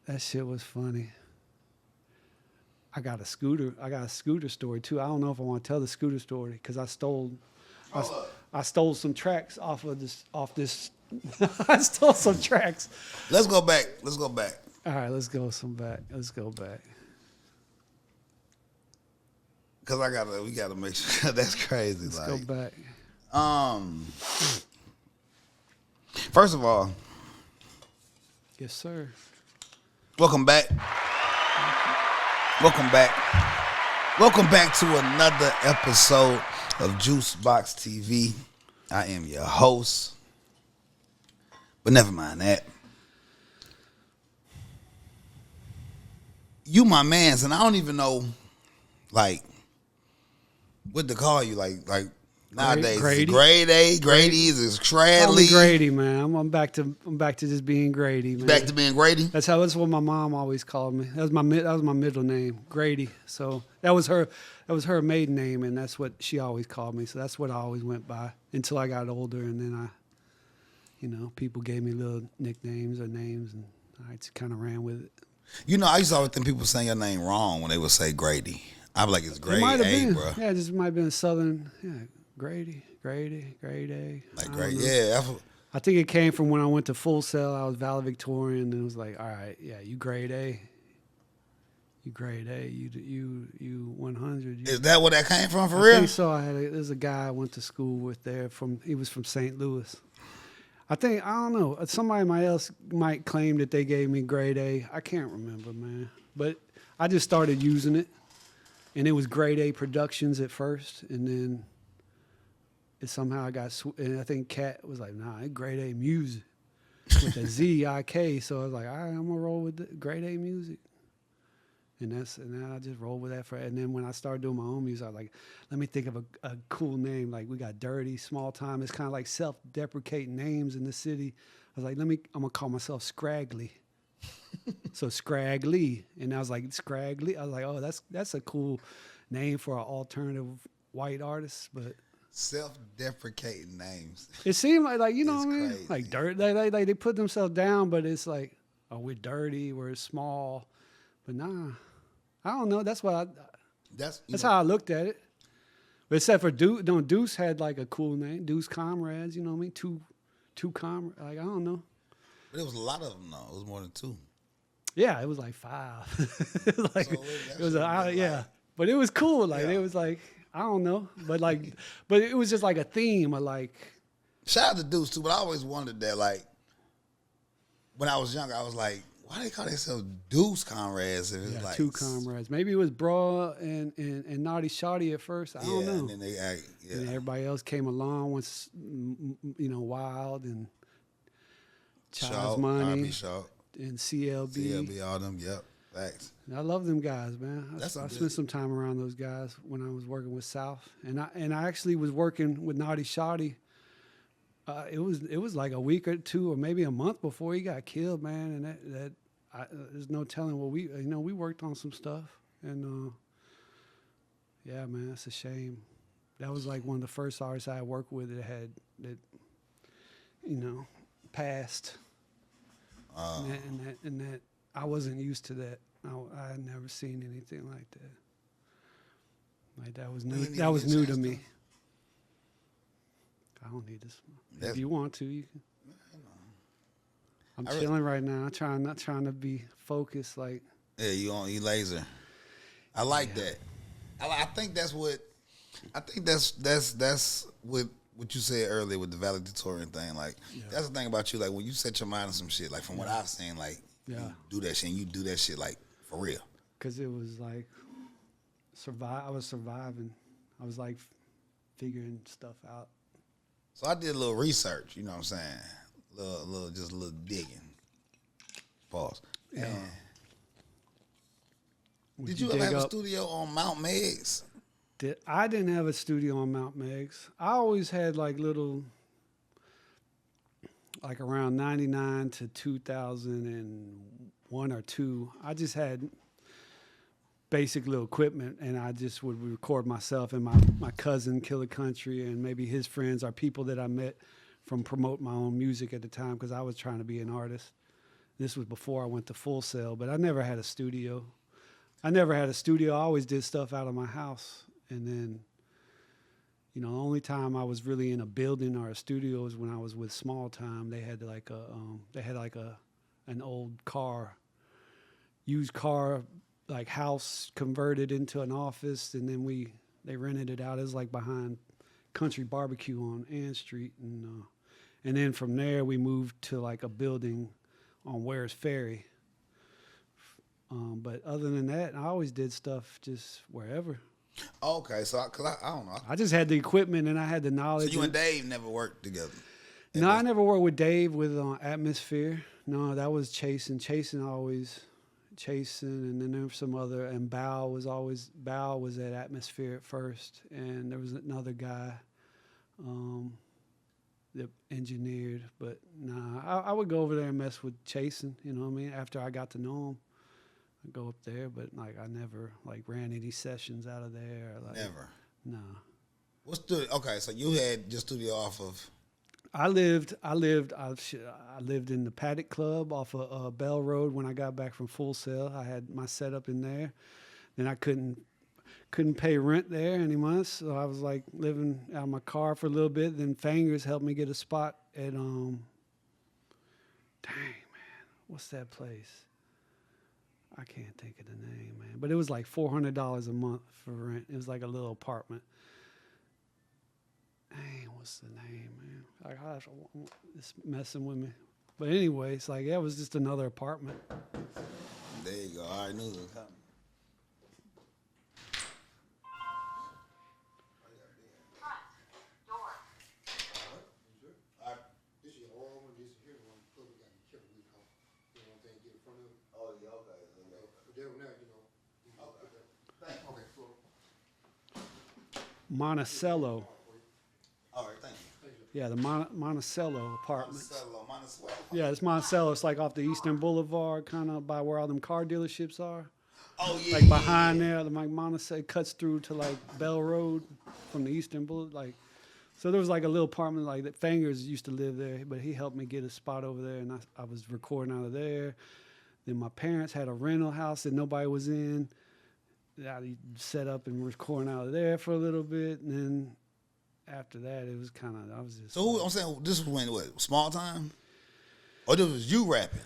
That shit was funny. I got a scooter story too. I don't know if I want to tell the scooter story because I stole some tracks off this. I stole some tracks. Let's go back. All right, let's go back. Cause we gotta make sure that's crazy. Let's go back. First of all, Yes, sir. welcome back. Welcome back to another episode of Juicebox TV. I am your host, but never mind that. You my mans, and I don't even know, like, what to call you. Like nowadays, Grady? Grade A, Grady's, is Call me Cradley. Grady, man. I'm back to just being Grady, man. Back to being Grady. That's what my mom always called me. That was my middle name, Grady. So that was her maiden name, and that's what she always called me. So that's what I always went by until I got older, and then people gave me little nicknames or names, and I just kind of ran with it. You know, I used to always think people saying your name wrong when they would say Grady. I'm like, it's Grade It might have A, been, bro. yeah, it just might have been a southern, Grady, Grade A. Like Grade, yeah. I think it came from when I went to FullSail. I was valedictorian, and it was like, all right, yeah, you Grade A. You Grade A. You 100. Is that where that came from for I real? think so. There's a guy I went to school with there. He was from St. Louis. I don't know. Somebody else might claim that they gave me Grade A. I can't remember, man. But I just started using it, and it was Grade A Productions at first, and then it somehow and I think Cat was like, nah, it's Grade A Music with a Z-I-K. So I was like, all right, I'm gonna roll with the Grade A Music. And then I just rolled with that and then when I started doing my own music, I was like, let me think of a cool name. Like we got Dirty, SmallTyme. It's kind of like self-deprecating names in the city. I was like, I'm gonna call myself Scraggly. So Scraggly, and I was like Scraggly. I was like, oh, that's a cool name for an alternative white artist, but Self-deprecating names. it seemed like you know It's what I mean, crazy. like dirt. They put themselves down, but it's like, oh, we're dirty, we're small, but nah. I don't know. That's how I looked at it. But except for Deuce had like a cool name. Deuce Comrades, you know what I mean? Two comrades. Like, I don't know. But it was a lot of them, though. It was more than two. Yeah, it was like 5. Like, So it was but it was cool. Like, It was like, I don't know. But it was just like a theme of like. Shout out to Deuce, too, but I always wondered that, like, when I was younger, I was like, why they call themselves Deuce Comrades? If it's like two comrades. Maybe it was Bra and Naughty Shawty at first. I don't know. And then they And everybody else came along once, Wild and Child's Money and CLB. CLB, all them, yep. Facts. I love them guys, man. I spent some time around those guys when I was working with South, and I actually was working with Naughty Shawty. It was like a week or two or maybe a month before he got killed, man. And there's no telling what we worked on some stuff, and yeah, man, it's a shame. That was like one of the first artists I worked with that passed, and that I wasn't used to that. I had never seen anything like that. Like that was new. That was new to me. I don't need this. If you want to, you can. I'm chilling right now. Not trying to be focused. Like, yeah, you laser. I like that. I think that's what. I think that's what you said earlier with the valedictorian thing. Like, that's the thing about you. Like, when you set your mind on some shit, like from what I've seen, like, you do that shit and you do that shit like for real. Because it was like I was surviving. I was like figuring stuff out. So I did a little research, you know what I'm saying? Just a little digging. Pause. Yeah. Did you ever have a studio on Mount Meigs? I didn't have a studio on Mount Meigs. I always had like little, like around 99 to 2001 or 2. I just had basic little equipment, and I just would record myself and my cousin Killer Country and maybe his friends or people that I met from promoting my own music at the time because I was trying to be an artist. This was before I went to FullSail, but I never had a studio. I always did stuff out of my house. And then, you know, the only time I was really in a building or a studio was when I was with SmallTyme. They had like an old used car, like house converted into an office, and then they rented it out. It was like behind Country Barbecue on Ann Street, and then from there we moved to like a building on Ware's Ferry. But other than that, I always did stuff just wherever. Okay, so I don't know. I just had the equipment and I had the knowledge. So you and Dave never worked together? No, I never worked with Dave with Atmosphere. No, that was Chasing, and then there was some other, and Bow was at Atmosphere at first, and there was another guy that engineered, but nah, I would go over there and mess with Chasing, you know what I mean? After I got to know him, I'd go up there, but like I never like ran any sessions out of there. Like, never? Nah. What studio? Okay, so you had your studio off of... I lived in the Paddock Club off of Bell Road when I got back from FullSail. I had my setup in there. Then I couldn't pay rent there any months, so I was like living out of my car for a little bit. Then Fangers helped me get a spot at dang man, what's that place? I can't think of the name, man. But it was like $400 a month for rent. It was like a little apartment. Dang, what's the name, man? It's messing with me. But anyway, it's like, yeah, it was just another apartment. There you go. I already knew it was coming. Monticello. All right, thank you. Yeah, the Monticello apartment. Monticello. Yeah, it's Monticello. It's like off the Eastern Boulevard, kind of by where all them car dealerships are. Oh, yeah. Like behind there, like Monticello cuts through to like Bell Road from the Eastern Boulevard. Like, so there was like a little apartment like that. Fangers used to live there, but he helped me get a spot over there, and I was recording out of there. Then my parents had a rental house that nobody was in. I set up and recording out of there for a little bit, and then after that, it was kind of, I was just. So I'm saying, this was when, what, SmallTyme? Or this was you rapping?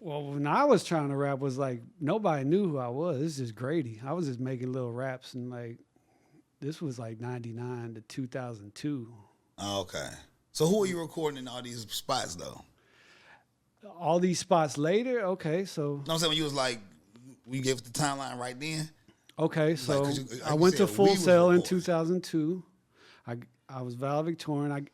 Well, when I was trying to rap, was like, nobody knew who I was. This is Grady. I was just making little raps, and like, this was like 99 to 2002. Oh, okay. So who are you recording in all these spots, though? All these spots later? Okay, so. No, I'm saying when you was like, we gave us the timeline right then? Okay, so like I went to FullSail in 2002. I was valedictorian.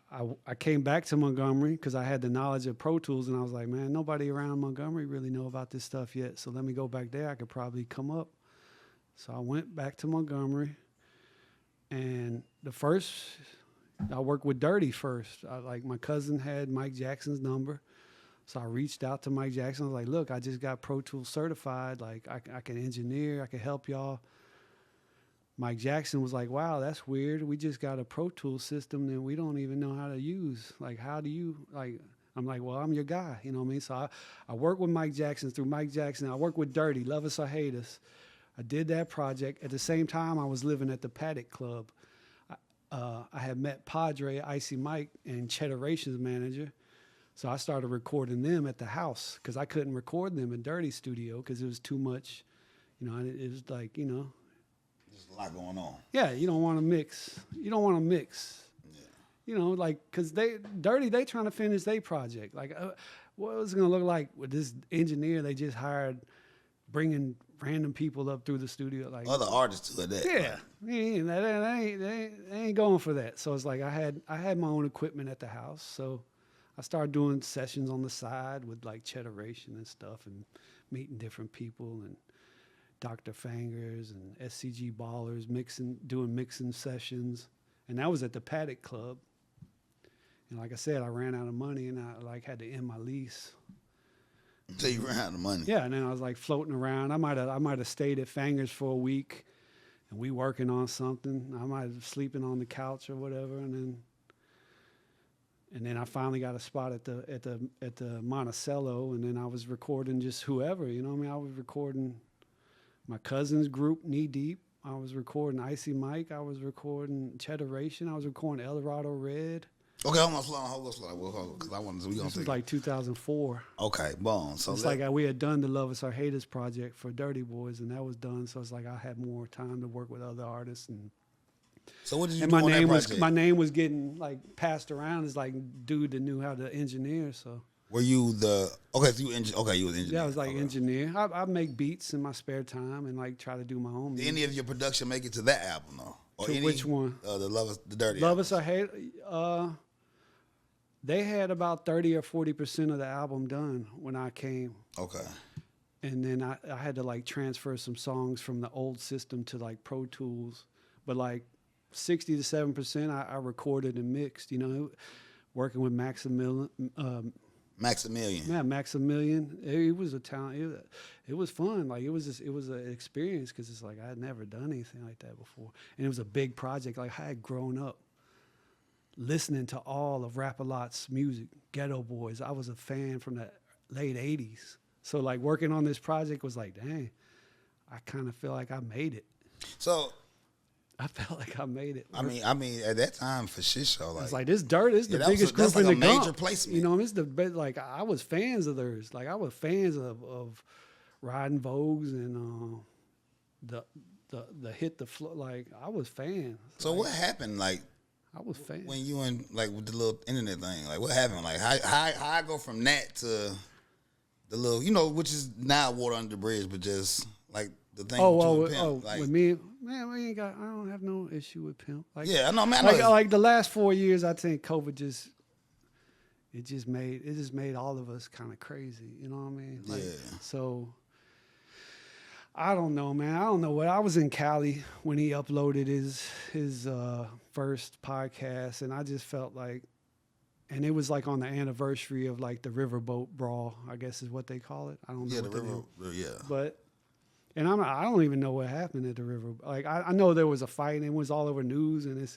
I came back to Montgomery because I had the knowledge of Pro Tools, and I was like, man, nobody around Montgomery really know about this stuff yet. So let me go back there. I could probably come up. So I went back to Montgomery, and I worked with Dirty first. Like my cousin had Mike Jackson's number. So I reached out to Mike Jackson. I was like, look, I just got Pro Tools certified. Like, I can engineer. I can help y'all. Mike Jackson was like, wow, that's weird. We just got a Pro Tools system that we don't even know how to use. Like, how do you, like, I'm like, well, I'm your guy. You know what I mean? So I worked with Mike Jackson through Mike Jackson. I worked with Dirty, Love Us or Hate Us. I did that project. At the same time, I was living at the Paddock Club. I had met Padre, Icy Mike, and Cheddaration's manager. So I started recording them at the house because I couldn't record them in Dirty Studio because it was too much, you know, it was like, you know. There's a lot going on. Yeah, you don't want to mix. You don't want to mix. Yeah. You know, like, because Dirty, they trying to finish their project. Like, what was it going to look like with this engineer they just hired bringing random people up through the studio? Like other artists do that. Yeah. They ain't going for that. So it's like I had my own equipment at the house, so I started doing sessions on the side with like Cheddaration and stuff and meeting different people and Dr. Fangers and SCG Ballers, doing mixing sessions. And that was at the Paddock Club. And like I said, I ran out of money and I like had to end my lease. So you ran out of money? Yeah, and then I was like floating around. I might have stayed at Fangers for a week and we working on something. I might have sleeping on the couch or whatever, and then And then I finally got a spot at the Monticello, and then I was recording just whoever, you know what I mean? I was recording my cousin's group, Knee Deep. I was recording Icy Mike. I was recording Cheddaration. I was recording Eldorado Red. Okay, hold on, because I want to. This was like 2004. Okay, boom. So it's like we had done the Love Us or Hate Us project for Dirty Boys, and that was done. So it's like I had more time to work with other artists. And so what did you and do my on name that was project? my name was getting like passed around as like dude that knew how to engineer. So were you the you was engineer? Yeah, I was like engineer. I make beats in my spare time and like try to do my own music. Did any of your production make it to that album though? Or to which one? The Dirty. Love Us or Hate. They had about 30 or 40% of the album done when I came. Okay. And then I had to like transfer some songs from the old system to like Pro Tools, but like 60 to 7% I recorded and mixed. You know, working with Maximilian. Yeah, Maximilian. It was a talent. It was fun. Like it was an experience because it's like I had never done anything like that before, and it was a big project. Like I had grown up listening to all of Rap-A-Lot's music, Ghetto Boys. I was a fan from the late '80s. So like working on this project was like, dang, I kind of feel like I made it. So I felt like I made it. I mean, at that time for shit show, like it's like this Dirt is the biggest group in the major placement. You know, it's the like I was fans of theirs. Like I was fans of Riding Vogues and the Hit the Floor. Like I was fans. So like, what happened? Like I was fans when you and like with the little internet thing. Like what happened? Like how I go from that to the little, you know, which is now water under the bridge, but just like. The thing like, with me, man, I don't have no issue with Pimp. Like, yeah, I know, man. Like the last 4 years, I think COVID just made all of us kind of crazy. You know what I mean? Like, yeah. So I don't know, man. I don't know what. I was in Cali when he uploaded his first podcast, and I just felt like, and it was like on the anniversary of like the Riverboat Brawl, I guess is what they call it. I don't know. Yeah, what the river. Yeah, but. And I don't even know what happened at the river. Like I know there was a fight and it was all over news, and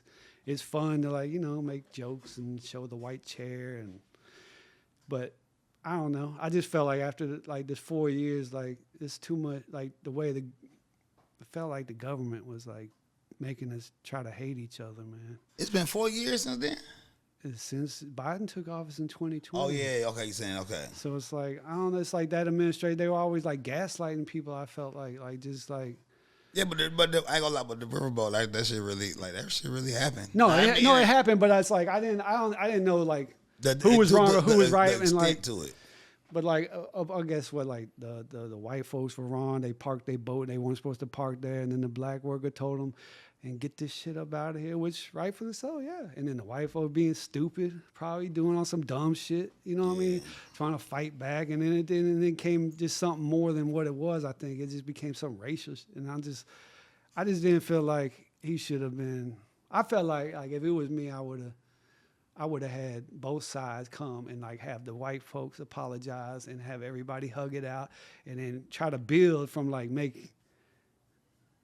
it's fun to like, you know, make jokes and show the white chair but I don't know. I just felt like after like this 4 years, like it's too much. Like the way it felt like the government was like making us try to hate each other, man. It's been 4 years since then. Since Biden took office in 2020. Oh yeah, okay, you're saying okay. So it's like I don't know. It's like that administration. They were always like gaslighting people. I felt like just like. Yeah, but I ain't gonna lie. But the riverboat, like that shit really happened. No, it happened. But it's like I didn't know like who was wrong or who was right, and like to it. But like I guess what like the white folks were wrong. They parked their boat. They weren't supposed to park there, and then the black worker told them. And get this shit up out of here, which rightfully so, yeah. And then the white folk being stupid, probably doing on some dumb shit, you know what I mean? Trying to fight back, and then it came just something more than what it was. I think it just became something racist, and I just didn't feel like he should have been. I felt like if it was me, I would have had both sides come and like have the white folks apologize and have everybody hug it out, and then try to build from like make.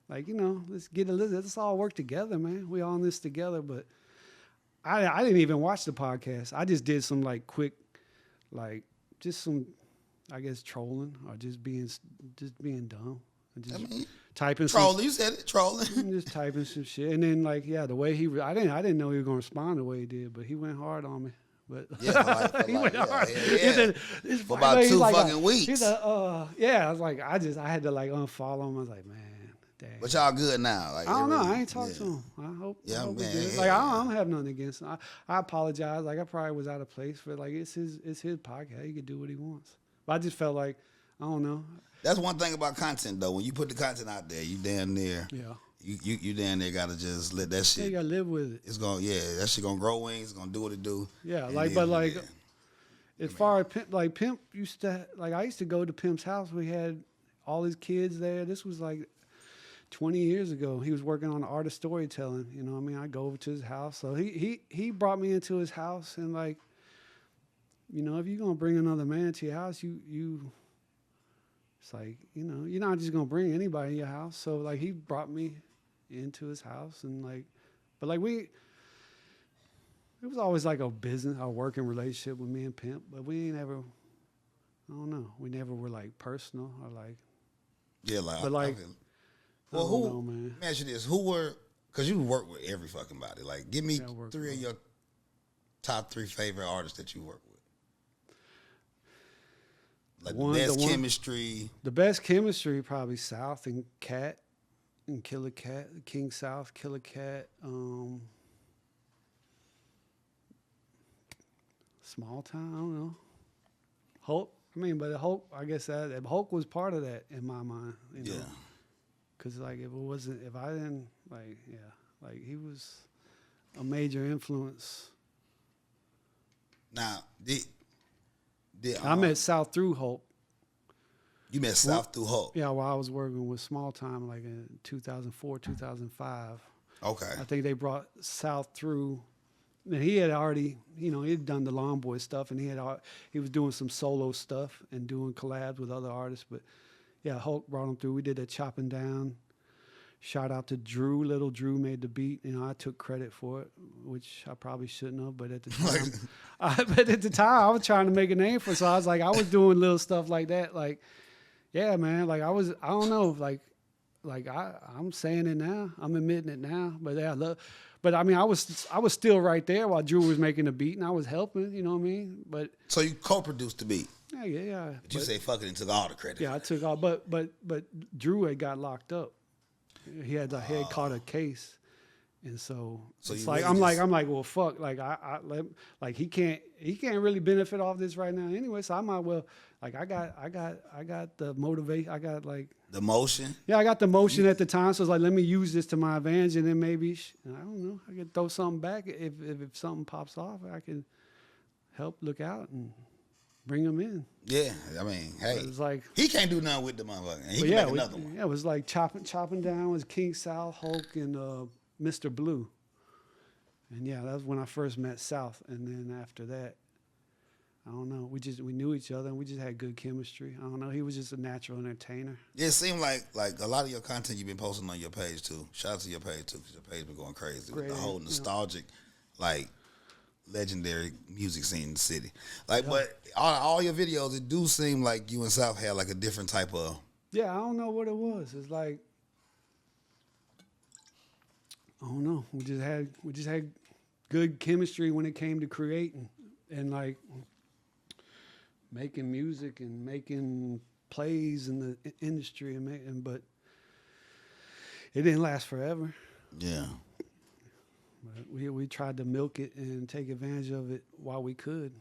Like, you know, let's all work together, man. We all in this together. But I didn't even watch the podcast. I just did some like quick, like just some, I guess, trolling or just being dumb. And just typing trolling. You said it, trolling. Just typing some shit. And then like, yeah, the way I didn't know he was gonna respond the way he did, but he went hard on me. But yeah, he went hard. For about 2 fucking weeks. He's like, I was like, I had to like unfollow him. I was like, man. Dang. But y'all good now. Like, I don't know. I ain't talked to him. I hope. Yeah, I hope man. good. Like I don't have nothing against him. I apologize. Like I probably was out of place, but like it's his podcast. He can do what he wants. But I just felt like I don't know. That's one thing about content though. When you put the content out there, you damn near. Yeah. You damn near gotta just let that shit. Yeah, you gotta live with it. It's gonna that shit gonna grow wings. It's gonna do what it do. Yeah, as far as Pimp used to I used to go to Pimp's house. We had all his kids there. This was like 20 years ago. He was working on the art of storytelling. You know what I mean? I go over to his house. So he brought me into his house, and like, you know, if you're gonna bring another man to your house, you it's like, you know, you're not just gonna bring anybody in your house. So like he brought me into his house, and like, but like it it was always like a business, a working relationship with me and Pimp, but we ain't ever. I don't know. We never were like personal or like. Yeah, like. But like. Well, I who? don't know, man. Let me ask you this: who were? Because you work with every fucking body. Like, give me 3 of your top 3 favorite artists that you work with. Like the best chemistry. The best chemistry probably South and Cat and Killer Cat, King South, Killer Cat, SmallTyme, I don't know. Hulk. I mean, but Hulk, I guess that Hulk was part of that in my mind. You know? Yeah. Because like if I didn't like, yeah, like he was a major influence. Now, I met South through Hulk. You met South through Hulk? Yeah, while I was working with SmallTyme like in 2004, 2005. Okay. I think they brought South through. And he had already, you know, he'd done the Long Boy stuff, and he was doing some solo stuff and doing collabs with other artists. But yeah, Hulk brought him through. We did that Chopping Down. Shout out to Drew. Little Drew made the beat. You know, I took credit for it, which I probably shouldn't have. But at the time, I was trying to make a name for it. So I was like, I was doing little stuff like that. Like, yeah, man. Like I don't know. Like I'm saying it now. I'm admitting it now. But yeah, but I mean, I was still right there while Drew was making the beat, and I was helping. You know what I mean? But so you co-produced the beat. Yeah. But you say fuck it and took all the credit. Yeah, I took all. But Drew had got locked up. He had caught a case, and so it's like really I'm like, well, fuck, like like he can't really benefit off this right now anyway. So I might well, like I got the motivation. I got like the motion. Yeah, I got the motion at the time. So it's like, let me use this to my advantage, and then maybe I don't know, I can throw something back if something pops off. I can help look out and bring them in. Yeah, I mean, hey, it's like he can't do nothing with the motherfucker. He can make another one. Yeah, it was like chopping down was King South, Hulk, and Mr. Blue. And yeah, that was when I first met South. And then after that, I don't know. We knew each other, and we just had good chemistry. I don't know. He was just a natural entertainer. Yeah, it seemed like a lot of your content you've been posting on your page too. Shout out to your page too, because your page been going crazy with the whole nostalgic, like, legendary music scene in the city. Like, yeah. But all your videos, it do seem like you and South had like a different type of. Yeah, I don't know what it was. It's like, I don't know. We just had good chemistry when it came to creating and like making music and making plays in the industry but it didn't last forever. Yeah. But we tried to milk it and take advantage of it while we could.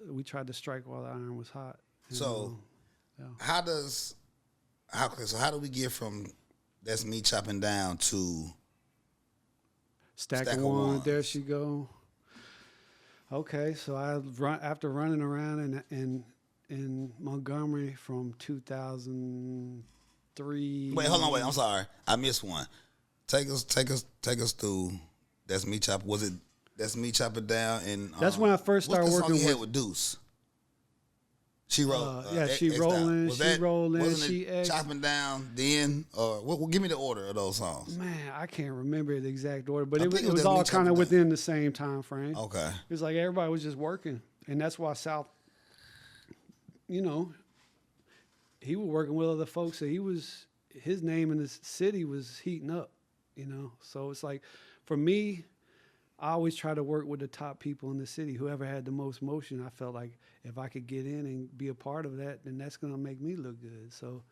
We tried to strike while the iron was hot. So, yeah. How do we get from That's Me Chopping Down to Stack of One? There she go. Okay, so after running around in Montgomery from 2003. Wait, hold on, I'm sorry, I missed one. Take us through. That's Me Chop. Was it That's Me Chopping Down? And that's when I first started working with Deuce. She wrote. She rolling. Wasn't it Chopping Down then? Or give me the order of those songs. Man, I can't remember the exact order, but it was all kind of within the same time frame. Okay. It was like everybody was just working, and that's why South. You know, he was working with other folks, so his name in the city was heating up. You know, so it's like, for me, I always try to work with the top people in the city. Whoever had the most motion, I felt like if I could get in and be a part of that, then that's gonna make me look good. So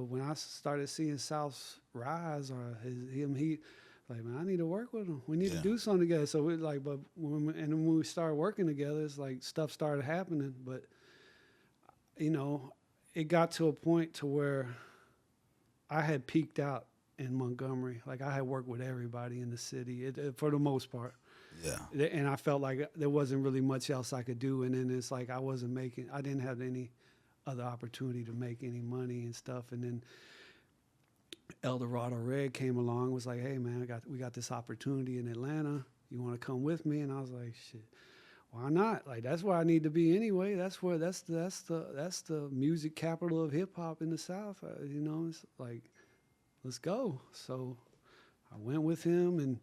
when I started seeing South's rise or he like, man, I need to work with him. We need to do something together. So we like, but when we started working together, it's like stuff started happening. But you know, it got to a point to where I had peaked out in Montgomery. Like, I had worked with everybody in the city for the most part. Yeah. And I felt like there wasn't really much else I could do. And then it's like I didn't have any other opportunity to make any money and stuff. And then Eldorado Red came along, was like, hey man, we got this opportunity in Atlanta. You want to come with me? And I was like, shit, why not? Like, that's where I need to be anyway. That's the music capital of hip hop in the South. You know, it's like, let's go. So I went with him, and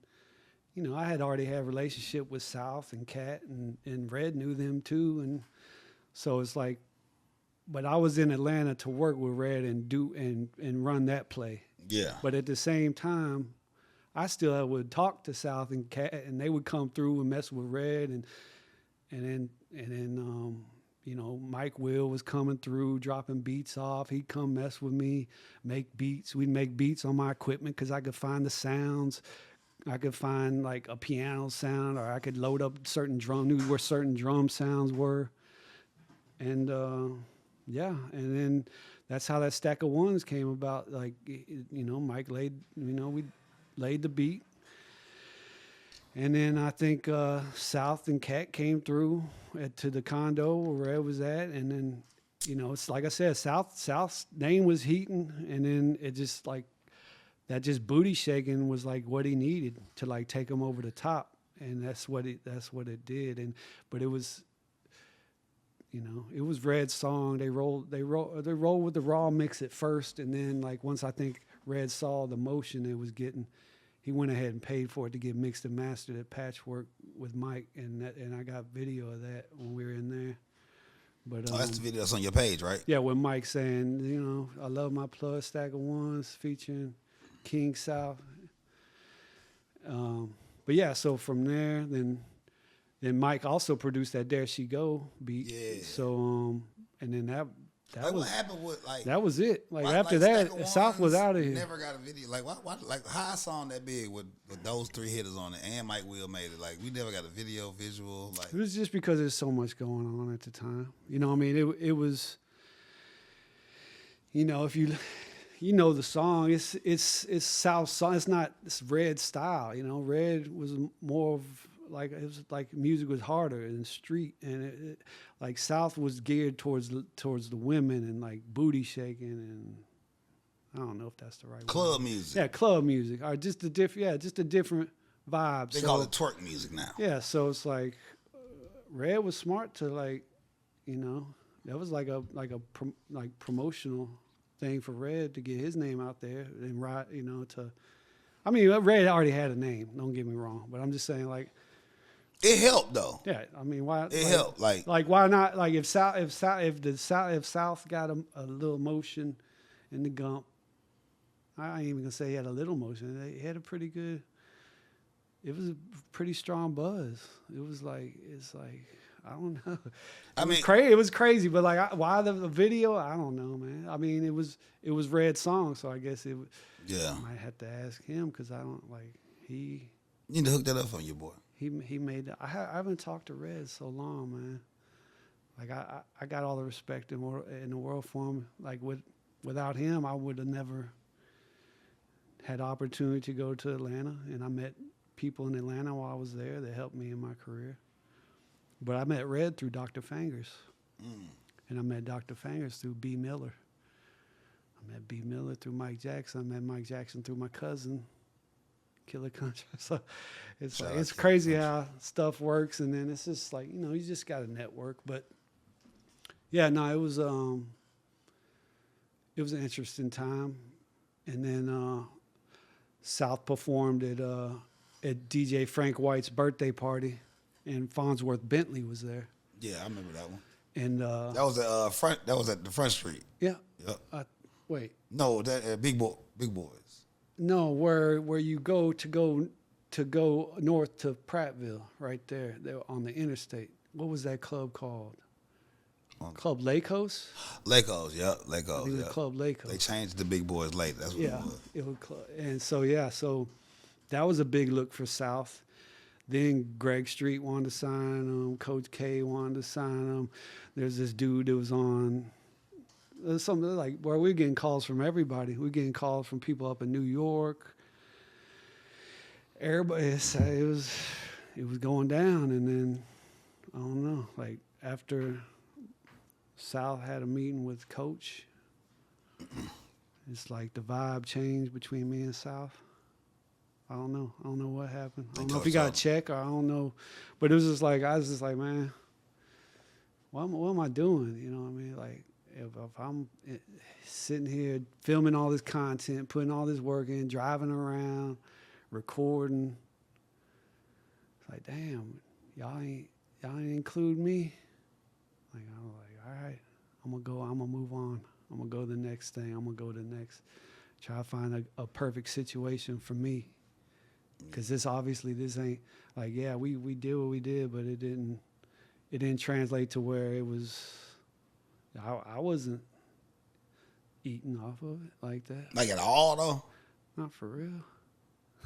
you know, I had already had a relationship with South and Cat, and Red knew them too, and so it's like, but I was in Atlanta to work with Red and do and run that play. Yeah. But at the same time, I still would talk to South and Cat, and they would come through and mess with Red, and then you know, Mike Will was coming through, dropping beats off. He'd come mess with me, make beats. We'd make beats on my equipment because I could find the sounds. I could find like a piano sound, or I could load up knew where certain drum sounds were. And yeah, and then that's how that stack of ones came about. Like, you know, Mike laid, you know, we laid the beat. And then I think South and Cat came through to the condo where Red was at, and then, you know, it's like I said, South's name was heating, and then it just like that, just booty shaking was like what he needed to like take him over the top, and that's what it did. And but it was, you know, it was Red's song. They rolled with the raw mix at first, and then like once I think Red saw the motion it was getting, he went ahead and paid for it to get mixed and mastered at Patchwork with Mike, and I got video of that when we were in there. But that's the video that's on your page, right? Yeah, with Mike saying, you know, I love my plug stack of ones featuring King South. But yeah, so from there, then Mike also produced that There She Go beat. Yeah. So and then that Like was what happened with like that was it. Like why- after Stack that, of South was Ones out of here. Never got a video. Like why like how I saw that big with those three hitters on it, and Mike Will made it. Like we never got a video visual. Like It was just because there's so much going on at the time. You know, I mean, it was. You know, if you know the song, it's South song. It's Red style. You know, Red was more of like, it was like music was harder and street, and like South was geared towards the women and like booty shaking, and I don't know if that's the right club word. music. Yeah, club music, or just a different vibe. They call it twerk music now. Yeah, so it's like Red was smart to like, you know, that was like a promotional thing for Red to get his name out there and you know, to. I mean, Red already had a name. Don't get me wrong, but I'm just saying like. It helped though. Yeah, I mean, why? It helped. Like why not? Like if South got a little motion in the Gump, I ain't even gonna say he had a little motion. He had a pretty good. It was a pretty strong buzz. It's like I don't know. It was crazy, but like why the video? I don't know, man. I mean, it was Red's song, so I guess it. Yeah. I might have to ask him because I don't like he. You need to hook that up for your boy. He made that. I haven't talked to Red so long, man. Like I got all the respect in the world for him. Like without him, I would have never had opportunity to go to Atlanta, and I met people in Atlanta while I was there that helped me in my career. But I met Red through Dr. Fangers, and I met Dr. Fangers through B. Miller. I met B. Miller through Mike Jackson. I met Mike Jackson through my cousin, Killer Country. So it's like, it's crazy how stuff works, and then it's just like, you know, you just got to network. But yeah, no, it was an interesting time. And then South performed at DJ Frank White's birthday party, and Farnsworth Bentley was there. Yeah, I remember that one. And that was at front. That was at the Front Street. Yeah. Yep. Wait. No, that Big Boys. No, where you go north to Prattville, right there. They were on the interstate. What was that club called? Club Lakos? Lakos, yeah, Lakos. I think it was Club Lakos. They changed the Big Boys later. That's what it was. And so so that was a big look for South. Then Greg Street wanted to sign him. Coach K wanted to sign him. There's this dude that was on. Something like where we're getting calls from everybody. We're getting calls from people up in New York. Everybody, it was going down, and then I don't know. Like after South had a meeting with Coach, it's like the vibe changed between me and South. I don't know what happened. I don't know if he got a check, or I don't know, but it was just like I was just like, man, what am I doing? You know what I mean? Like. If I'm sitting here filming all this content, putting all this work in, driving around, recording, Like, damn, y'all ain't include me. Like, I was like, all right, I'm gonna move on. I'm gonna go to the next thing. I'm gonna go to the next. Try to find a perfect situation for me. Cause this ain't like, yeah, we did what we did, but it didn't translate to where it was. I wasn't eating off of it like that. Like at all though? Not for real.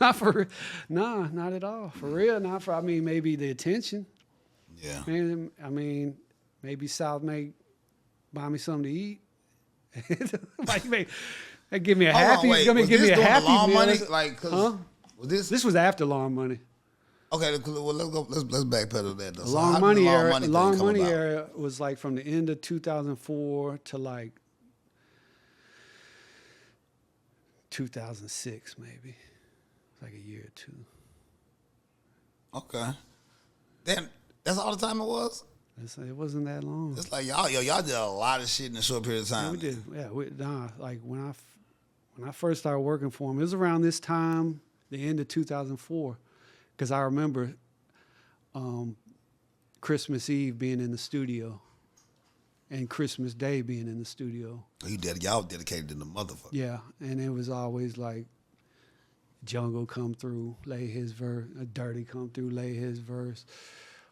Not for real. Nah, not at all. For real, not for. I mean, maybe the attention. Yeah. And I mean, maybe South may buy me something to eat. Like, give me a happy. Give me a happy long meal. money? Like, huh? This was after Long Money. Okay, well, let's go. Let's backpedal that though. The Long Money era was like from the end of 2004 to like 2006, maybe. Like a year or two. Okay. Then that's all the time it was? It wasn't that long. It's like y'all did a lot of shit in a short period of time. Yeah, we did. Yeah, like when I first started working for him, it was around this time, the end of 2004, because I remember Christmas Eve being in the studio and Christmas Day being in the studio. Y'all dedicated to the motherfucker. Yeah, and it was always like Jungle come through, lay his verse, Dirty come through, lay his verse,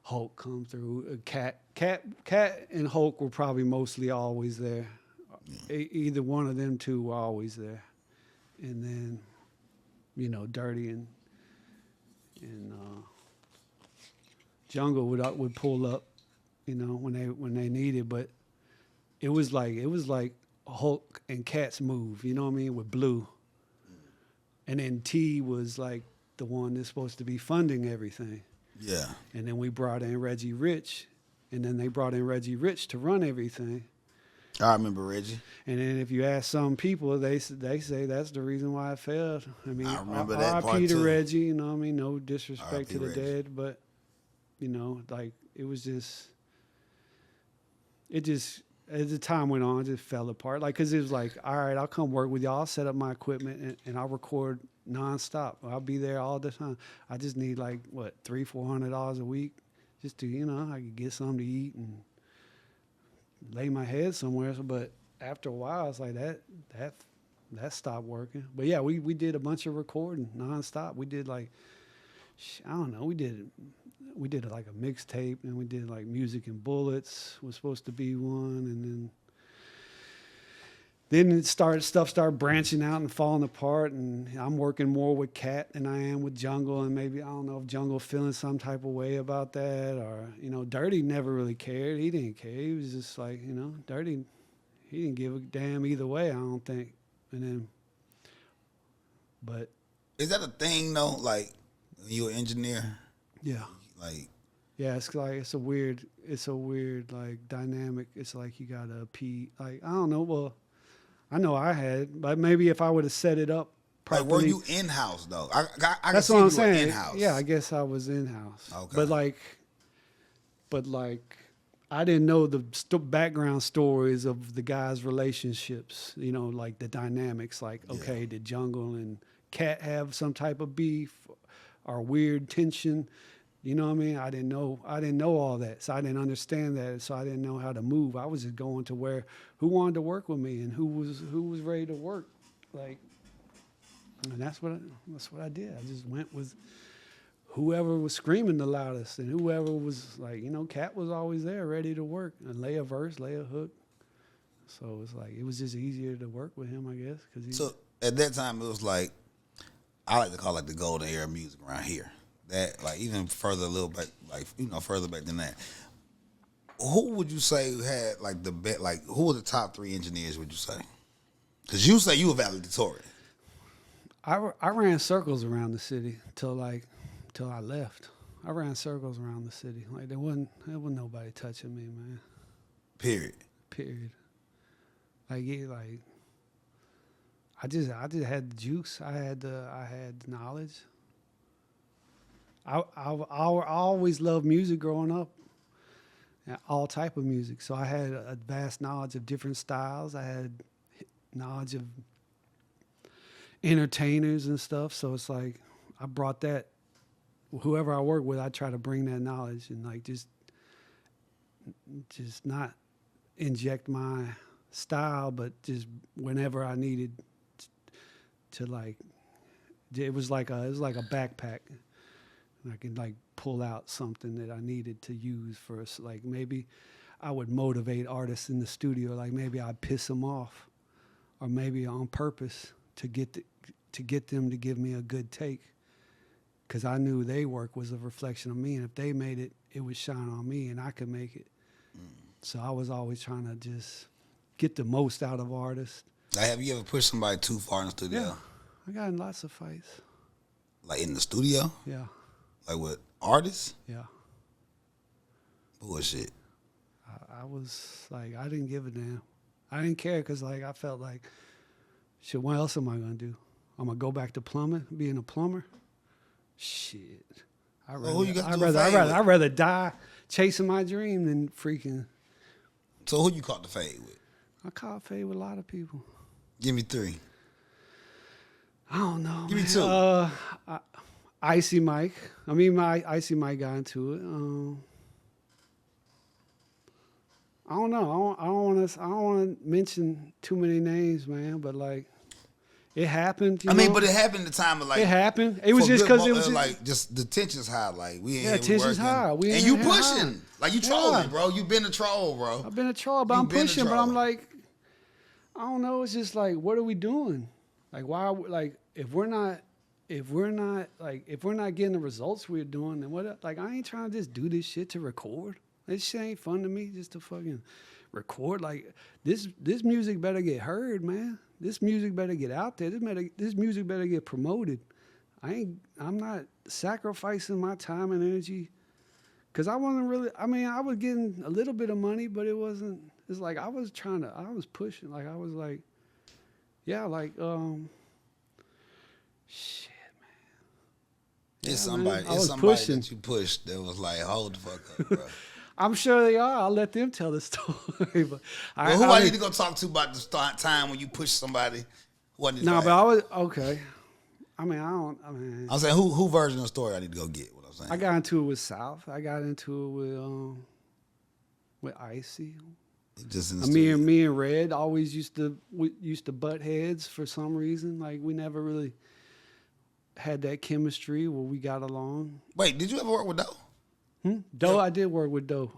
Hulk come through. Cat and Hulk were probably mostly always there. Yeah. Either one of them two were always there. And then, Dirty and Jungle would pull up, when they needed. But it was like Hulk and Cat's move, you know what I mean, with Blue. And then T was like the one that's supposed to be funding everything. Yeah. And then we brought in Reggie Rich, and then they brought in Reggie Rich to run everything. I remember Reggie. And then if you ask some people, they say that's the reason why it failed. I mean, I remember that part R.I.P. to too. Reggie, you know what I mean? No disrespect R.I.P. to the Reggie. dead, but, like, it was just, as the time went on, it just fell apart. Like, because it was like, all right, I'll come work with y'all. I'll set up my equipment, and I'll record nonstop. I'll be there all the time. I just need, like, what, $300-$400 a week just to, I could get something to eat and lay my head somewhere. But after a while, it's like that stopped working. But, yeah, we did a bunch of recording nonstop. We did, like, I don't know, we did like a mixtape, and we did like Music and Bullets was supposed to be one, and then stuff started branching out and falling apart, and I'm working more with Cat than I am with Jungle, and maybe I don't know if Jungle feeling some type of way about that, or Dirty never really cared. He didn't care. He was just like, Dirty, he didn't give a damn either way, I don't think. And then, but is that a thing though? Like, you an engineer? Yeah. Like, yeah, it's a weird like dynamic. It's like you gotta like, I don't know. Well, I know I had, but maybe if I would have set it up properly. Like, were you in house though? I that's what I'm saying. In-house. Yeah, I guess I was in house. Okay. But like, I didn't know the background stories of the guys' relationships. Like the dynamics. Like, okay, did Jungle and Cat have some type of beef or weird tension? You know what I mean? I didn't know all that. So I didn't understand that. So I didn't know how to move. I was just going to who wanted to work with me and who was ready to work. Like, and that's what I did. I just went with whoever was screaming the loudest, and whoever was like, Cat was always there ready to work and lay a verse, lay a hook. So it's like, it was just easier to work with him, I guess. So at that time, it was like, I like to call it the golden era of music around here. That, like, even further, a little back, like, further back than that. Who would you say had, like, the best, like, who were the top 3 engineers, would you say? Because you say you were valedictorian. I ran circles around the city till I left. I ran circles around the city. Like, there wasn't nobody touching me, man. Period. Like, I just had the juice. I had the knowledge. I always loved music growing up, all type of music. So I had a vast knowledge of different styles. I had knowledge of entertainers and stuff. So it's like I brought that whoever I work with, I try to bring that knowledge and like just not inject my style, but just whenever I needed to like, it was like a backpack. And I can like pull out something that I needed to use for us. Like maybe I would motivate artists in the studio. Like maybe I'd piss them off, or maybe on purpose to get them to give me a good take. Because I knew their work was a reflection of me, and if they made it, it would shine on me, and I could make it. So I was always trying to just get the most out of artists. Like, have you ever pushed somebody too far in the studio? Yeah, I got in lots of fights. Like in the studio? Yeah. Like with artists? Yeah. Bullshit. I was like, I didn't give a damn. I didn't care because like I felt like, shit, what else am I gonna do? I'm gonna go back to plumbing, being a plumber. Shit. I'd rather die chasing my dream than freaking. So who you caught the fade with? I caught fade with a lot of people. Give me 3. I don't know. Give me 2. Icy Mike. I mean, my Icy Mike got into it. I don't know. I don't want to mention too many names, man. But like, it happened. I mean, but it happened at the time of like. It happened. It was just because it was like just the tension's high. Like we ain't tension's high. And you pushing, like you trolling, bro. You been a troll, bro. I've been a troll, but I'm pushing. But I'm like, I don't know. It's just like, what are we doing? Like, why? Like, if we're not getting the results we're doing, then what? Like, I ain't trying to just do this shit to record. This shit ain't fun to me just to fucking record. Like, this music better get heard, man. This music better get out there. This music better get promoted. I'm not sacrificing my time and energy because I wasn't really. I mean, I was getting a little bit of money, but it wasn't. It's like I was pushing. Like I was like, yeah, like shit. It's somebody that you pushed that was like, hold the fuck up, bro. I'm sure they are. I'll let them tell the story. But who I need to go talk to about the time when you push somebody? But I was okay. I'm saying who version of the story I need to go get. What I'm saying. I got into it with South. I got into it with Icy. Just in the me and Red always used to butt heads for some reason. Like we never really had that chemistry where we got along. Wait, did you ever work with Doe? Doe, I did work with Doe.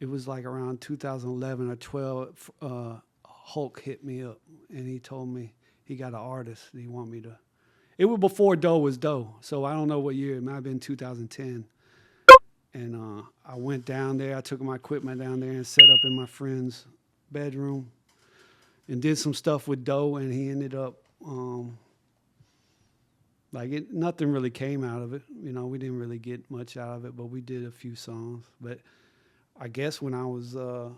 It was like around 2011 or 12. Hulk hit me up and he told me he got an artist that he wanted me to. It was before Doe was Doe, so I don't know what year. It might have been 2010. And I went down there. I took my equipment down there and set up in my friend's bedroom and did some stuff with Doe, and he ended up. Nothing really came out of it. You know, we didn't really get much out of it, but we did a few songs. But I guess when I was, I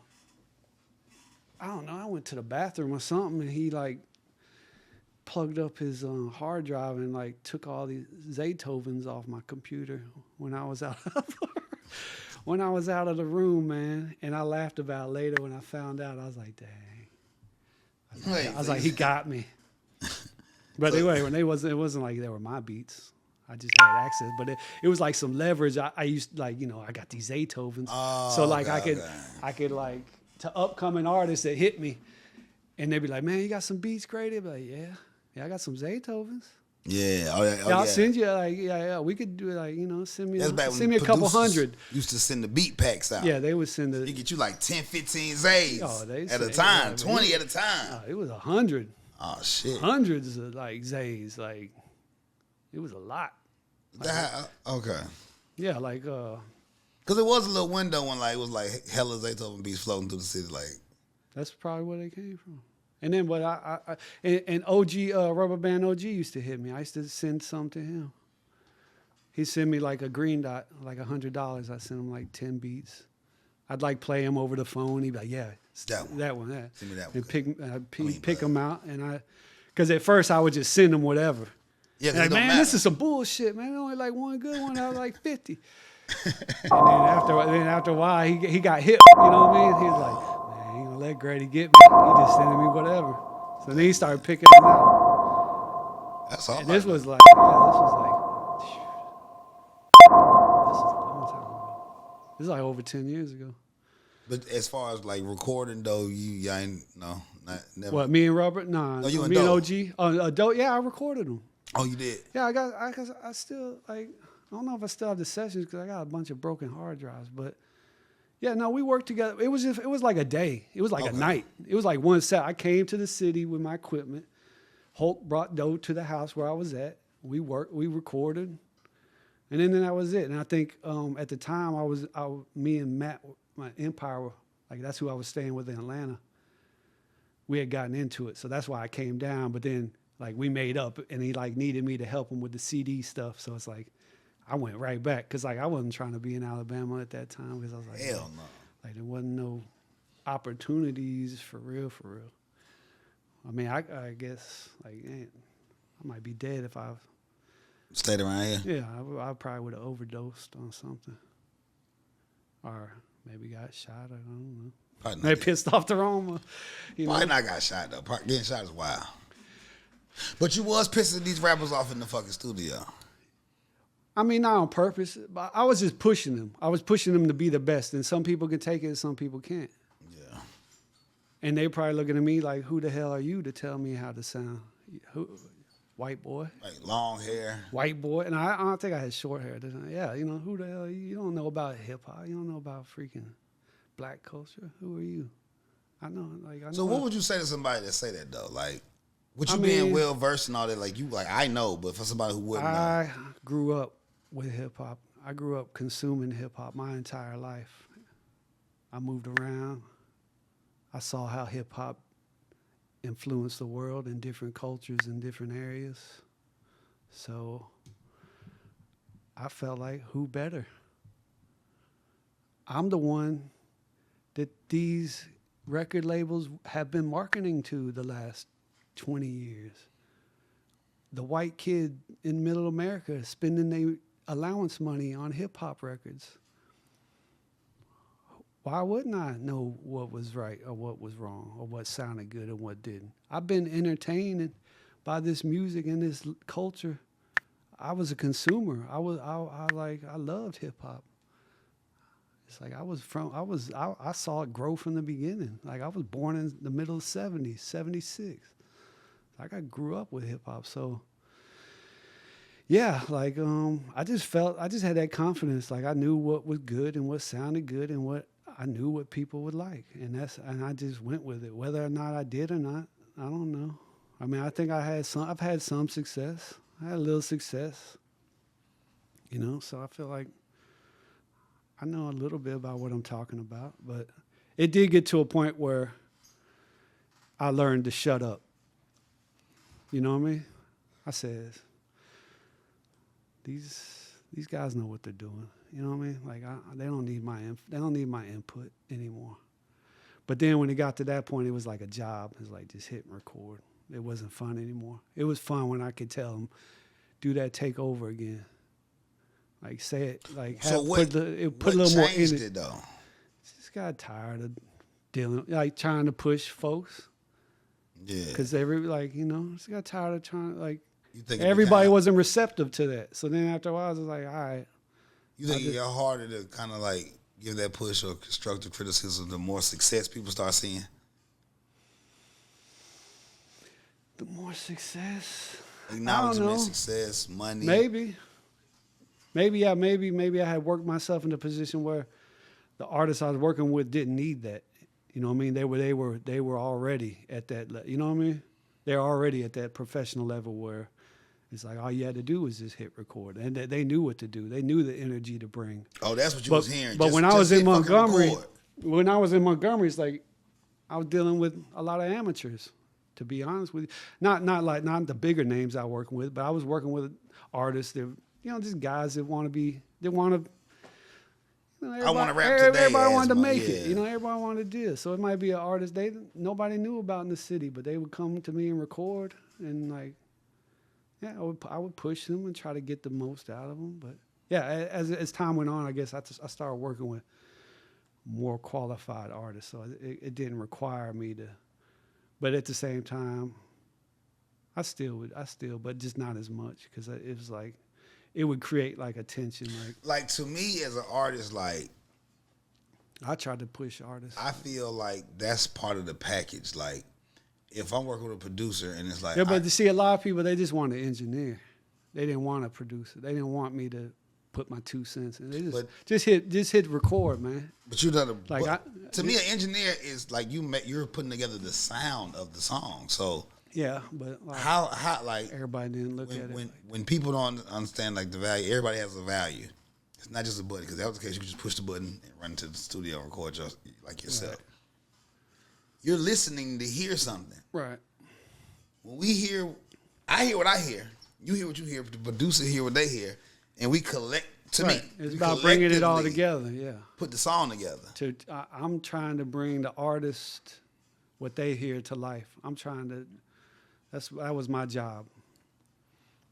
don't know, I went to the bathroom or something, and he like plugged up his hard drive and like took all these Zaytovens off my computer when I was out of the room, man. And I laughed about it later when I found out. I was like, dang. I was like, he got me. But anyway, it wasn't like they were my beats. I just had access, but it was like some leverage. I used I got these Zaytovens, so like I could like to upcoming artists that hit me, and they'd be like, "Man, you got some beats, great." They'd be like, "Yeah, I got some Zaytovens." Yeah, I'll send you we could do it send me a couple hundred. Used to send the beat packs out. Yeah, they would send they get you like 10, 15 Zays at a time, 20 at a time. It was 100. Oh shit! Hundreds of like Zays, like it was a lot. Okay. Yeah, like because it was a little window when like it was like hella Zaytoven beats floating through the city. Like that's probably where they came from. And then, but and OG Rubber Band OG used to hit me. I used to send some to him. He'd send me like a green dot, like $100. I sent him like 10 beats. I'd like play him over the phone. He'd be like, "Yeah, that one, yeah." Send me that one. And pick them out, and because at first I would just send them whatever. Yeah, like, man, this is some bullshit, man. Only like one good one out of like 50. And then after a while, he got hip. You know what I mean? He was like, "Man, ain't gonna let Grady get me. He just sending me whatever." So then he started picking them out. That's all. And this was like It's like over 10 years ago. But as far as like recording though, you ain't never. What, me and Robert? Nah. Oh, you and me and Doe. OG? Doe, yeah, I recorded them. Oh, you did? Yeah, I still, like, I don't know if I still have the sessions because I got a bunch of broken hard drives. But, yeah, no, we worked together. It was like a day. It was like a night. It was like one set. I came to the city with my equipment. Hulk brought Doe to the house where I was at. We recorded. And then that was it. And I think at the time, me and Matt, my Empire, like that's who I was staying with in Atlanta. We had gotten into it, so that's why I came down. But then, like, we made up, and he like needed me to help him with the CD stuff. So it's like, I went right back because like I wasn't trying to be in Alabama at that time because I was like, hell no. Like there wasn't no opportunities for real. I mean, I guess like I might be dead if I stayed around here. Yeah, I probably would have overdosed on something, or maybe got shot. I don't know. They pissed off the Roma. Probably not got shot though. Getting shot is wild. But you was pissing these rappers off in the fucking studio. I mean, not on purpose. But I was just pushing them. I was pushing them to be the best. And some people can take it and some people can't. Yeah. And they probably looking at me like, who the hell are you to tell me how to sound? White boy. Like long hair. White boy. And I don't think I had short hair. Yeah, you know, who the hell are you? You don't know about hip hop. You don't know about freaking black culture. Who are you? I know. So what would you say to somebody that say that though? Like, with you being well versed and all that, like you like I know, but for somebody who wouldn't know. I grew up with hip hop. I grew up consuming hip hop my entire life. I moved around. I saw how hip hop influenced the world in different cultures in different areas. So I felt like, who better? I'm the one that these record labels have been marketing to the last 20 years. The white kid in middle America spending their allowance money on hip hop records. Why wouldn't I know what was right or what was wrong or what sounded good and what didn't? I've been entertained by this music and this culture. I was a consumer. I loved hip hop. It's like I saw it grow from the beginning. Like I was born in the middle of 70s, 76. Like I grew up with hip hop. So yeah, like I just had that confidence. Like I knew what was good and what sounded good and I knew what people would like. And I just went with it. Whether or not I did or not, I don't know. I mean, I think I've had some success. I had a little success. You know, so I feel like I know a little bit about what I'm talking about, but it did get to a point where I learned to shut up. You know what I mean? I said, these guys know what they're doing. You know what I mean? Like they don't need my input anymore. But then when it got to that point, it was like a job. It was like just hit and record. It wasn't fun anymore. It was fun when I could tell them, do that take over again. Like say it, like put a little more in it. Though? Just got tired of trying to push folks. Yeah. Because just got tired of trying everybody wasn't receptive to that. So then after a while, I was like, all right. You think it got harder to kind of like give that push or constructive criticism the more success people start seeing? The more success. Acknowledgement, success, money. Maybe I had worked myself in a position where the artists I was working with didn't need that. You know what I mean? They were already at that. You know what I mean? They're already at that professional level where it's like all you had to do was just hit record, and they knew what to do. They knew the energy to bring. Oh, that's what you was hearing. But when I was in Montgomery, it's like I was dealing with a lot of amateurs. To be honest with you, not the bigger names I working with, but I was working with artists that just guys that want to. I want to rap today. Everybody wanted to make it. Everybody wanted to do it. So it might be an artist nobody knew about in the city, but they would come to me and record, and I would push them and try to get the most out of them. But yeah, as time went on, I guess I started working with more qualified artists, so it didn't require me to. But at the same time, I still, but just not as much because it was like. It would create like a tension, like to me as an artist, like I tried to push artists. I feel like that's part of the package. Like, if I'm working with a producer and it's like, Yeah, but to see a lot of people, they just want to engineer. They didn't want a producer. They didn't want me to put my 2 cents in. They just hit record, man. But you're not a like to me, an engineer is like you're putting together the sound of the song. So yeah, but like, how like everybody didn't look at it. When people don't understand like the value, everybody has a value. It's not just a button, because that was the case. You could just push the button and run to the studio and record like yourself. Right. You're listening to hear something. Right. When I hear what I hear. You hear what you hear. The producer hear what they hear, and we collect. To me, it's about bringing it all together. Yeah. Put the song together. I'm trying to bring the artist what they hear to life. I'm trying to. That was my job.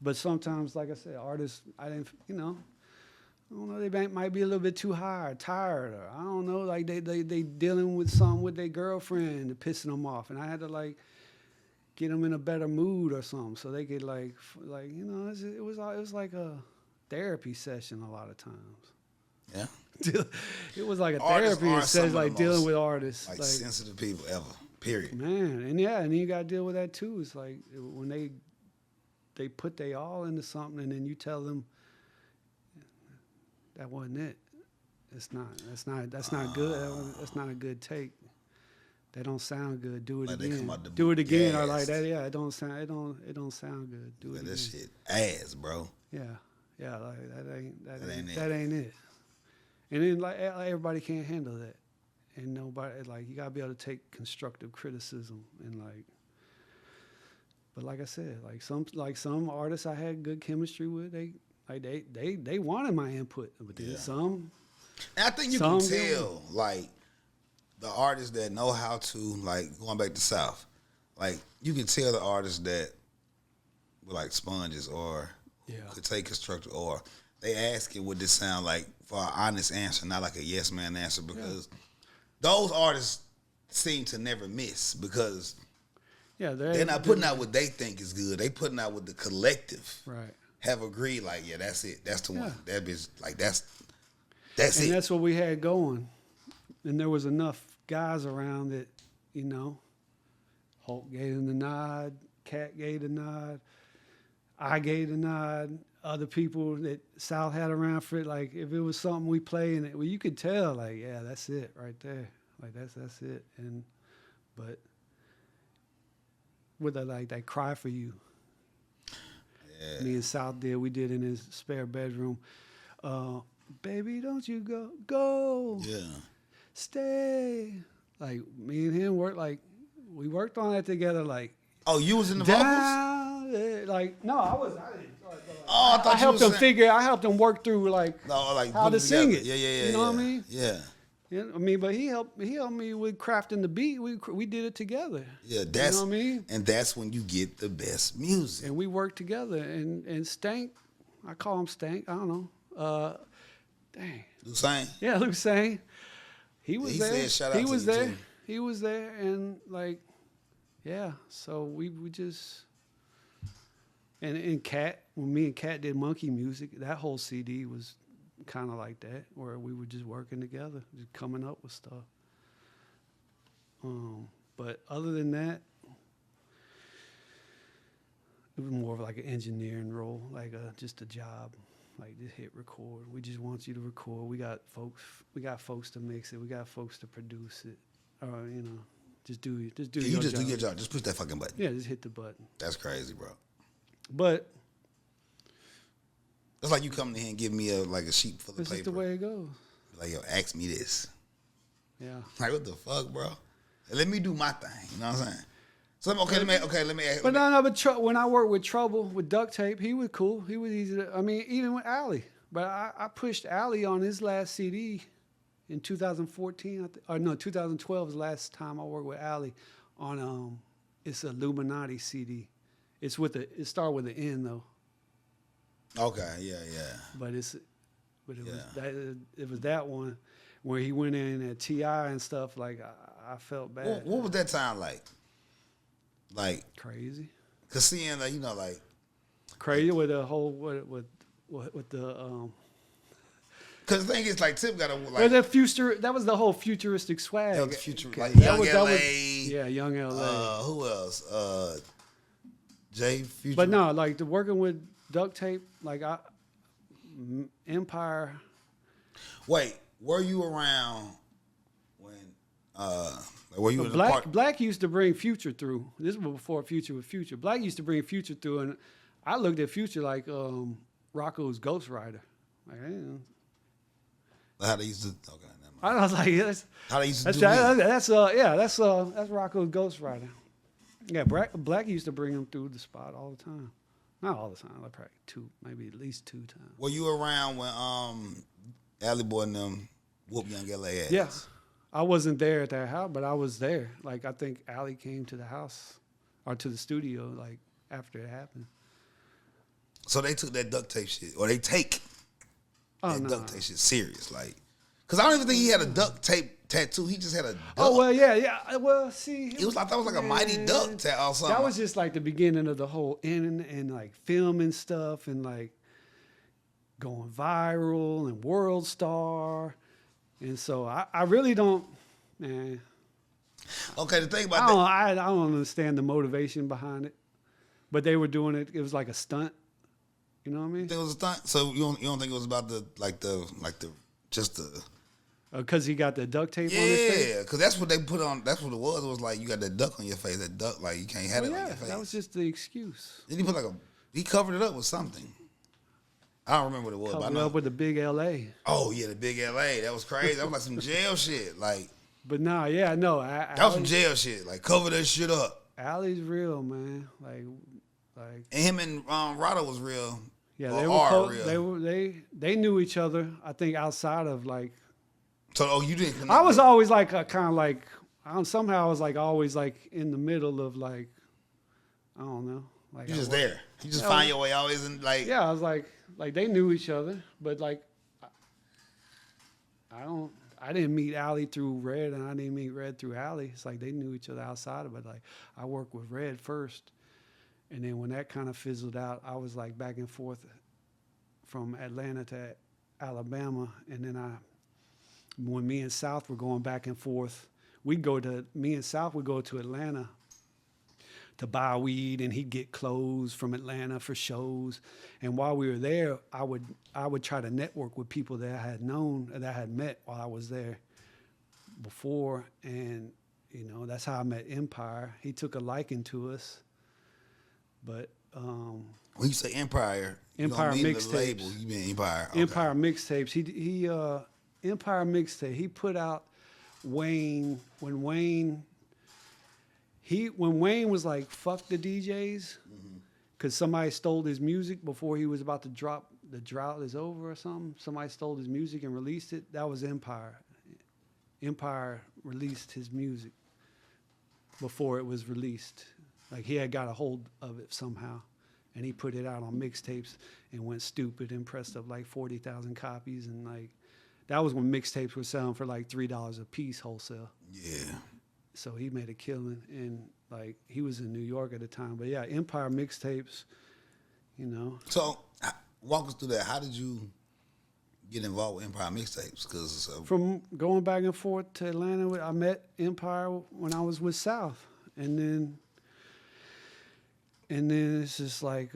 But sometimes, like I said, artists, I didn't. I don't know, they might be a little bit too high or tired, or I don't know, like they dealing with something with their girlfriend pissing them off, and I had to like get them in a better mood or something so they could like it was like a therapy session a lot of times. Yeah. It was like a therapy session, like dealing with artists, like sensitive people ever. Period. Man, and then you gotta deal with that too. It's like when they put they all into something, and then you tell them that wasn't it. That's not good. That's not a good take. That don't sound good. Do it like again. Do it again. Or like that. Yeah, it don't sound good. Do it again. That shit ass, bro. Yeah. Like that ain't it. And then like everybody can't handle that, and nobody like you gotta be able to take constructive criticism and like. But like I said, like some artists I had good chemistry with, they wanted my input, but then some. And I think you can tell, like, the artists that know how to, like, going back to South, like, you can tell the artists that were like sponges or could take constructive, or they ask it what this sound like for an honest answer, not like a yes man answer, because those artists seem to never miss, because they're not putting out what they think is good. They putting out what the collective have agreed, like, yeah, that's it. That's the one. That bitch, like, that's it. And that's what we had going. And there was enough guys around that, Hulk gave him the nod, Cat gave the nod, I gave the nod, other people that South had around for it, like, if it was something we play in it, well, you could tell, like, yeah, that's it right there. Like, that's it. But with that Cry For You. Yeah. Me and South we did in his spare bedroom. Baby, don't you go. Yeah. Stay. Like, me and him we worked on that together, like. Oh, you was in the vocals? Like, no, I didn't. Oh, I thought I helped him I helped him work through, how to sing it. Yeah. You know what I mean? Yeah. Yeah, I mean, but he helped me with crafting the beat. We did it together. Yeah, that's, you know what I mean? And that's when you get the best music. And we worked together. And Stank, I call him Stank. I don't know. Dang. Lucine? Yeah, Lucine. He was there. Said shout out he to was you there. Too. He was there, and like, yeah. So we just. And Cat, when me and Cat did Monkey Music, that whole CD was kind of like that, where we were just working together, just coming up with stuff. But other than that, it was more of like an engineering role, like just a job, like just hit record. We just want you to record. We got folks to mix it. We got folks to produce it. Or just do your job. You just do your job. Just push that fucking button. Yeah, just hit the button. That's crazy, bro. But that's like you coming in here and give me a sheet full of paper. This is the way it goes. Like, yo, ask me this. Yeah. Like, what the fuck, bro? Let me do my thing. You know what I'm saying? So let me ask. But no. When I worked with Trouble with Duct Tape, he was cool. He was easy to. I mean, even with Alley. But I pushed Alley on his last CD in 2014. 2012 was the last time I worked with Alley on it's a Illuminati CD. It started with an N though. Okay, yeah. But it was that one where he went in at TI and stuff. Like I felt bad. What was that time like? Like crazy. Cause seeing like crazy with the whole with the. Cause the thing is, like Tip got a Well, like that was the whole futuristic swag. that was the future, like That Young was- LA. that was- yeah, Young LA. Who else? Jay Future. But no, like the working with duct tape, like Empire. Wait, were you around when? Were you in the park? Black used to bring Future through. This was before Future was Future. Black used to bring Future through, and I looked at Future like Rocco's Ghost Rider. Like, I didn't know. How they used to? Okay, never mind. I was like, that's How they used to do that's Rocco's Ghost Rider. Yeah, Black used to bring him through the spot all the time. Not all the time, like probably maybe at least 2 times. Were you around when Alley Boy and them whooped Young LA ass? Yeah, I wasn't there at that house, but I was there. Like I think Allie came to the house or to the studio like after it happened. So they took that duct tape shit, or they take that duct tape shit serious, like. Cause I don't even think he had a duct tape tattoo. He just had a duck. Oh well, yeah. Well, see, It was like that was like a mighty duck tattoo or something. That was just like the beginning of the whole and like filming stuff and like going viral and world star, and so I really don't, man. Okay, the thing about I don't understand the motivation behind it, but they were doing it. It was like a stunt. You know what I mean? It was a stunt. So you don't think it was about the Because he got the duct tape on his face? Yeah, because that's what they put on. That's what it was. It was like you got that duck on your face. That duck, like you can't have it on your face. That was just the excuse. Then he put he covered it up with something. I don't remember what it was. Covered but I know. up with the big LA. Oh yeah, the big LA. That was crazy. That was like some jail shit. Like But nah, yeah, no. that was some jail shit. Like cover that shit up. Allie's real, man. Like. And him and Rado was real. Yeah, they knew each other. I think outside of like. So you didn't. Connect I was always like kind of like somehow I was like always like in the middle of like I don't know. Like you just there. You just find your way always in like. Yeah, I was like they knew each other, but like I didn't meet Allie through Red, and I didn't meet Red through Allie. It's like they knew each other outside of it. Like I worked with Red first. And then when that kind of fizzled out, I was like back and forth from Atlanta to Alabama. And then when me and South were going back and forth, me and South would go to Atlanta to buy weed, and he'd get clothes from Atlanta for shows. And while we were there, I would try to network with people that I had known, that I had met while I was there before. And, that's how I met Empire. He took a liking to us. But when you say Empire Mixtapes, you mean Empire. Okay. Empire Mixtapes. He Empire Mixtape. He put out Wayne when Wayne was like fuck the DJs because somebody stole his music before he was about to drop The Drought Is Over or something. Somebody stole his music and released it. That was Empire. Empire released his music before it was released. Like he had got a hold of it somehow, and he put it out on mixtapes and went stupid and pressed up like 40,000 copies, and like that was when mixtapes were selling for like $3 a piece wholesale. Yeah. So he made a killing, and like he was in New York at the time. But yeah, Empire Mixtapes, So walk us through that. How did you get involved with Empire Mixtapes? Because from going back and forth to Atlanta, I met Empire when I was with South, and then it's just like,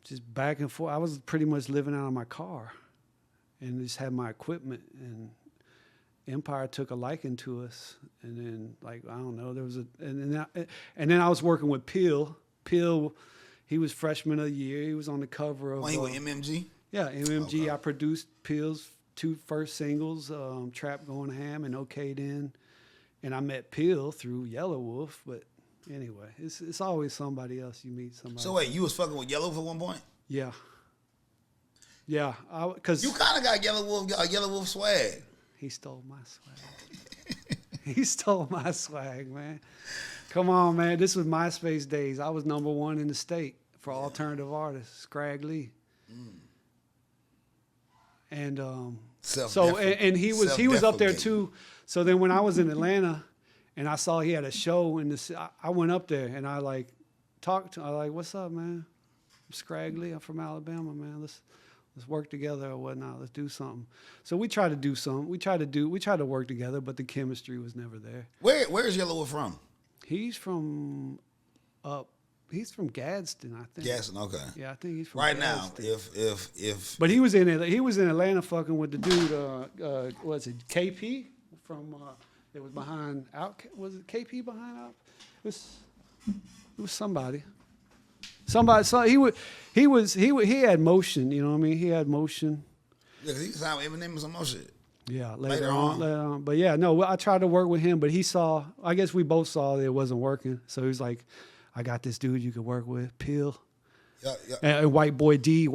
just back and forth. I was pretty much living out of my car and just had my equipment. And Empire took a liking to us. And then, like, I don't know, there was and then I was working with Peel. Peel, he was freshman of the year. He was on the cover of. He was MMG? Yeah, MMG. Okay. I produced Peel's 2 first singles, Trap Going Ham and Okayed In. And I met Peel through Yellow Wolf, but. Anyway, it's always somebody else you meet. Somebody. So wait, you was fucking with Yellow Wolf at one point? Yeah. Yeah, because you kind of got Yellow Wolf swag. He stole my swag. He stole my swag, man. Come on, man. This was MySpace days. I was #1 in the state for alternative artists, Scraggly. And and he was up there too. So then when I was in Atlanta. And I saw he had a show in this. I went up there and I like talked to. I like, what's up, man? I'm Scraggly. I'm from Alabama, man. Let's work together or whatnot. Let's do something. So we try to do something. We try to work together, but the chemistry was never there. Where is Yellow Wolf from? He's from Gadsden, I think. Gadsden, okay. Yeah, I think he's from right Gadsden. now. If But he was in Atlanta fucking with the dude. What's it? KP from. It was behind Out. Was it KP behind Out? It was somebody. Somebody. So he had motion. You know what I mean? He had motion. Yeah, because he signed with Eminem and some more shit. Yeah, later on. But yeah, no, I tried to work with him, but he saw. I guess we both saw that it wasn't working. So he was like, "I got this dude you could work with, Pill." Yeah. And White Boy D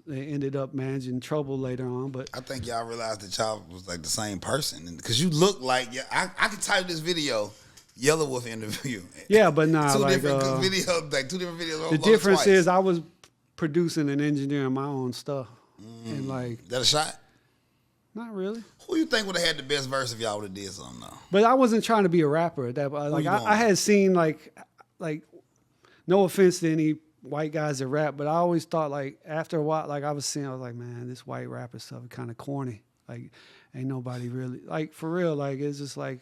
ended up managing Trouble later on. But I think y'all realized that y'all was like the same person because you look like I can type this video. Yellow Wolf interview. Yeah, but nah, two like different videos, like two different videos. The difference is I was producing and engineering my own stuff, and like that a shot. Not really. Who you think would have had the best verse if y'all would have did something though? But I wasn't trying to be a rapper at that. Like I had seen like no offense to any white guys that rap, but I always thought like after a while, like I was like, man, this white rapper stuff is kind of corny. Like ain't nobody really like for real. Like it's just like.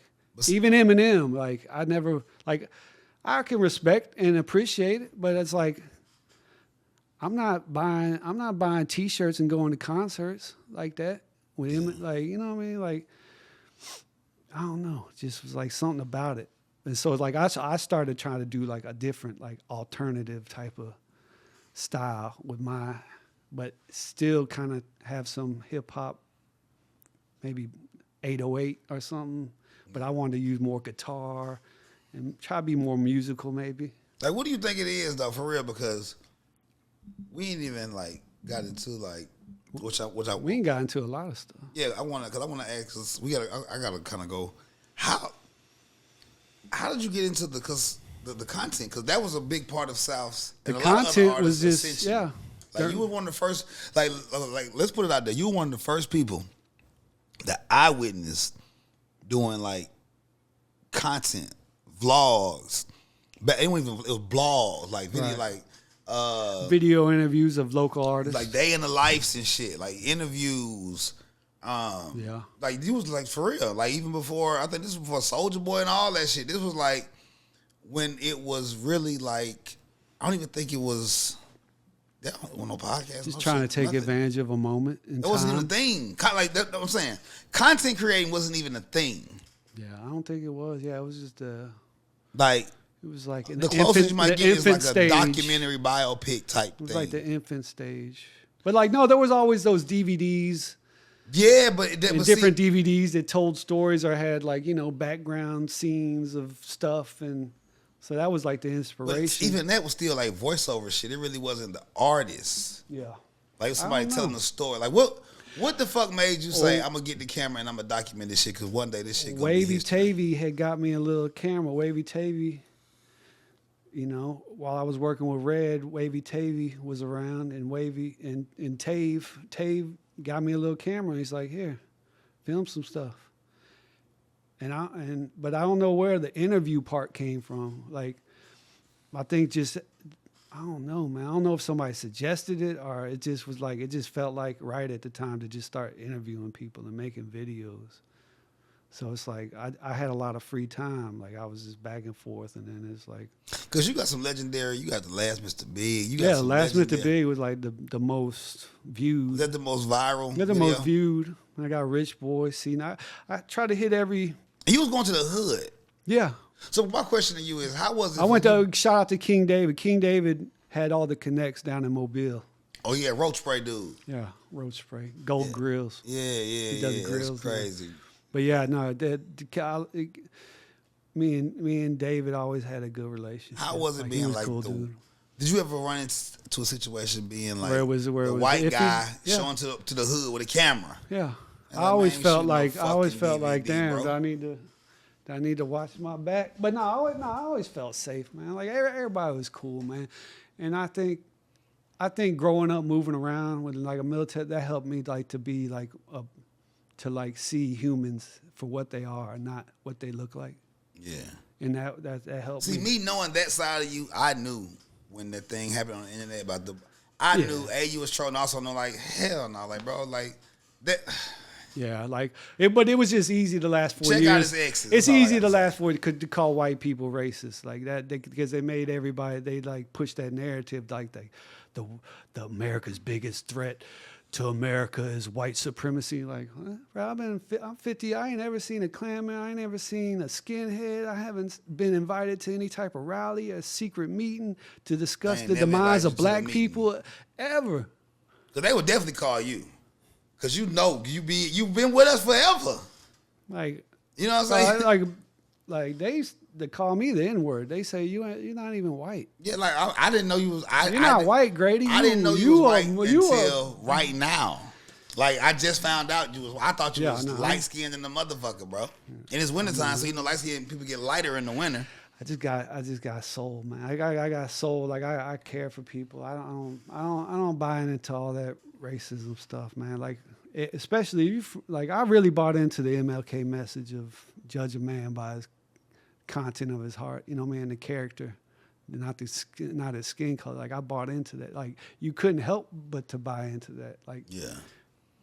Even Eminem, like I never like I can respect and appreciate it, but it's like I'm not buying T-shirts and going to concerts like that with him. Like you know what I mean? Like I don't know, it just was like something about it. And so it's like I started trying to do like a different like alternative type of style with but still kind of have some hip hop, maybe 808 or something. But I wanted to use more guitar and try to be more musical, maybe. Like, what do you think it is, though, for real? Because we ain't even like got into like we ain't got into a lot of stuff. Yeah, I want to ask us. I gotta kind of go. How did you get into the content? Because that was a big part of South's. The content was just ascension. yeah. Like you were one of the first. Like let's put it out there. You were one of the first people that I witnessed doing like content, vlogs, but it wasn't even, it was blogs, like video, right. like video interviews of local artists, like day in the lives and shit, like interviews. Yeah, like you was like for real, like even before I think this was before Soulja Boy and all that shit. This was like when it was really like I don't even think it was. There wasn't no podcast. Just trying to take advantage of a moment in time. It wasn't even a thing. Like that's what I'm saying. Content creating wasn't even a thing. Yeah, I don't think it was. Yeah, it was just like it was like the closest you might get is like stage. A documentary biopic type thing. It was like the infant stage. But like no, there was always those DVDs. Yeah, but different DVDs that told stories or had like background scenes of stuff and. So that was like the inspiration. But even that was still like voiceover shit. It really wasn't the artist. Yeah. Like somebody telling a story. Like what the fuck made you say I'm gonna get the camera and I'm gonna document this shit because one day this shit gonna Wavy be history. Tavy had got me a little camera. Wavy Tavy, while I was working with Red, Wavy Tavy was around and Wavy and Tave got me a little camera. He's like, here, film some stuff. But I don't know where the interview part came from. Like, I think I don't know, man. I don't know if somebody suggested it or it just was like, it just felt like right at the time to just start interviewing people and making videos. So it's like, I had a lot of free time. Like I was just back and forth and then it's like. Cause you got some legendary, you got the Last Mr. Big. Last Mr. Big was like the most viewed. Is that the most viral? They're the most viewed. I got Rich Boy. See, now I try to hit every. You was going to the hood. Yeah. So my question to you is, how was it? I went to shout out to King David. King David had all the connects down in Mobile. Oh yeah, roach spray dude. Yeah, roach spray, gold grills. Yeah. He does grills. That's crazy. But yeah, no, me and David always had a good relationship. How was it being like cool, dude? Did you ever run into a situation being like where it was the white guy showing to the hood with a camera? Yeah. And I always felt like DVD, damn, bro. do I need to watch my back? But no, I always felt safe, man. Like everybody was cool, man. And I think growing up, moving around with like a military, that helped me like to be like to like see humans for what they are, not what they look like. Yeah. And that helped. See, me knowing that side of you, I knew when that thing happened on the internet about I knew you was trolling. Also know like hell no, like bro, like that. Yeah, like but it was just easy the last 4 years. Check out his exes. It's easy the last 4 to call white people racist like that because they made everybody they like push that narrative like the America's biggest threat to America is white supremacy. Like, huh? Bro, I'm 50. I ain't ever seen a Klan man. I ain't ever seen a skinhead. I haven't been invited to any type of rally, a secret meeting to discuss the demise of black people ever. So they would definitely call you. Cause you know you've been with us forever. Like, you know what I'm saying? Like they call me the N-word. They say you're not even white. Yeah, like I didn't know you was. You're not white, Grady. I didn't know you was white until right now. Like I just found out you was. I thought you was light skinned in the motherfucker, bro. And it's wintertime, so you know light skinned people get lighter in the winter. I just got soul, man. I got soul. Like I care for people. I don't buy into all that racism stuff, man. Like especially like I really bought into the MLK message of judge a man by his content of his heart. You know, man, the character, not his skin color. Like I bought into that. Like you couldn't help but to buy into that. Like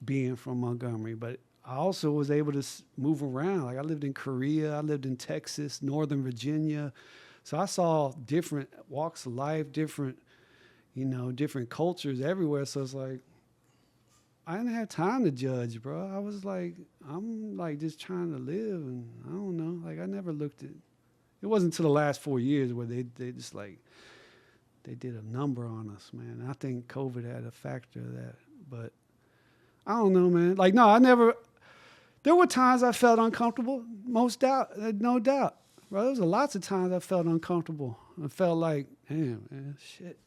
being from Montgomery, but I also was able to move around. Like I lived in Korea, I lived in Texas, Northern Virginia. So I saw different walks of life, different cultures everywhere. So it's like, I didn't have time to judge, bro. I was like, I'm like just trying to live. And I don't know, like I never looked at, it wasn't until the last 4 years where they just like, they did a number on us, man. And I think COVID had a factor of that, but I don't know, man. Like, no, there were times I felt uncomfortable, no doubt. Bro, there was lots of times I felt uncomfortable. I felt like, damn, man, shit.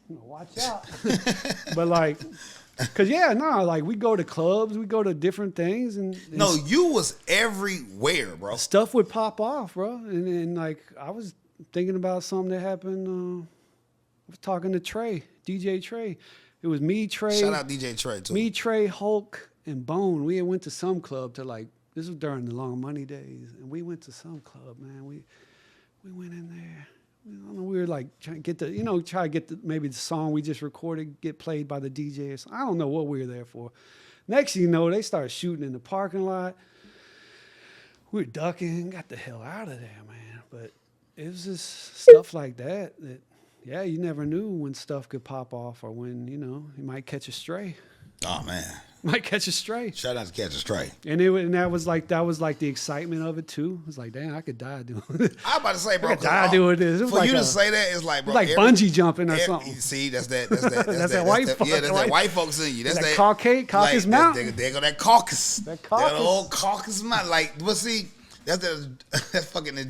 Watch out. But like, cause like we go to clubs, we go to different things. And no, you was everywhere, bro. Stuff would pop off, bro. And like, I was thinking about something that happened. I was talking to Trey, DJ Trey. It was me, Trey. Shout out DJ Trey, too. Me, Trey, Hulk, and Bone. We went to some club to like, this was during the Long Money days. And we went to some club, man. We went in there. I don't know, we were like trying to get maybe the song we just recorded get played by the DJ or something. I don't know what we were there for. Next thing you know, they started shooting in the parking lot. We were ducking, got the hell out of there, man. But it was just stuff like that yeah, you never knew when stuff could pop off or when, you might catch a stray. Oh, man. Might catch a stray. Shout out to Catch a Stray. And that was like the excitement of it, too. It was like, damn, I could die doing it. I was about to say, bro. I could die doing this. For like you to say that, it's like, bro. It's like bungee jumping or something. See, that's that white folks. Yeah, that's that white folks in you. That's that Caucasus like, Mountain. There go that caucus. That caucus. That old caucus mountain. Like, but see, that's fucking, they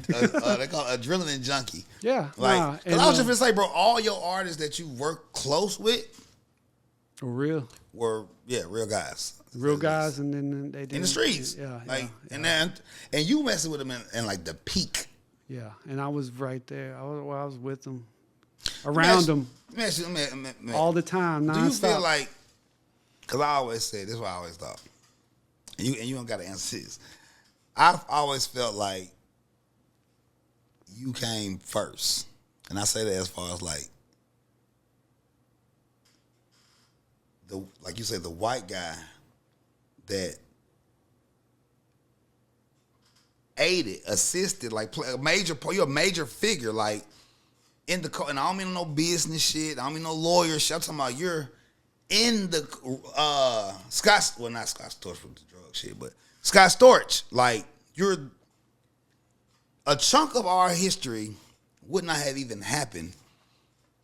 call it adrenaline junkie. Yeah. Like, because I was just going to say, bro, all your artists that you work close with. For real. Were, real guys. Real guys, and then they did in the streets. Yeah. And you messing with them in like the peak. Yeah, and I was right there. I was with them, around them, all the time. Do you feel like? Because I always say this is what I always thought. And you don't got to answer this. I've always felt like you came first, and I say that as far as like. Like you said, the white guy that aided, assisted, like you're a major figure, like in the and I don't mean no business shit, I don't mean no lawyer shit. I'm talking about you're in the not Scott Storch with the drug shit, but Scott Storch, like you're a chunk of our history would not have even happened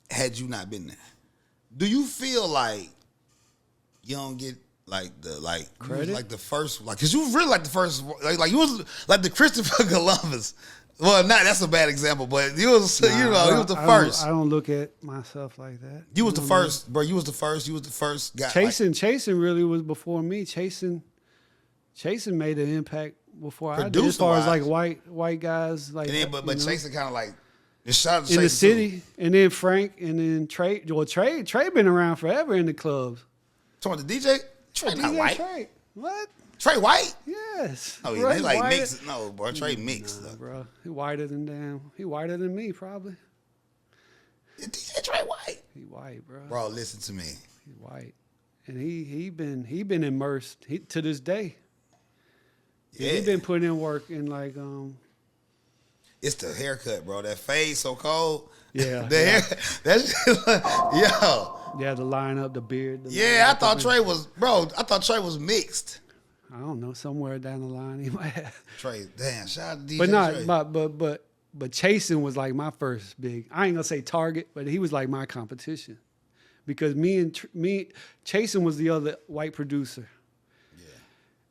had you not been there. Do you feel like you don't get credit? Like the first, like, cause you was really like the first, like you was like the Christopher Columbus. Well, that's a bad example, but you was, he was the first. I don't look at myself like that. You was the first, bro. You was the first guy. Chasing really was before me. Chasing made an impact before I did. As far as like white guys, like. And then, but Chasing kind of like. In the city, too. And then Frank, and then Trey. Well, Trey been around forever in the clubs. Talking about the DJ? Trey not white. Trey. What? Trey white? Yes. Oh, yeah, they like mixed. No, bro, Trey mixed. Nah, bro. He whiter than me, probably. DJ Trey white. He white, bro. Bro, listen to me. He white, and he been immersed to this day. Yeah. He been putting in work in like It's the haircut, bro. That fade so cold. Yeah, the hair. That's yo. Yeah, the line up, the beard. Yeah, I thought Trey was, bro. I thought Trey was mixed. I don't know, somewhere down the line he might have. Trey, damn, shout out to DJ But Trey. not, but Chasing was like my first big. I ain't gonna say target, but he was like my competition, because me Chasing was the other white producer. Yeah.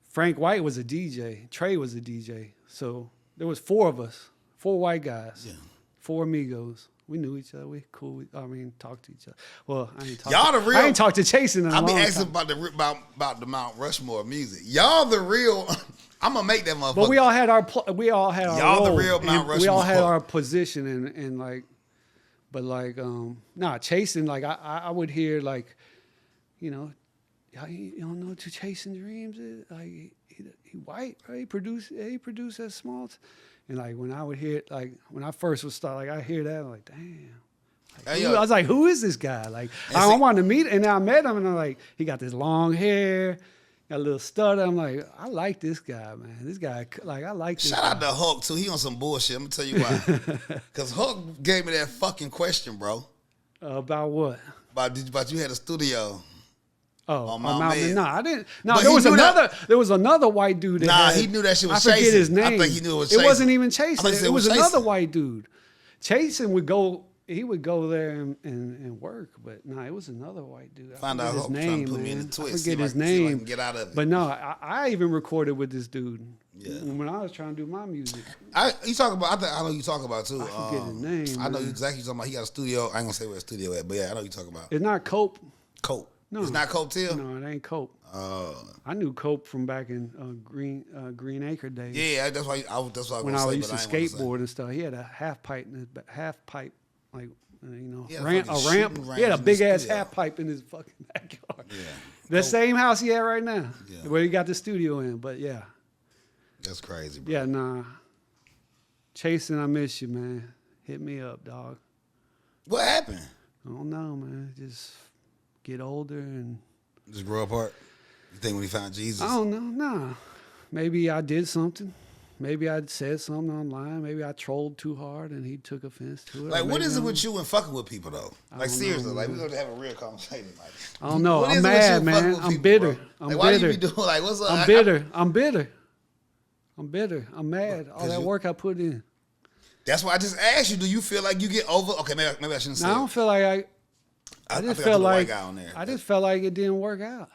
Frank White was a DJ. Trey was a DJ. So there was 4 of us, 4 white guys, Yeah. 4 amigos. We knew each other. We cool. I mean, talked to each other. Well, I ain't talked. Y'all the real. I ain't talked to Chasing in a I be long asking time. about the Mount Rushmore music. Y'all the real. I'm gonna make that motherfucker. But we all had our Y'all the role, real Mount and we all had Rushmore. our position and like, but like Chasing, like I would hear like, you know, you don't know what Chasing Dreams is, like he white, right? He produced that SmallTyme, and like when I would hear it, like when I first would start, like I hear that, I'm like damn. Like, Hey, I was like, who is this guy? Like, I wanted to meet, and I met him, and I'm like, he got this long hair, got a little stutter. I'm like, I like this guy, man. This guy, like, I like this Shout guy. out to Hulk too. He on some bullshit. I'm gonna tell you why. Cause Hulk gave me that fucking question, bro. About what? About you had a studio. Oh, On on Mount Mount Mayo. No, I didn't. No, But there he was knew another. There was another white dude. That Nah, had, he knew that shit was I forget Chasing. his name. I think he knew it was It Chasing. wasn't even I thought Chasing. he said It it was was another Chasing. white dude. Chasing would go. He would go there and work, but no, it was another white dude. I Find forget out his Hulk trying name, to put me in man. the twist. I See forget if his I can- see if I name. can get out of it. But no, I even recorded with this dude. Yeah. When I was trying to do my music. You talk about. I know you talk about too. I forget his name, I know man. exactly you talking about. He got a studio. I ain't gonna say where his studio at, but yeah, I know you talking about. It's not Cope. Cope. No. It's not Cope Till. No, it ain't Cope. I knew Cope from back in Green Acre days. Yeah, that's why. That's why When was I gonna used say, to but I ain't wanna skateboard and stuff, he had a half pipe like Yeah, ramp, fucking a ramp. shooting He had a range in big the ass studio. half pipe in his fucking backyard. Yeah. The same house he had right now, Yeah. where he got the studio in. But yeah, That's crazy, bro. yeah, nah. Chasing, I miss you, man. Hit me up, dog. What happened? I don't know, man. Just get older and Just grow apart. You think when he found Jesus? I don't know. Nah, maybe I did something. Maybe I said something online. Maybe I trolled too hard and he took offense to it. Like, Or what maybe is it I'm- with you and fucking with people though? Like, don't seriously, know, like man. we're gonna have a real conversation. Like, I don't know. what I'm is it with you mad, and fucking man. with I'm people, bitter. bro? I'm Like, why bitter. do you be doing like what's up? I'm bitter. I'm bitter. I'm bitter. I'm mad. All that you- work I put in. That's why I just asked you. Do you feel like you get over? Okay, maybe I shouldn't say. Now, I don't feel like I think just I felt threw the white like guy on there. I just felt like it didn't work out.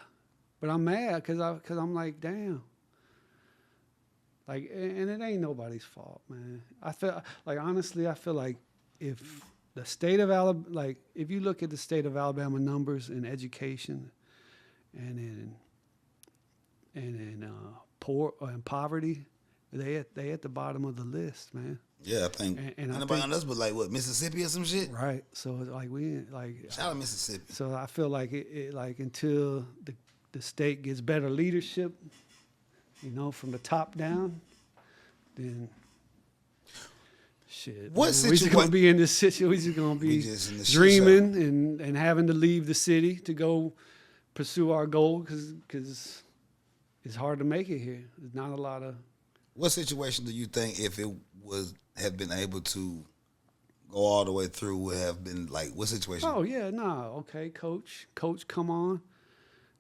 But I'm mad because I'm like, damn. Like, and it ain't nobody's fault, man. I feel like, honestly, I feel like if the state of Alabama, like, if you look at the state of Alabama numbers in education and in poor and poverty, they at the bottom of the list, man. Yeah, I think. And I nobody think- on us but like what, Mississippi or some shit. Right. So it's like we like. Shout out Mississippi. So I feel like it like until the state gets better leadership, you know, from the top down, then shit. What man, we just situa- gonna be in this situation. We just gonna We be just in the shit dreaming and having to leave the city to go pursue our goal because it's hard to make it here. There's not a lot of. What situation do you think, if it was have been able to go all the way through, would have been like? What situation? Oh yeah, nah, okay, coach, come on.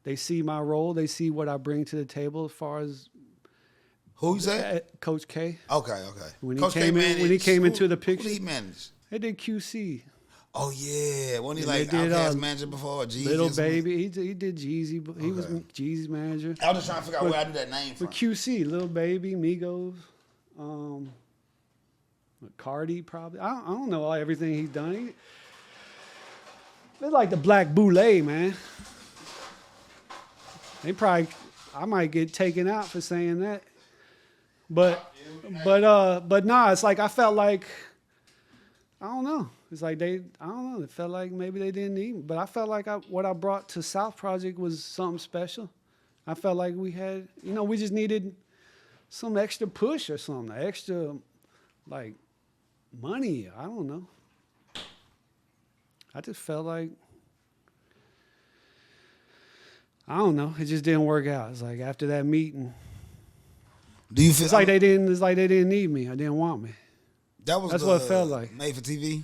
They see my role. They see what I bring to the table as far as Who you say? Coach K. Okay. When he Coach K came in- managed- when he came who- into the who picture. did he manage? They did QC. Oh yeah, wasn't he And like they did, Outkast manager before? Or Jeezy or Little something? Baby. He did Jeezy. But he was Okay. Jeezy's manager. I was just trying to figure out where I knew that name from. With QC, Little Baby, Migos, Cardi probably. I don't know everything he's done. They're like the Black Boule, man. They probably, I might get taken out for saying that. But nah, it's like I felt like, I don't know. It's like I don't know. It felt like maybe they didn't need me. But I felt like what I brought to South Project was something special. I felt like we had, we just needed some extra push or something, extra, like, money. I don't know. I just felt like, I don't know. It just didn't work out. It's like after that meeting, Do you feel it's like they didn't need me. I didn't want me. that's what it felt like. Made for TV?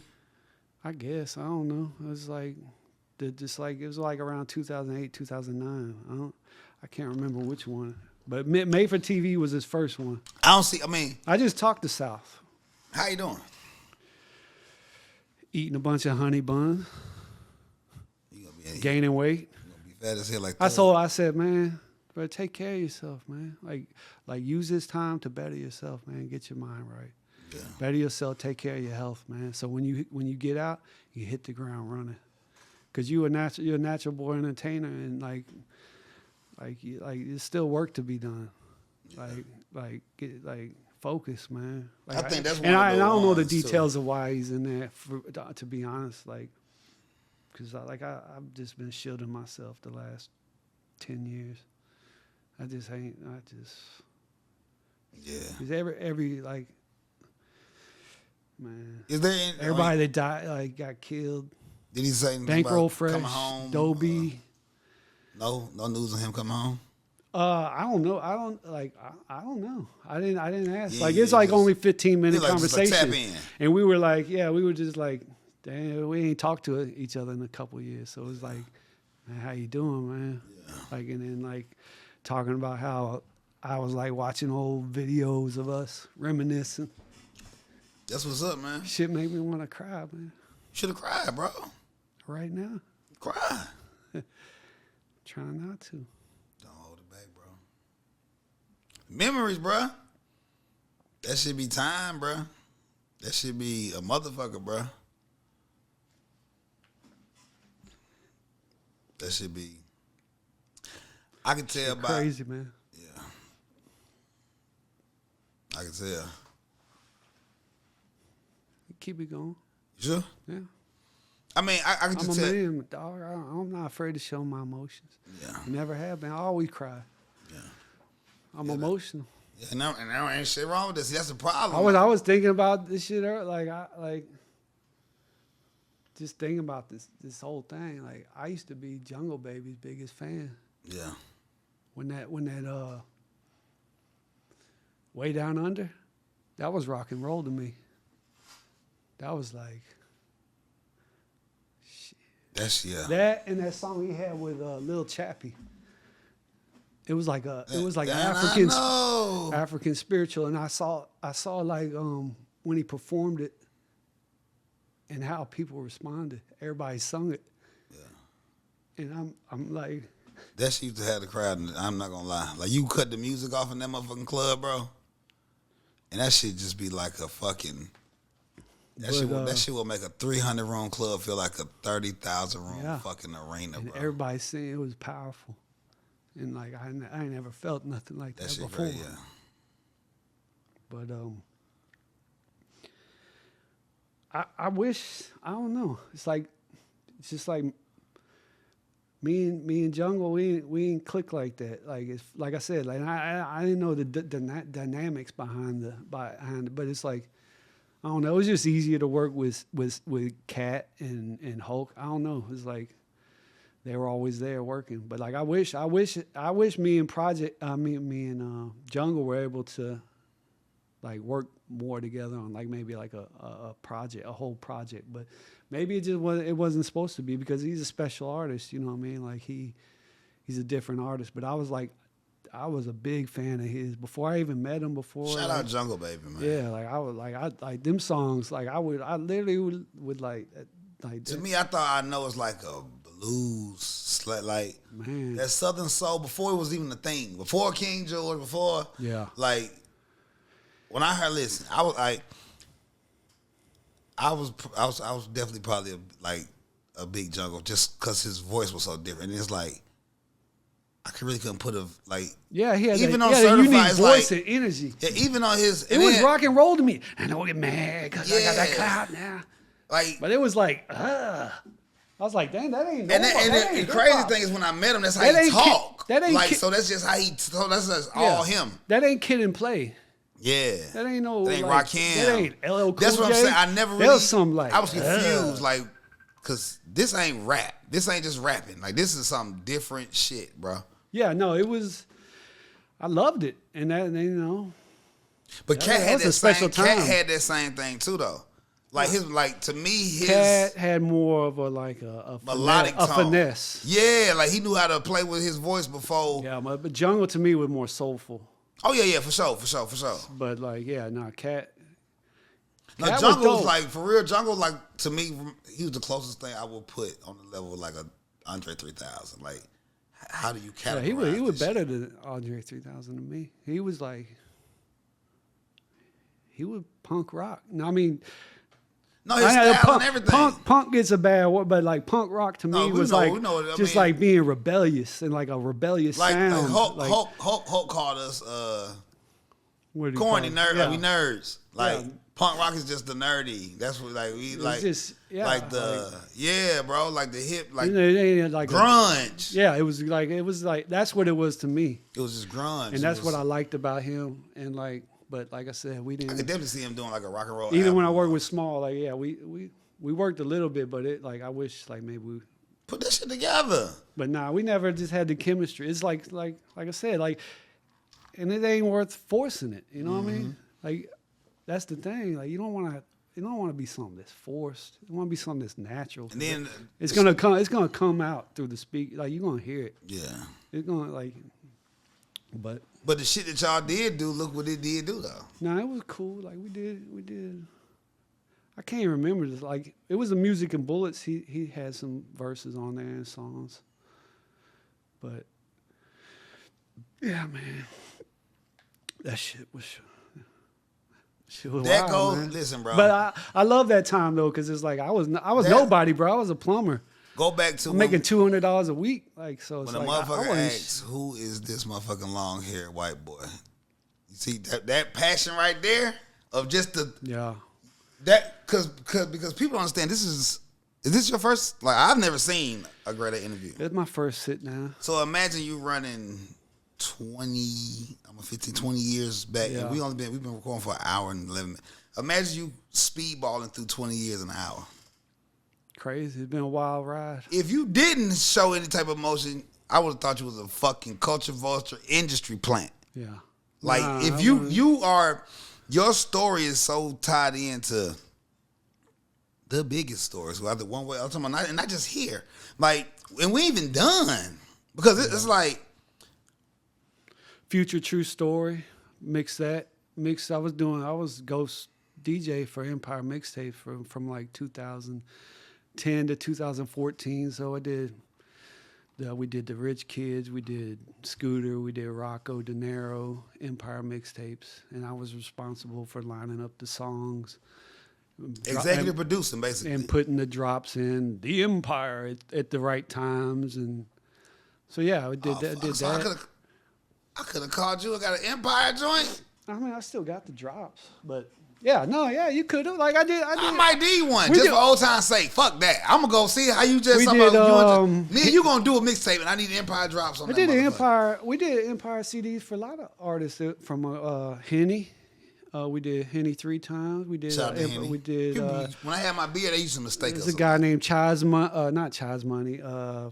I guess. I don't know. It was like, it was like around 2008, 2009. I can't remember which one. But Made for TV was his first one. I just talked to South. How you doing? Eating a bunch of honey buns. You gonna be gaining weight. You gonna be fat as hell like that. I said, man, bro, take care of yourself, man. Like use this time to better yourself, man. Get your mind right. Yeah. Better yourself. Take care of your health, man. So when you get out, you hit the ground running. Cause you're a natural born entertainer, and like there's still work to be done. Yeah. Focus, man. I think that's one and of I the don't know the ones, too. details of why he's in there. To be honest, because I've just been shielding myself the last 10 years. Yeah. Because every man. Is there any, Everybody that died got killed. Did he say anything Bankroll about Fresh, coming home? Dobie. No news of him coming home. I don't know. I don't know. I didn't ask. Yeah, It's like just- only 15-minute just like conversation, tap in. and we were just like, damn, we ain't talked to each other in a couple of years. So it was like, man, how you doing, man? Yeah. And then talking about how I was watching old videos of us reminiscing. That's what's up, man. Shit made me want to cry, man. Should have cried, bro. Right now, Cry. trying not to. Don't hold it back, bro. Memories, bro. That should be time, bro. That should be a motherfucker, bro. That should be. I can tell by Crazy, man. Yeah. I can tell. Keep it going. You sure? Yeah. I mean, I can I'm just a tell. man, dog. I'm not afraid to show my emotions. Yeah. Never have been. I always cry. Yeah. I'm emotional. Yeah, and there ain't shit wrong with this. That's the problem. I was thinking about this shit earlier. Just thinking about this whole thing. Like, I used to be Jungle Baby's biggest fan. Yeah. When that Way Down Under, that was rock and roll to me. That was like shit. That's That and that song he had with Lil Chappie. It was like an African spiritual, and I saw when he performed it and how people responded. Everybody sung it. Yeah. And I'm like, that shit used to have the crowd, and I'm not gonna lie. Like, you cut the music off in that motherfucking club, bro, and that shit just be like a fucking. That shit will make a 300-room club feel like a 30,000-room fucking arena, and bro. everybody saying it was powerful, and like I ain't never felt nothing like that shit before. great, yeah. But I wish, I don't know. It's just like me and Jungle, we ain't click like that. Like, it's like I said, like I didn't know the dynamics behind it, but it's like, I don't know. It was just easier to work with Cat and Hulk. I don't know. It's like they were always there working. But like I wish me and Jungle were able to like work more together on like maybe like a project, a whole project. But maybe it wasn't supposed to be, because he's a special artist. You know what I mean? Like he's a different artist. But I was a big fan of his before I even met him. Shout out Jungle Baby, man. Yeah, like I would like them songs. Like I literally would like to me, I thought I know it's like a blues, like man, that Southern soul before it was even a thing. Before King George, before like when I heard listen, I was like, I was definitely probably a big Jungle just because his voice was so different. And it's like, I really couldn't put a like. Yeah, he had even that, on unique Certified, it's voice like, and energy. Yeah, even on his, It was rock and roll to me. I don't get mad because I got that clout now. Like, but it was like, I was like, dang, that ain't. And the crazy thing is when I met him, that's how he talk. So that's just how he. So that's just all him. That ain't Kid and Play. Yeah, that ain't like, Rakim. That ain't LL Cool That's what I'm J. saying. I never really. That was some like. I was confused. Like, Cause this ain't rap. This ain't just rapping. Like this is some different shit, bro. Yeah, no, it was. I loved it, and that, you know. But Cat that had was that a special same. time. Cat had that same thing too, though. Like to me, his Cat had more of a melodic a tone. finesse. Yeah, like he knew how to play with his voice before. Yeah, but Jungle to me was more soulful. Oh yeah, for sure. But like, yeah, no, Cat. Now Cat Jungle was dope. like for real. Jungle, like to me, he was the closest thing I would put on the level of like a Andre 3000. Like, how do you categorize? Yeah, he was this better shit? than Andre 3000 to me. He was punk rock. No, I mean. No, his I know, style and everything. Punk gets a bad word, but like punk rock to me No, we was know- like we know what I just mean. like being rebellious and like a rebellious Like sound. Hulk called us What do you corny call it? nerd. Yeah. We nerds. Like Yeah. punk rock is just the nerdy. That's what like we like. just- yeah, like the bro. Like the hip like You know, it ain't like grunge. yeah, it was like that's what it was to me, It was just grunge. and that's what I liked about him. And like, but like I said, we I could didn't. definitely see him doing like a rock and roll. Even when I album. worked with Small, like yeah, we worked a little bit, but it like I wish like maybe we. Put that shit together. But nah, we never just had the chemistry. It's like I said, like, and it ain't worth forcing it. You know what I mean? Like, that's the thing. Like, you don't want to be something that's forced. You want to be something that's natural. And then it's gonna come. It's gonna come out through the speak. Like you're gonna hear it. yeah. It's gonna like. But But the shit that y'all did do, look what it did do though. no, it was cool. Like we did. I can't remember this. Like it was a Music and Bullets. He had some verses on there and songs. But yeah, man, that shit was That wild, goes. man. Listen, bro. But I love that time though, because it's like I was That- nobody, bro. I was a plumber. Go back to I'm making $200 a week. Like so, it's when a like motherfucker wasn't asks, "Who is this motherfucking long haired white boy?" You see that passion right there of just the yeah. that because people don't understand this is this your first? Like I've never seen a Greta interview. It's my first sit down. So imagine you running 20 years back. Yeah. And we've been recording for an hour and 11 minutes. Imagine you speedballing through 20 years in an hour. Crazy. It's been a wild ride. If you didn't show any type of emotion, I would have thought you was a fucking culture vulture industry plant. Yeah. Like Nah, if I you wouldn't- your story is so tied into the biggest stories. Well, the one way I'm talking about, not just here. Like, and we ain't even done because it's like Future True Story. I was ghost DJ for Empire Mixtapes from like 2010 to 2014. So we did the Rich Kids, we did Scooter, we did Rocco De Niro, Empire Mixtapes, and I was responsible for lining up the songs, executive producing, basically. and putting the drops in the Empire at the right times, and so yeah, I did that. Did So that. I could have called you. I got an Empire joint. I mean, I still got the drops, but yeah, you could have. Like I did. I might need one We just did- for old time's sake. Fuck that. I'm gonna go see how you just. We me did, and you gonna do a mixtape, and I need Empire drops on I that. did the motherfucker. Empire. We did Empire CDs for a lot of artists from Henny. We did Henny 3 times. We did. Shout out to Henny. We did. People, when I had my beer, they used to mistake There's us. a guy named Chaz Money. Not Chaz Money. Man, damn,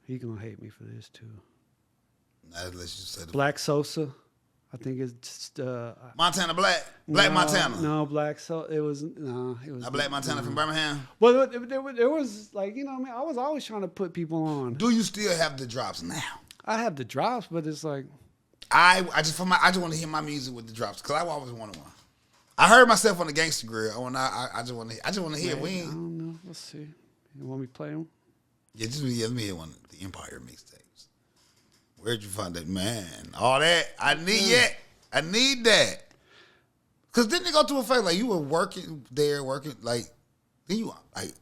he gonna hate me for this too. Nah, let's just say the Black Sosa. I think it's just, Montana Black Montana. No, Black Sosa. It was no. It was A Black Montana from Birmingham. Well, there was like what I mean. I was always trying to put people on. Do you still have the drops now? I have the drops, but it's like I just want to hear my music with the drops because I always wanted one. I heard myself on the Gangster Grill. I just want to hear. I don't know. Let's see. You want me to play them? Yeah, let me hear one of the Empire mixtapes. Where'd you find that, man? All that I need I need that. Cause didn't it go through a phase like you were working like then you like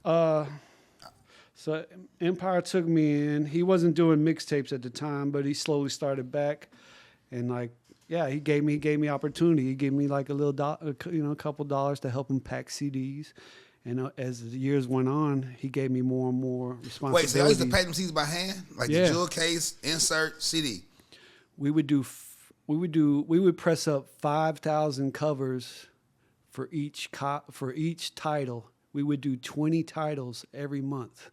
So Empire took me in. He wasn't doing mixtapes at the time, but he slowly started back, and like he gave me opportunity. He gave me like a little a couple dollars to help him pack CDs. And as the years went on, he gave me more and more responsibility. wait, so y'all used to pack them CDs by hand? Like Yeah. the jewel case, insert, CD. We would press up 5,000 covers for each title we would do 20 titles every month.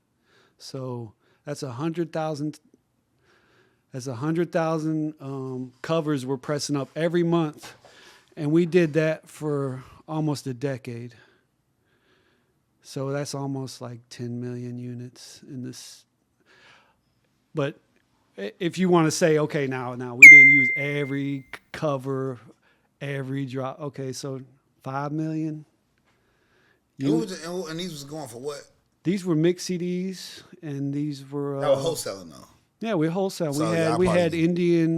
So that's 100,000. That's 100,000 covers we're pressing up every month, and we did that for almost a decade. So that's almost like 10 million units in this. But if you want to say, okay, now we didn't use every cover, every drop. Okay, so 5 million. And these was going for what? These were mixed CDs, and these were That was wholesaling though. Yeah, we wholesale. So, we had Indian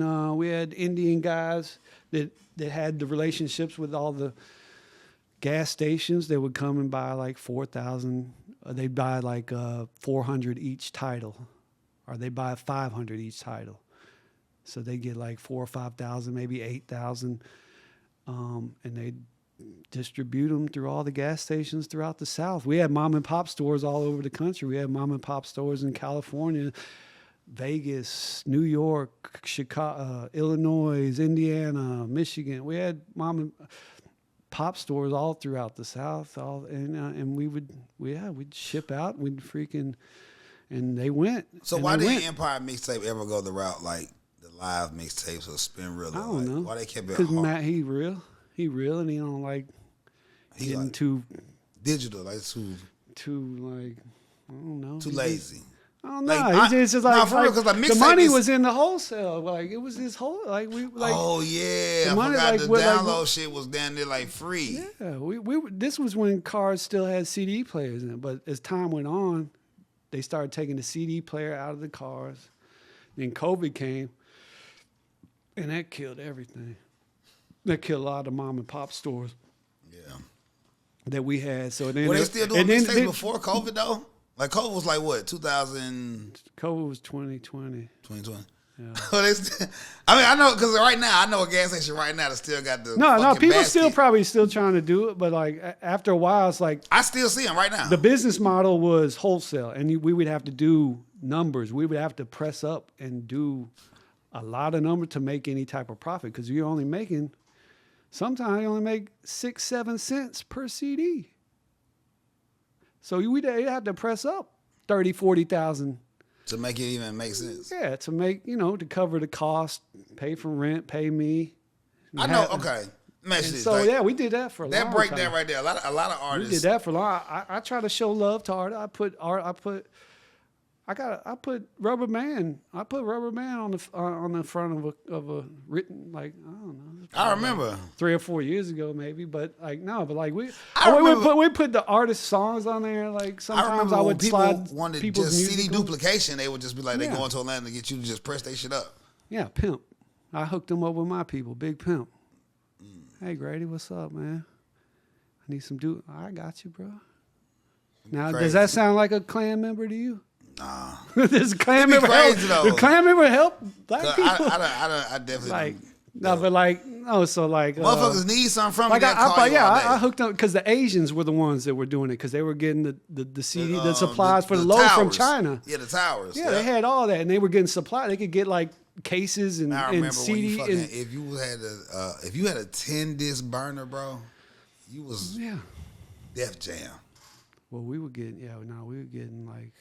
guys that had the relationships with all the gas stations. They would come and buy like 4,000. They'd buy like 400 each title, or they buy 500 each title. So they get like 4,000 or 5,000, maybe 8,000, and they distribute them through all the gas stations throughout the South. We had mom and pop stores all over the country. We had mom and pop stores in California, Vegas, New York, Chicago, Illinois, Indiana, Michigan. We had mom and pop stores all throughout the South. And we'd ship out. And they went. So why didn't Empire Mixtape ever go the route like the live mixtapes or spin reel? I don't know. Why they kept it? Because Matt, he real, and he don't like getting like too digital, like too like I don't know, too lazy. I don't know. It's just like, for real, like the money was in the wholesale. Like it was this whole oh yeah, I money, forgot the download shit was down there like free. Yeah, this was when cars still had CD players in it. But as time went on, they started taking the CD player out of the cars. Then COVID came, and that killed everything. That killed a lot of mom and pop stores. Yeah, that we had. So then were they still doing mixtapes before COVID though? Like COVID was like what, 2000? COVID was 2020. 2020. Yeah. I mean, I know because right now I know a gas station right now that still got the no people basket. still probably trying to do it, but like after a while it's like I still see them right now. The business model was wholesale, and we would have to do numbers. We would have to press up and do a lot of numbers to make any type of profit because you're only making. Sometimes you only make 6-7 cents per CD. So we'd have to press up 30,000, 40,000 to make it even make sense. Yeah, to make to cover the cost, pay for rent, pay me. I know. Okay, so like, yeah, we did that for a long time. That break that right there. A lot of artists. We did that for a long. I try to show love to art. I put Rubber Man. I put Rubber Man on the front of a written, like I don't know. I remember 3 or 4 years ago maybe, but like no, but like we put the artist songs on there. Like sometimes I would slide wanted people's just music CD duplication. They would just be like they go into Atlanta to get you to just press their shit up. Yeah, Pimp. I hooked them up with my people, Big Pimp. Hey Grady, what's up, man? I need some dude. I got you, bro. Now, does that sound like a Klan member to you? Nah. Does Klan member help? Does Klan member help black people? I definitely like no, but like no. So like motherfuckers need something from like me. I hooked up because the Asians were the ones that were doing it because they were getting the CD the supplies for the load from China. Yeah, the towers. Yeah, they had all that, and they were getting supply. They could get like cases and CD. If you had a 10-disc burner, bro, you was Def Jam. Well, we were getting like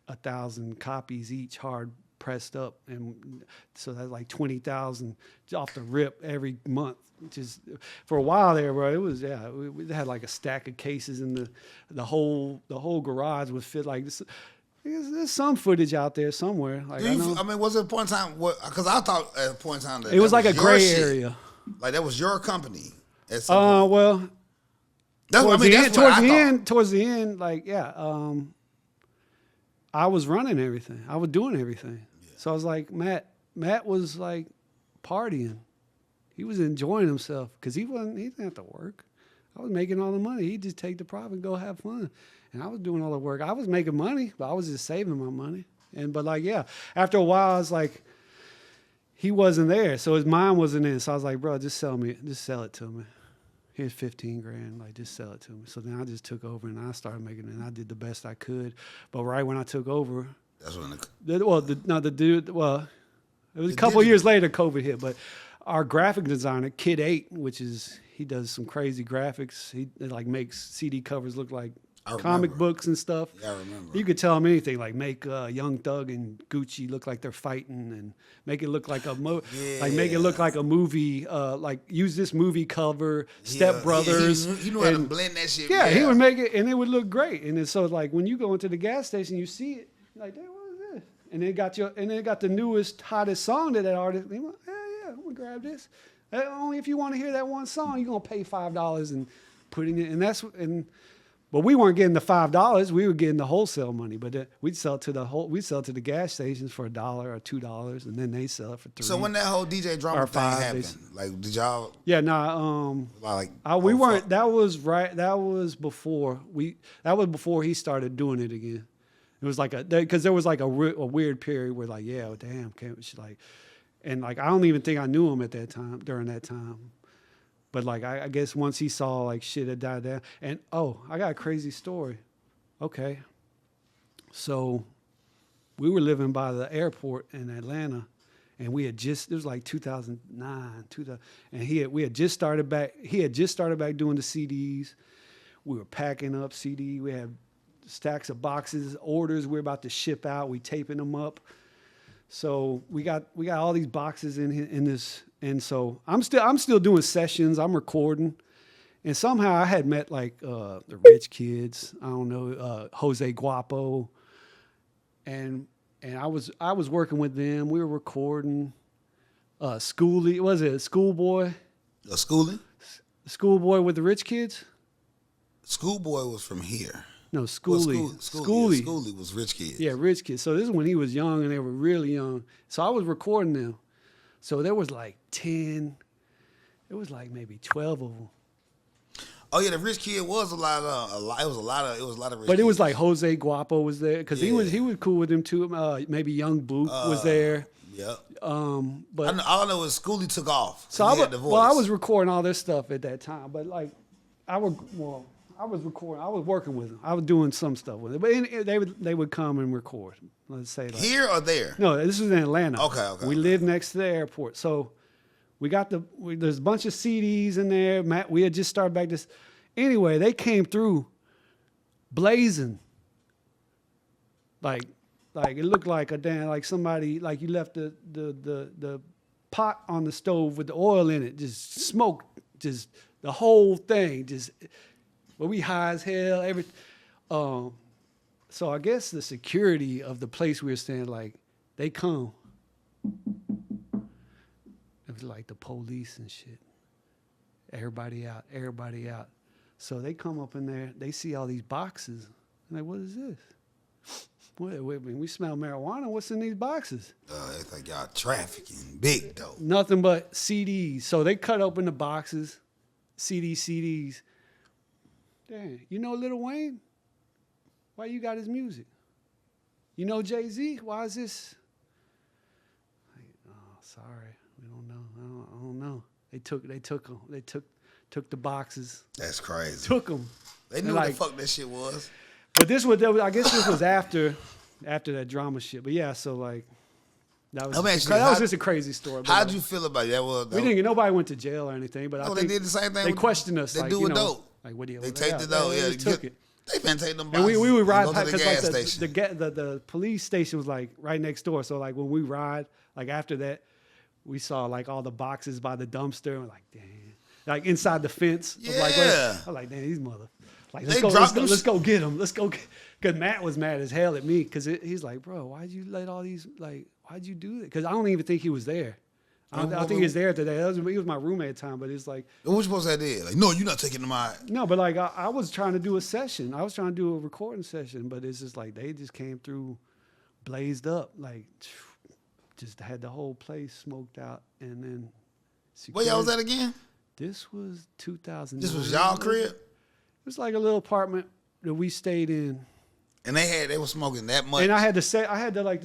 1,000 copies each, hard pressed up, and so that's like 20,000 off the rip every month. Just for a while there, bro. It was we had like a stack of cases in the whole garage was fit like this. There's some footage out there somewhere. Like was it a point in time? Because I thought at a point in time that it was like a gray shit. area. Like that was your company. Well. Towards the end, like I was running everything. I was doing everything. Yeah. So I was like, Matt was like partying. He was enjoying himself because he didn't have to work. I was making all the money. He'd just take the profit and go have fun. And I was doing all the work. I was making money, but I was just saving my money. After a while, I was like, he wasn't there. So his mind wasn't in. So I was like, bro, just sell it to me. Here's 15 grand, like just sell it to me. So then I just took over and I started making it and I did the best I could. But right when I took over, that's when it was a couple of years later COVID hit, but our graphic designer, Kid 8, which is he does some crazy graphics. He like makes CD covers look like I comic remember. books and stuff. Yeah, I remember. You could tell him anything, like make Young Thug and Gucci look like they're fighting, and make it look like make it look like a movie. Like use this movie cover, Step Brothers. He knew how to blend that shit. Yeah, he would make it, and it would look great. And then, so like when you go into the gas station, you see it, you're like, "Damn, what is this?" And then it got the newest, hottest song that artist. And you're like, yeah, I'm gonna grab this. Only if you want to hear that one song, you're gonna pay $5 and putting it. But we weren't getting the $5. We were getting the wholesale money. But we'd sell to the gas stations for $1 or $2, and then they sell it for $3. So when that whole DJ drama thing happened, like did y'all? Yeah, nah. Like We weren't. Fuck. That was right. That was before he started doing it again. It was like because there was like a weird period where like, yeah, damn, like, and like I don't even think I knew him at that time during that time. But like I guess once he saw like shit had died down, and I got a crazy story. Okay, so we were living by the airport in Atlanta, and it was like 2009, and we had just started back. He had just started back doing the CDs. We were packing up CD. We had stacks of boxes, orders. We're about to ship out. We taping them up. So we got all these boxes in this. And so I'm still doing sessions. I'm recording, and somehow I had met like the Rich Kids. I don't know, Jose Guapo, and I was working with them. We were recording. Schoolie, was it Schoolboy? Schoolie? Schoolboy with the Rich Kids. Schoolboy was from here. No, Schoolie. Well, Schoolie was Rich Kids. Yeah, Rich Kids. So this is when he was young, and they were really young. So I was recording them. So there was like 10, it was like maybe 12 of them. Oh yeah, the Rich Kid was a lot of Rich But it was kids. like Jose Guapo was there because he was cool with him too. Maybe Young Boot was there. Yep. But all I know is Schoolie took off. So I was recording all this stuff at that time. But like I was recording. I was working with them. I was doing some stuff with it. But they would come and record. Let's say like, here or there. No, this was in Atlanta. Okay. We lived next to the airport, so we got there's a bunch of CDs in there. We had just started back this. Anyway, they came through blazing. Like it looked like somebody like you left the pot on the stove with the oil in it, just smoked, just the whole thing, just. But we high as hell. So I guess the security of the place we were staying, like, they come. It was like the police and shit. Everybody out. So they come up in there. They see all these boxes. I'm like, what is this? We smell marijuana. What's in these boxes? It's like y'all trafficking big though. Nothing but CDs. So they cut open the boxes, CDs. Damn, you know Lil Wayne? Why you got his music? You know Jay-Z? Why is this? Like, oh, sorry, we don't know. I don't know. They took them. They took the boxes. That's crazy. Took them. They knew what the fuck that shit was. But I guess this was after that drama shit. But yeah, so like that was just a crazy story. How'd you feel about it? We didn't get nobody went to jail or anything. But I think they did the same thing. They questioned us. They do it dope. Like, what do you? They take the dough. Yeah, they took it. They been taking them. And we would ride to the gas station. The police station was like right next door. So like when we ride, like after that, we saw like all the boxes by the dumpster. And we're like, damn, like inside the fence. Yeah. I'm like, damn, these mother. Like let's go get them. Because Matt was mad as hell at me because he's like, bro, why'd you let all these why'd you do that? Because I don't even think he was there. I think he was there today. He was my roommate at the time, but it's like. What you supposed to do? Like, no, you're not taking them out. No, but like I was trying to do a session. I was trying to do a recording session, but it's just like they just came through, blazed up, like just had the whole place smoked out, and then. Where y'all was at again? This was 2000. This was y'all crib? It was like a little apartment that we stayed in. And they were smoking that much. And I had the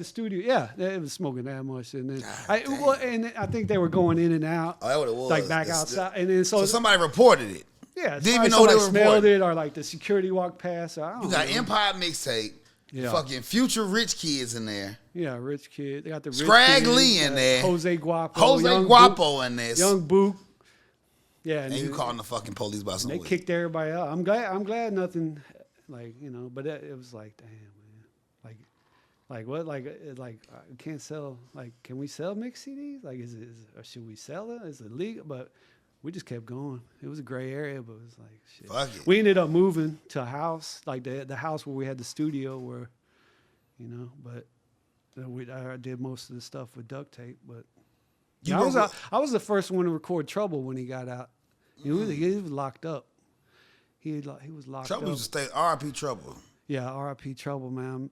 studio. Yeah, it was smoking that much. And then I think they were going in and out. Oh, that what it was. Like back outside. And then so somebody reported it. Yeah, didn't even know they smelled it or like the security walked past. Or I don't you got know. Empire Mixtape. Yeah. Fucking future Rich Kids in there. Yeah, Rich Kid. They got the Rich Scrag Kids, Lee in there. Jose Guapo. Jose Guapo in there. Young Boot. Yeah, and you calling the fucking police by some They way. kicked everybody out. I'm glad nothing, like, you know. But it was like, damn, man, like what, like I can't sell. Like, can we sell mixed CDs? Like, or should we sell it? Is it legal? But we just kept going. It was a gray area, but it was like shit. Fuck it. We ended up moving to a house, like the house where we had the studio, where, you know. But I did most of the stuff with duct tape. But yeah, I was the first one to record Trouble when he got out. He was locked up. He was locked Trouble up. used to stay. R.I.P. Trouble. Yeah, R.I.P. Trouble, man.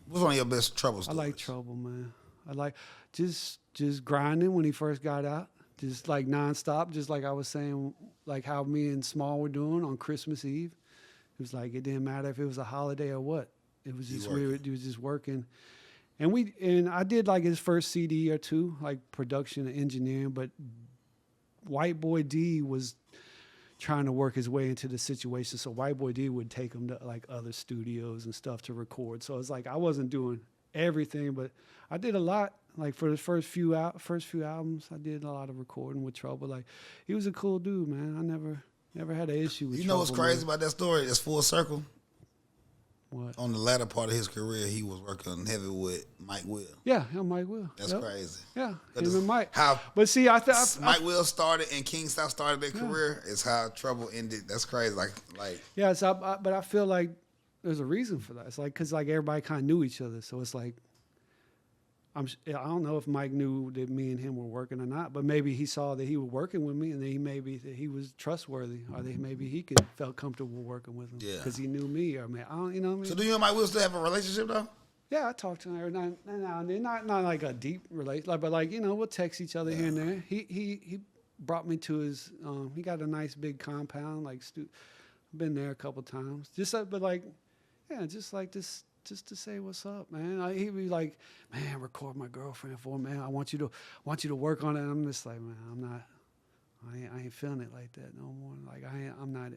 What's one of your best Trouble I stories? like Trouble, man. I like just grinding when he first got out, just like nonstop. Just like I was saying, like how me and Small were doing on Christmas Eve. It was like it didn't matter if it was a holiday or what. It was just weird. It was just working. And I did like his first CD or two, like production and engineering, but White Boy D was trying to work his way into the situation. So White Boy D would take him to like other studios and stuff to record. So it's like I wasn't doing everything, but I did a lot. Like for the first few albums, I did a lot of recording with Trouble. Like he was a cool dude, man. I never had an issue with Trouble. You know what's crazy man. about that story? It's full circle. What? On the latter part of his career, he was working heavy with Mike Will. Yeah, Mike Will. That's crazy. Yeah, him and Mike. How? But see, Mike Will started and King South started their career. Is how Trouble ended. That's crazy. Like. Yeah, but I feel like there's a reason for that. It's like because like everybody kind of knew each other, so it's like I don't know if Mike knew that me and him were working or not, but maybe he saw that he was working with me, and then maybe that he was trustworthy, or that maybe he felt comfortable working with him because he knew me. Or I don't, you know what I mean? So do you and Mike Will still have a relationship though? Yeah, I talk to him every now and then. Not like a deep relationship, but like, you know, we'll text each other here and there. He brought me to his. He got a nice big compound. Like, I've been there a couple times. Just but like, yeah, just like this. Just to say what's up, man. He'd be like, man, record my girlfriend for me, man. I want you to work on it. And I'm just like, man, I ain't feeling it like that no more. Like I'm not.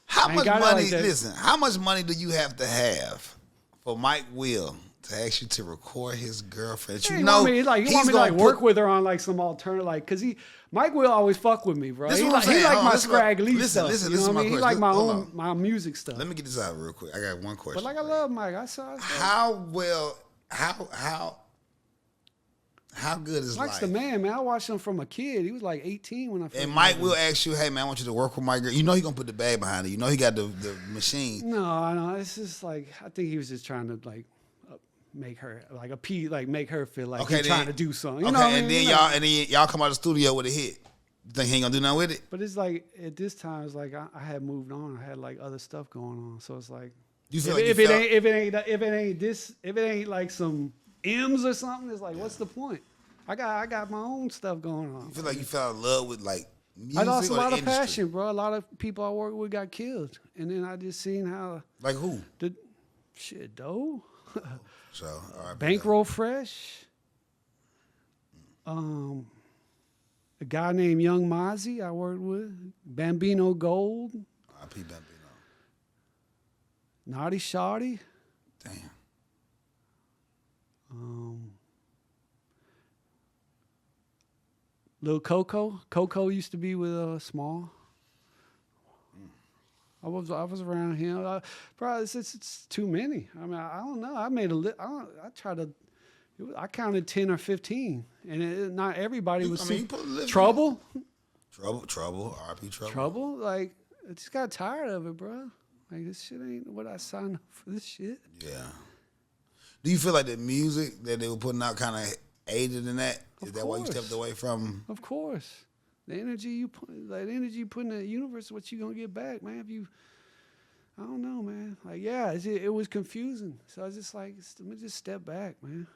How much money? Listen, how much money do you have to have for Mike Will to ask you to record his girlfriend? You want me to work with her on like some alternative, like, cause Mike Will always fuck with me, bro. He like my scraggly stuff. Listen, you know what I mean? He like my music stuff. Let me get this out real quick. I got one question. But like I love Mike. How good is Mike's the man. I watched him from a kid. He was like 18 when I first. And Mike will ask you, hey man, I want you to work with my girl. You know he gonna put the bag behind it. You know he got the machine. No. It's just like I think he was just trying to like make her make her feel like he's trying to do something. You know what I mean? Then y'all come out of the studio with a hit. You think he ain't gonna do nothing with it? But it's like at this time, it's like I had moved on. I had like other stuff going on. So it's like if it ain't like some M's or something, it's like what's the point? I got my own stuff going on. You feel like you fell in love with like music? I lost a lot of industry? passion, bro. A lot of people I work with got killed, and then I just seen how like who? Doe. So, all right. Bankroll Fresh. A guy named Young Mozzie I worked with. Bambino Gold. R.I.P. Bambino. Naughty Shawty. Damn. Lil Coco. Coco used to be with Small. I was around him. Bro, it's too many. I mean, I don't know. I made a list. I counted 10 or 15, and not everybody was. Trouble. Trouble. R.I.P. Trouble. Trouble. Like, I just got tired of it, bro. Like, this shit ain't what I signed up for. This shit. Yeah. Do you feel like the music that they were putting out kind of aided in that? Is that why you stepped away from? Of course. The energy you put in the universe is what you gonna get back, man. I don't know, man. Like, yeah, it was confusing. So I was just like, let me just step back, man.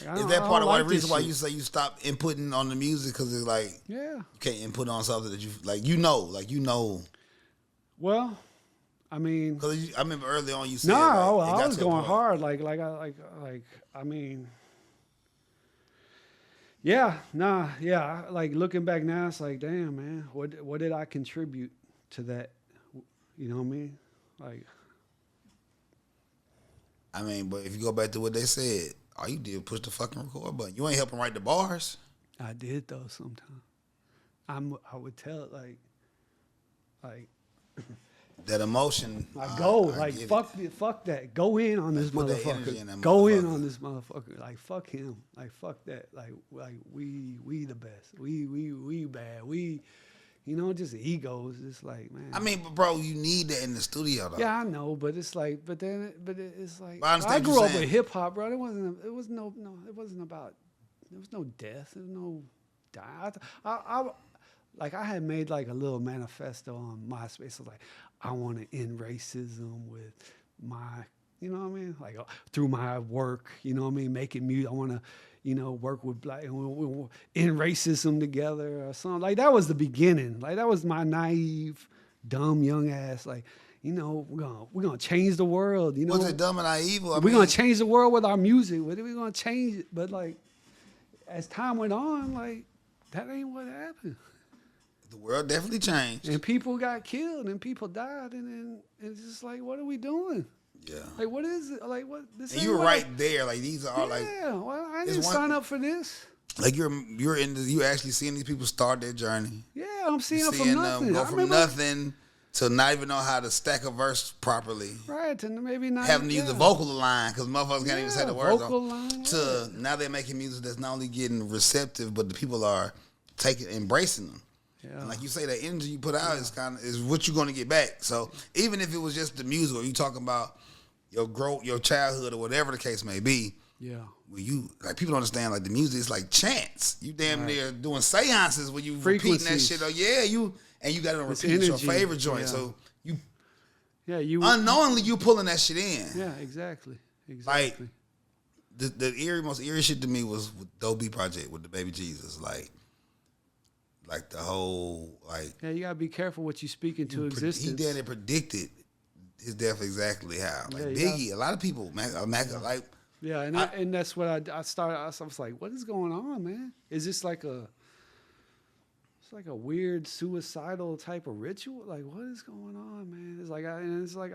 Like, is that part of the reason why you say you stopped inputting on the music? Because it's like, you can't input on something that you know. Well, I mean, because I remember early on you said, I was going hard. Like, looking back now, it's like, damn, man, what did I contribute to that? You know what I mean? Like, I mean, but if you go back to what they said, all you did was push the fucking record button. You ain't helping write the bars. I did though sometimes. I would tell it like that emotion. I go I fuck that. Go in on this put that energy in motherfucker. that Go in motherfucker. on this motherfucker. Like fuck him. Like fuck that. Like we the best. We bad. We, you know, just egos. It's like, man. I mean, but bro, you need that in the studio though. Yeah, I know, but it's like, it's like, But I understand I what grew you're up saying. with hip hop, bro. It wasn't about, there was no death. There was no die. I had made like a little manifesto on MySpace. I was like, I want to end racism with my, you know what I mean? Like through my work, you know what I mean? Making music. I want to, you know, work with black and we'll end racism together or something. Like that was the beginning. Like that was my naive, dumb young ass. Like, you know, we're gonna change the world. You know, Was it dumb and naive? we're gonna change the world with our music. We're gonna change it. But like, as time went on, like that ain't what happened. The world definitely changed. And people got killed and people died, and then it's just like, what are we doing? Yeah. Like, what is it? Like, what? This And ain't you were what right there. Like these are like yeah, well, I it's didn't one- sign up for this. like you're actually seeing these people start their journey. Yeah, I'm seeing it from Seeing nothing. them go I from remember, nothing to not even know how to stack a verse properly. right, to maybe not Having to use the vocal line because motherfuckers can't even say the words. vocal line, To now they're making music that's not only getting receptive, but the people are embracing them. Yeah. And like you say, that energy you put out is what you're going to get back. So even if it was just the music, or you talking about your growth, your childhood, or whatever the case may be, Yeah. when you like people don't understand like the music is like chants. You damn near doing seances when you repeating that Frequencies. shit. Oh yeah, you got to It's repeat your energy. favorite joint. Yeah. So you Yeah, you unknowingly you pulling that shit in. Yeah, exactly. Like the most eerie shit to me was with Dope B Project with the Baby Jesus. Like the whole like Yeah, you gotta be careful what you speak into he existence. damn near predicted his death exactly how. Like Yeah, you Biggie, a lot of people, like Yeah, and that's what I started. I was like, what is going on, man? Is this like it's like a weird suicidal type of ritual? Like, what is going on, man? It's like I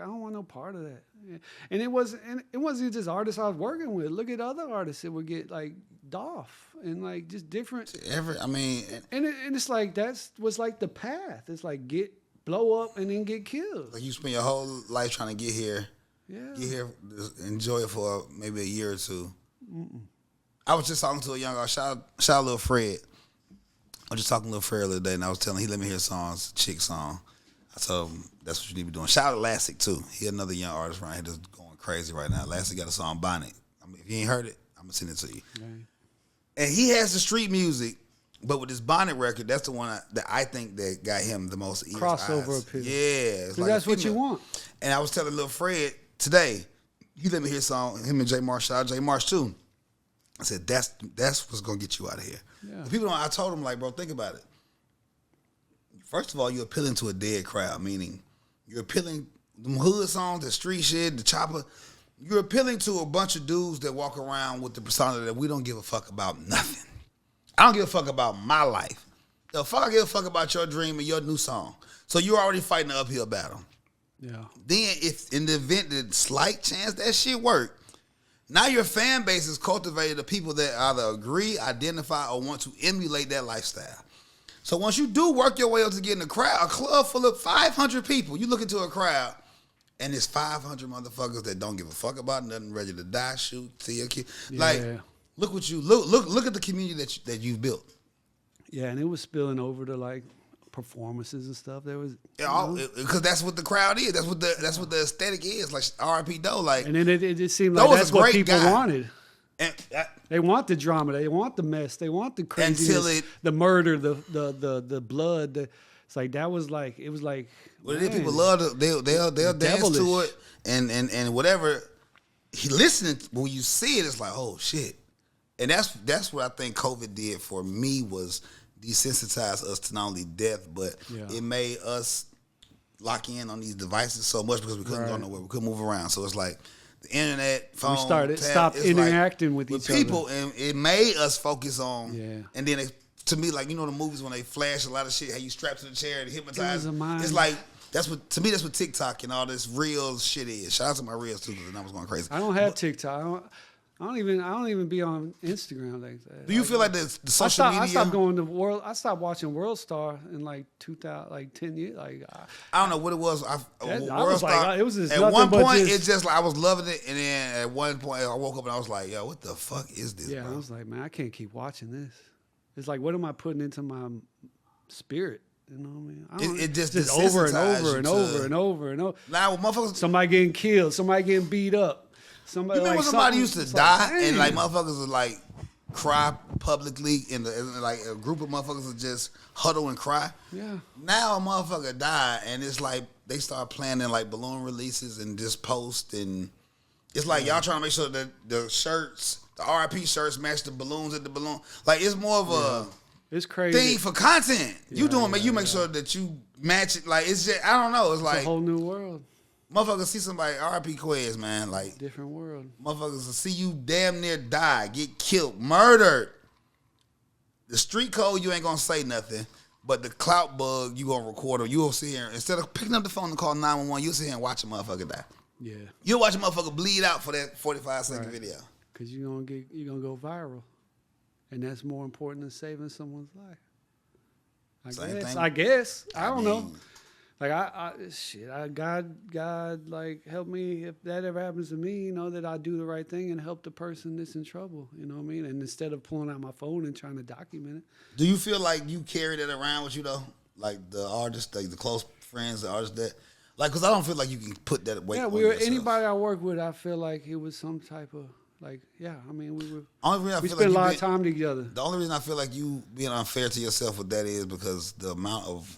don't want no part of that. Yeah. And it wasn't just artists I was working with. Look at other artists that would get like Dolph and like just different. And it's like was like the path. It's like blow up and then get killed. Like you spend your whole life trying to get here. Yeah. Get here, enjoy it for maybe a year or two. I was just talking to a young guy, shout out Lil Fred. I was just talking to Lil Fred the other day, and I was telling him, he let me hear songs, chick song. I told him, that's what you need to be doing. Shout out Elastic, too. He another young artist around here that's going crazy right now. Elastic got a song, Bonnet. I mean, if you ain't heard it, I'm going to send it to you. Right. And he has the street music, but with this Bonnet record, that's the one that I think that got him the most ears, Crossover eyes. appeal. Yeah. It's like That's a what you female. want. And I was telling Lil Fred today, he let me hear a song, him and J Marsh, shout out J Marsh too. I said, that's what's going to get you out of here. Yeah. The people, I told him, like, bro, think about it. First of all, you're appealing to a dead crowd, meaning you're appealing them hood songs, the street shit, the chopper. You're appealing to a bunch of dudes that walk around with the persona that we don't give a fuck about nothing. I don't give a fuck about my life. The fuck I give a fuck about your dream and your new song. So you're already fighting an uphill battle. Yeah. Then if in the event that slight chance that shit work, now your fan base is cultivated of people that either agree, identify, or want to emulate that lifestyle. So once you do work your way up to get in a crowd, a club full of 500 people, you look into a crowd, and it's 500 motherfuckers that don't give a fuck about nothing, ready to die, shoot, see a kid. Yeah. Like, look what you look at the community that you've built. Yeah, and it was spilling over to like performances and stuff. There was Because that's what the crowd is. That's what the aesthetic is. Like R.I.P. Doe. Like, and then it just seemed Doe like was that's a what great people guy. wanted. and They want the drama. They want the mess. They want the craziness, the murder, the blood. It's like that was like it was like. well, man, people love to they'll dance to devilish. it and whatever. He listening when you see it, it's like, oh shit. And that's what I think COVID did for me was desensitize us to not only death, but it made us lock in on these devices so much because we couldn't go nowhere. We couldn't move around. So it's like the internet, phone, stopped interacting with each people, other. and it made us focus on. Yeah. And then to me, like, you know, the movies when they flash a lot of shit, how you strapped to the chair and hypnotized. It was a mind. It's like that's what TikTok and all this real shit is. Shout out to my reels too, because the numbers going crazy. I don't have TikTok. I don't even be on Instagram like that. Do you feel like the social media? I stopped going to World. I stopped watching World Star in like 2000, like 10 years. Like I don't know what it was. I World was Star, like, it was just at nothing one but point, just, it's just like I was loving it, and then at one point I woke up and I was like, yo, what the fuck is this? yeah, bro? I was like, man, I can't keep watching this. It's like, what am I putting into my spirit? You know what I mean? It just over and desensitized over you and to- over and over and over. Now, motherfuckers. Somebody getting killed, somebody getting beat up. Somebody You remember like when somebody something- used to it's die like, and like damn. motherfuckers would like cry publicly and like a group of motherfuckers would just huddle and cry? Yeah. Now a motherfucker die and it's like they start planning like balloon releases and just post, and it's like y'all trying to make sure that the shirts, the RIP shirts match the balloons at the balloon. Like it's more of a It's crazy. thing for content. You make yeah. sure that you match it. Like it's just, I don't know. It's It's like a whole new world, motherfuckers see somebody RIP Quez, man. Like different world. motherfuckers will see you damn near die, get killed, murdered. The street code, you ain't gonna say nothing. But the clout bug, you gonna record them. You will sit here, instead of picking up the phone and call 911, you'll sit here and watch a motherfucker die. Yeah, You'll watch a motherfucker bleed out for that 45-second Right. video. because you're gonna go viral, and that's more important than saving someone's life. Same thing. I guess. I don't know. mean, Like God, like help me if that ever happens to me. You know that I do the right thing and help the person that's in trouble. You know what I mean? And instead of pulling out my phone and trying to document it. Do you feel like you carry that around with you though? Like the artists, like the close friends, the artists that, like, because I don't feel like you can put that weight. Yeah, on we were yourself. anybody I work with. I feel like it was some type of like, yeah. I mean, Only reason I we feel spent like a lot you of time together. The only reason I feel like you being unfair to yourself with that is because the amount of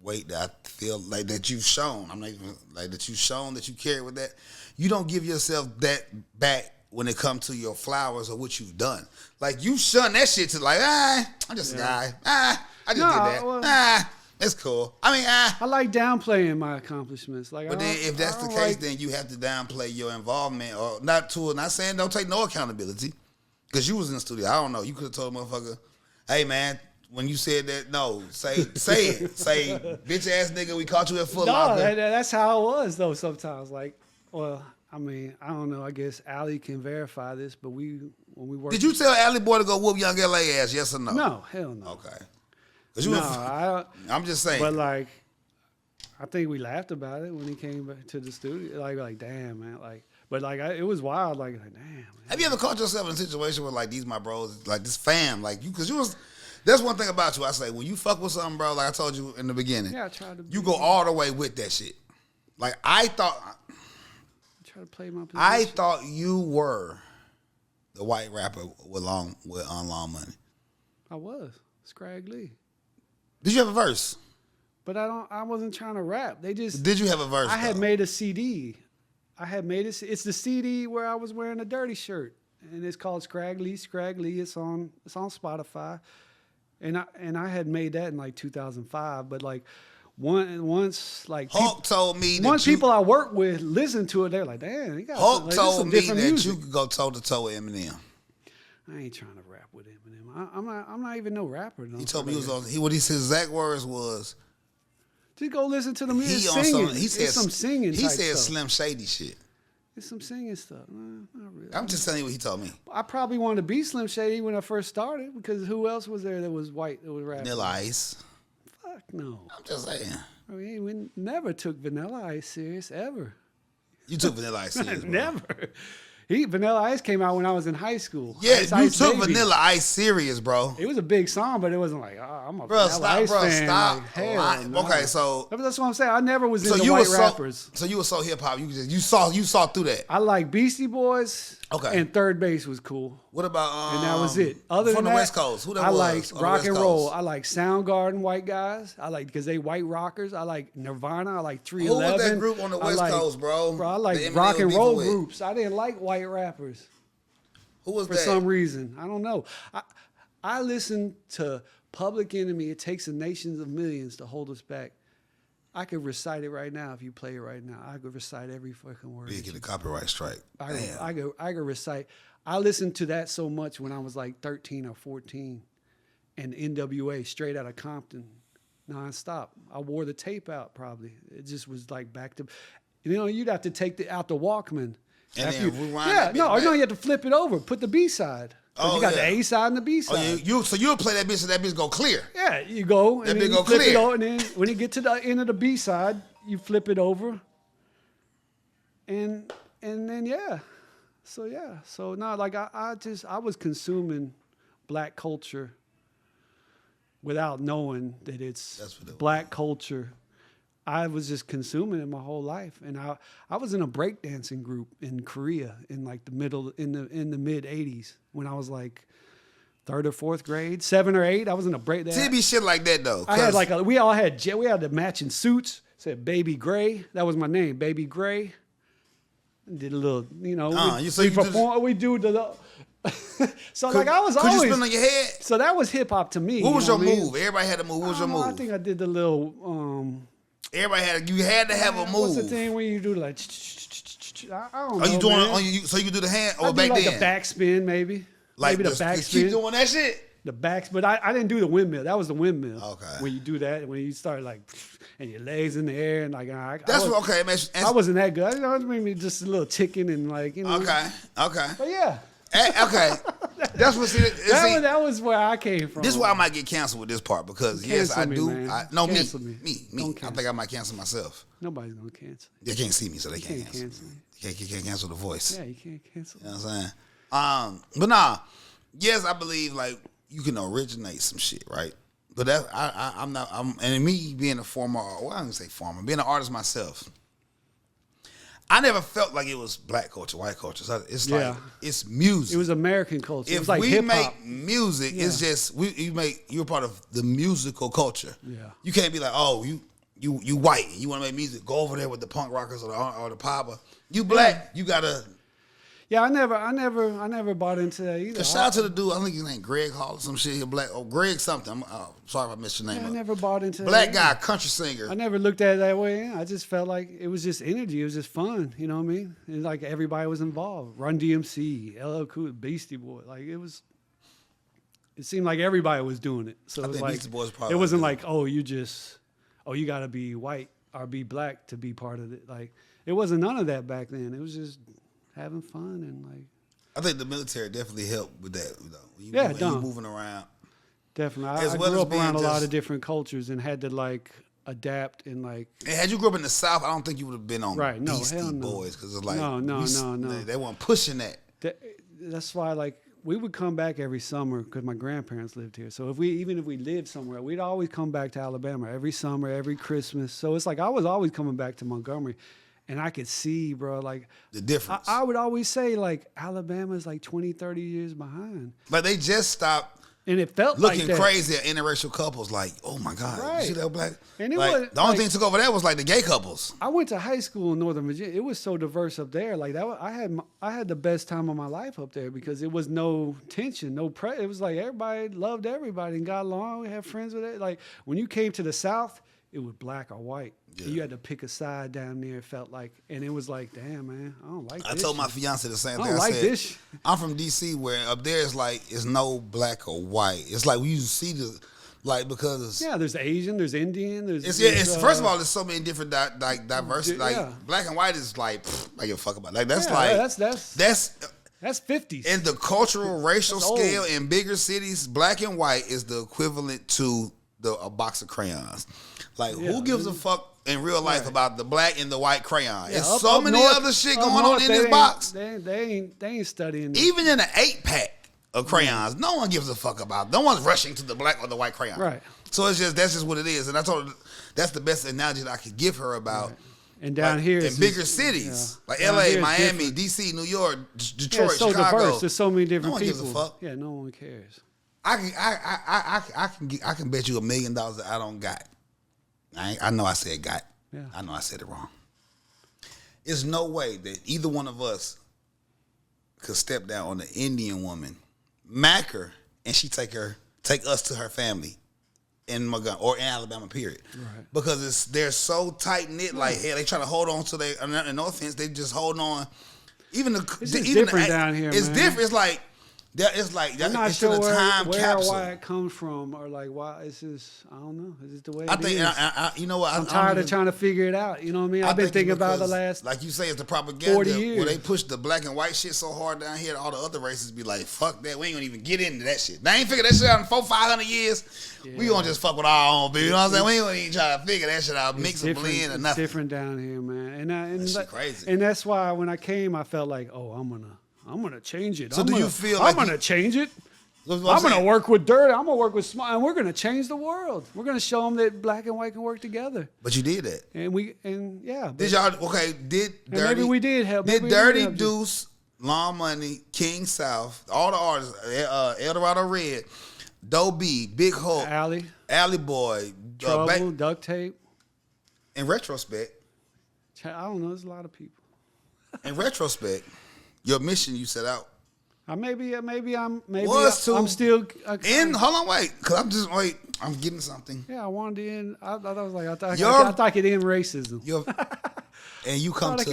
weight that I feel like that you've shown. I'm not even like that you've shown that you carry with that. You don't give yourself that back when it comes to your flowers or what you've done. Like you shun that shit to like, I'm just a guy. I just did that. Well, It's cool. I mean, I like downplaying my accomplishments. Like, But then if that's the case, then you have to downplay your involvement or not saying don't take no accountability. Because you was in the studio. I don't know. You could have told a motherfucker, hey man, when you said that, no, say it. Say, bitch ass nigga, we caught you at Foot no, Locker. that's how it was though. Sometimes, like, well, I mean, I don't know. I guess Allie can verify this, but when we worked. Did you tell Alley Boy to go whoop Young LA ass? Yes or no? No, hell no. Okay. I'm just saying. But like, I think we laughed about it when he came back to the studio. Like, damn, man. Like, but like, it was wild. Like, damn. Man. Have you ever caught yourself in a situation where like these my bros, like this fam, like you, because you was. That's one thing about you. I say when you fuck with something, bro. Like I told you in the beginning. Yeah, I tried to. You go all the way with that shit. Like I try to play my position. I thought you were the white rapper with Long Money. I was Scraggly. Did you have a verse? But I wasn't trying to rap. They just. Did you have a verse? I had though? made a CD. It's the CD where I was wearing a dirty shirt, and it's called Scraggly. It's on Spotify, and I had made that in like 2005. But like once like Hulk told me that once people I work with listen to it, they're like, damn, he got Hulk like, told me that music. you could go toe to toe with Eminem. I ain't trying to rap with Eminem. I'm not even no rapper. No. He told me he was on. What his exact words was. Just go listen to the music. He Singing. on some. He said It's some singing. He type said stuff. Slim Shady shit. It's some singing stuff. Not really. I'm just telling you what he told me. I probably wanted to be Slim Shady when I first started because who else was there that was white that was rapping? Vanilla Ice. Fuck no. I'm just saying. I mean, we never took Vanilla Ice serious ever. You took Vanilla Ice serious, bro. Never. Vanilla Ice came out when I was in high school. Yeah, Ice you Ice took Baby. Vanilla Ice serious, bro. It was a big song, but it wasn't like, I'm a Bro, Vanilla stop, Ice bro, fan. stop. Like, hell lying. no. Okay, so That's what I'm saying. I never was so into you white were rappers. so you were so hip hop. You saw through that. I like Beastie Boys. Okay. And Third Base was cool. What about And that was it. Other from than the that, West Coast? Who that I was? like on the rock West and Coast? roll. I like Soundgarden white guys. I like because they white rockers. I like Nirvana. I like 311. Who was that group on the West Coast, bro? Bro, I The like Eminem rock and was roll beefing with? groups. I didn't like white rappers Who was for that? some reason. I don't know. I listen to Public Enemy. It takes a nations of millions to hold us back. I could recite it right now if you play it right now. I could recite every fucking word. Did get a copyright strike. I could recite. I listened to that so much when I was like 13 or 14, and NWA straight out of Compton, nonstop. I wore the tape out probably. It just was like back to, you'd have to take out the Walkman And After then rewind yeah, that bitch no, back. no, you have to flip it over. Put the B side. Oh, You got yeah. the A side and the B side. Oh, yeah, so you'll play that bitch so that bitch go clear. Yeah, you go That and bitch then you go flip clear. it over, and then when you get to the end of the B side, you flip it over, and then yeah, so no, like I was consuming black culture without knowing that it's That's what it black culture. I was just consuming it my whole life, and I was in a breakdancing group in Korea in like the mid '80s when I was like 3rd or 4th grade, 7 or 8. I was in a breakdance. See, it be shit like that though. I had like we had the matching suits. Said Baby Gray. That was my name, Baby Gray. Did a little, we do the. So like I was could always. you spin on your head? So that was hip hop to me. What was you your know what I mean? move? Everybody had a move. What was your move? I think I did the little. You had to have a move. What's the thing when you do like? I don't know. Are you doing man. so you can do the hand I or do back like then? a backspin maybe. Like maybe the just backspin. keep doing that shit. The backs, but I didn't do the windmill. That was the windmill. Okay. When you do that, when you start like, and your legs in the air and like, Okay, man. I wasn't that good. I was maybe just a little chicken and like, you know. Okay. But yeah. Okay. That's what. That was where I came from. This is why I might get canceled with this part because yes, I do. Man. Me. Don't I think I might cancel myself. Nobody's gonna cancel. They can't see me, so they can't cancel. Cancel. You can't cancel the voice. Yeah, you can't cancel. You know what I'm saying? But nah. Yes, I believe like you can originate some shit, right? But that I'm not. And me being a former, well, I don't say former, being an artist myself. I never felt like it was black culture, white culture. So it's like it's music. It was American culture. If it was like we hip-hop. make music, it's just you're part of the musical culture. Yeah. You can't be like, oh, you white, you want to make music, go over there with the punk rockers or the pop. You black, you gotta. Yeah, I never bought into that either. Shout out to the dude. I think his name Greg Hall or some shit. He black. Oh, Greg something. I'm sorry if I missed your name. I never bought into black that. guy, country singer. I never looked at it that way. I just felt like it was just energy. It was just fun. You know what I mean? And like everybody was involved. Run DMC, LL Cool, Beastie Boy. Like it seemed like everybody was doing it. So it was like Beastie Boys probably it wasn't like you got to be white or be black to be part of it. Like it wasn't none of that back then. It was just having fun and like. I think the military definitely helped with that. You moving around. Definitely. As I well grew as up around a being lot just- of different cultures and had to like adapt and like. And had you grew up in the South, I don't think you would have been on Right, no, Beastie hell no. Boys because it's like No. They weren't pushing that. That's why like we would come back every summer because my grandparents lived here. So even if we lived somewhere, we'd always come back to Alabama every summer, every Christmas. So it's like I was always coming back to Montgomery. And I could see, bro, like The difference. I would always say like Alabama's like 20, 30 years behind. But they just stopped And it felt looking like that. crazy at interracial couples. Like, oh my God, Right. you see that black? And it like, was, the only like- thing that took over that was like the gay couples. I went to high school in Northern Virginia. It was so diverse up there. Like that, I had the best time of my life up there because it was no tension, no It was like everybody loved everybody and got along. We had friends with it. Like when you came to the South, it was black or white. Yeah. And you had to pick a side down there. It felt like, and it was like, damn man, I don't like. I this told my shit. fiance the same I thing. don't like said, this. I'm from DC where up there it's like it's no black or white. It's like we used to see because Yeah, there's Asian, there's Indian, there's. it's first of all there's so many different diversity. Like yeah. black and white is like I give a fuck about. Like that's yeah, like that's that's 50s. in the cultural racial That's old. scale in bigger cities. Black and white is the equivalent to a box of crayons. Like who gives a fuck in real life about the black and the white crayon? Yeah, It's up so many north- other shit up going on north, in they this ain't- box. They ain't studying. Even in an 8-pack of crayons, no one gives a fuck about. No one's rushing to the black or the white crayon. Right. So that's just what it is. And I told her that's the best analogy that I could give her about. And down like, here, in it's bigger just- cities yeah. like Down LA, here it's Miami, different. DC, New York, Yeah, Detroit, it's so Chicago. diverse. There's so many different No one people. gives a fuck. Yeah, no one cares. I can bet you $1 million that I don't got. I know I said got. Yeah. I know I said it wrong. There's no way that either one of us could step down on an Indian woman, mack her, and she take us to her family in Montgomery or in Alabama, period. Right. Because they're so tight knit. Like hey, they try to hold on to no offense, they just hold on. Even It's just different down here, It's man. different. It's like That it's like I'm not it's sure in a time where or capsule. why it comes from, or like why it's just I don't know. Is it the way I it think is? you know what? I'm tired of trying to figure it out. You know what I mean? I've been think thinking it's about the because, last like you say, it's the propaganda 40 years. where they push the black and white shit so hard down here. All the other races be like, "Fuck that, we ain't gonna even get into that shit." They ain't figured that shit out in 400-500 years. Yeah. We gonna just fuck with our own, baby. You know what I'm saying? We ain't gonna even try to figure that shit out, mix and blend or nothing. It's different down here, man. And that shit crazy. And that's why when I came, I felt like, oh, I'm gonna change it. So do you feel I'm like gonna change it? I'm gonna work with dirt. I'm gonna work with small, and we're gonna change the world. We're gonna show them that black and white can work together. But you did that, yeah. Did y'all? Okay, did Dirty? Maybe we did help. Did Dirty, Deuce, Long Money, King South, all the artists, Eldorado Red, Doe B, Big Hulk, Alley Boy, Trouble, Duct Tape. In retrospect, I don't know. There's a lot of people. In retrospect, your mission you set out. Maybe I'm still. Hold on, wait, because I'm getting something. Yeah, I wanted to end. I thought I could end racism. And you come to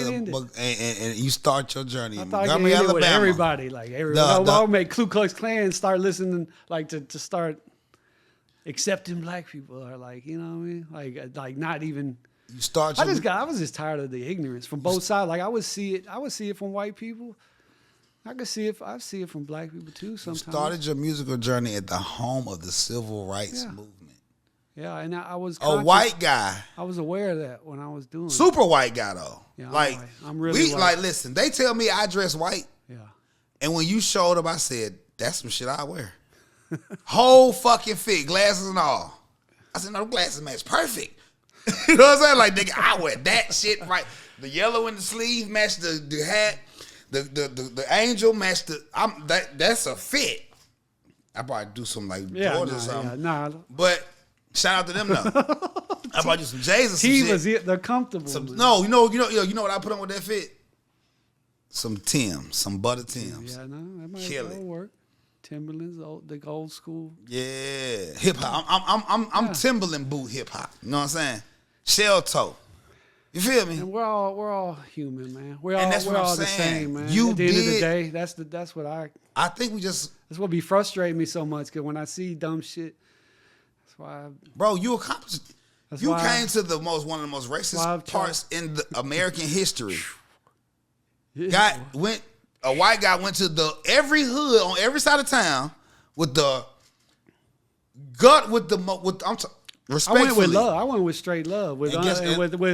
and you start your journey in Montgomery, Alabama. With everybody, like everybody. I'll make Ku Klux Klan start listening, like to start accepting black people, or like you know what I mean, like not even. You start. I was just tired of the ignorance from both sides. Like I would see it from white people. I see it from black people too sometimes. You started your musical journey at the home of the civil rights movement. Yeah, and I was a white guy. I was aware of that when I was doing super white guy though. Yeah, like I'm really white. Like listen, they tell me I dress white. Yeah. And when you showed up, I said, that's some shit I wear. Whole fucking fit, glasses and all. I said, no, the glasses match perfect. You know what I'm saying? Like nigga, I wear that shit right. The yellow in the sleeve match the hat. The angel matched that's a fit. I probably do some like Jordan or something. Yeah, but shout out to them though. I probably do some J's or some shit. They're comfortable. You know what I put on with that fit? Some Tims, some butter Tims. Yeah, no, that might work. Timberlands, the old school. Yeah, hip hop. I'm Timberland boot hip hop. You know what I'm saying? Shell toe. You feel me? And we're all human, man. We're all the same, man. At the end of the day, that's what I think that's what be frustrating me so much, because when I see dumb shit, that's why bro, you accomplished. You came to one of the most racist parts in the American history. Yeah. A white guy went to every hood on every side of town with the gut respectfully. I went with love. I went with straight love, with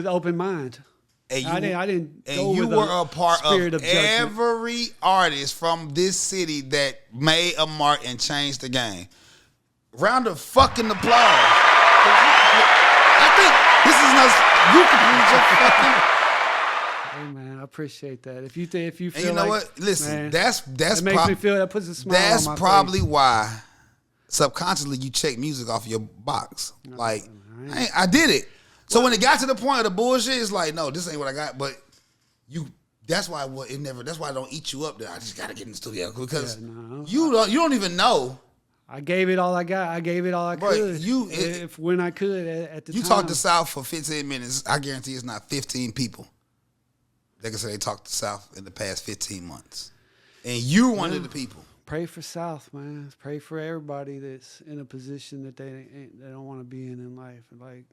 open mind. I didn't. And you were a part of every artist from this city that made a mark and changed the game. Round of fucking applause. I think this is you complete your fucking. Hey man, I appreciate that. If you feel, and you know what? Listen, man, that's it makes me feel, that puts a smile on my face. That's probably why subconsciously you check music off your box. Like I did it. So when it got to the point of the bullshit, it's like, no, this ain't what I got. But that's why that's why I don't eat you up there. I just gotta get in the studio because you don't even know. I gave it all I got. I gave it all I could. When I could at the time. You talked to South for 15 minutes. I guarantee it's not 15 people. They can say they talked to South in the past 15 months. And you're one of the people. Pray for South, man. Pray for everybody that's in a position that they don't want to be in life. Like,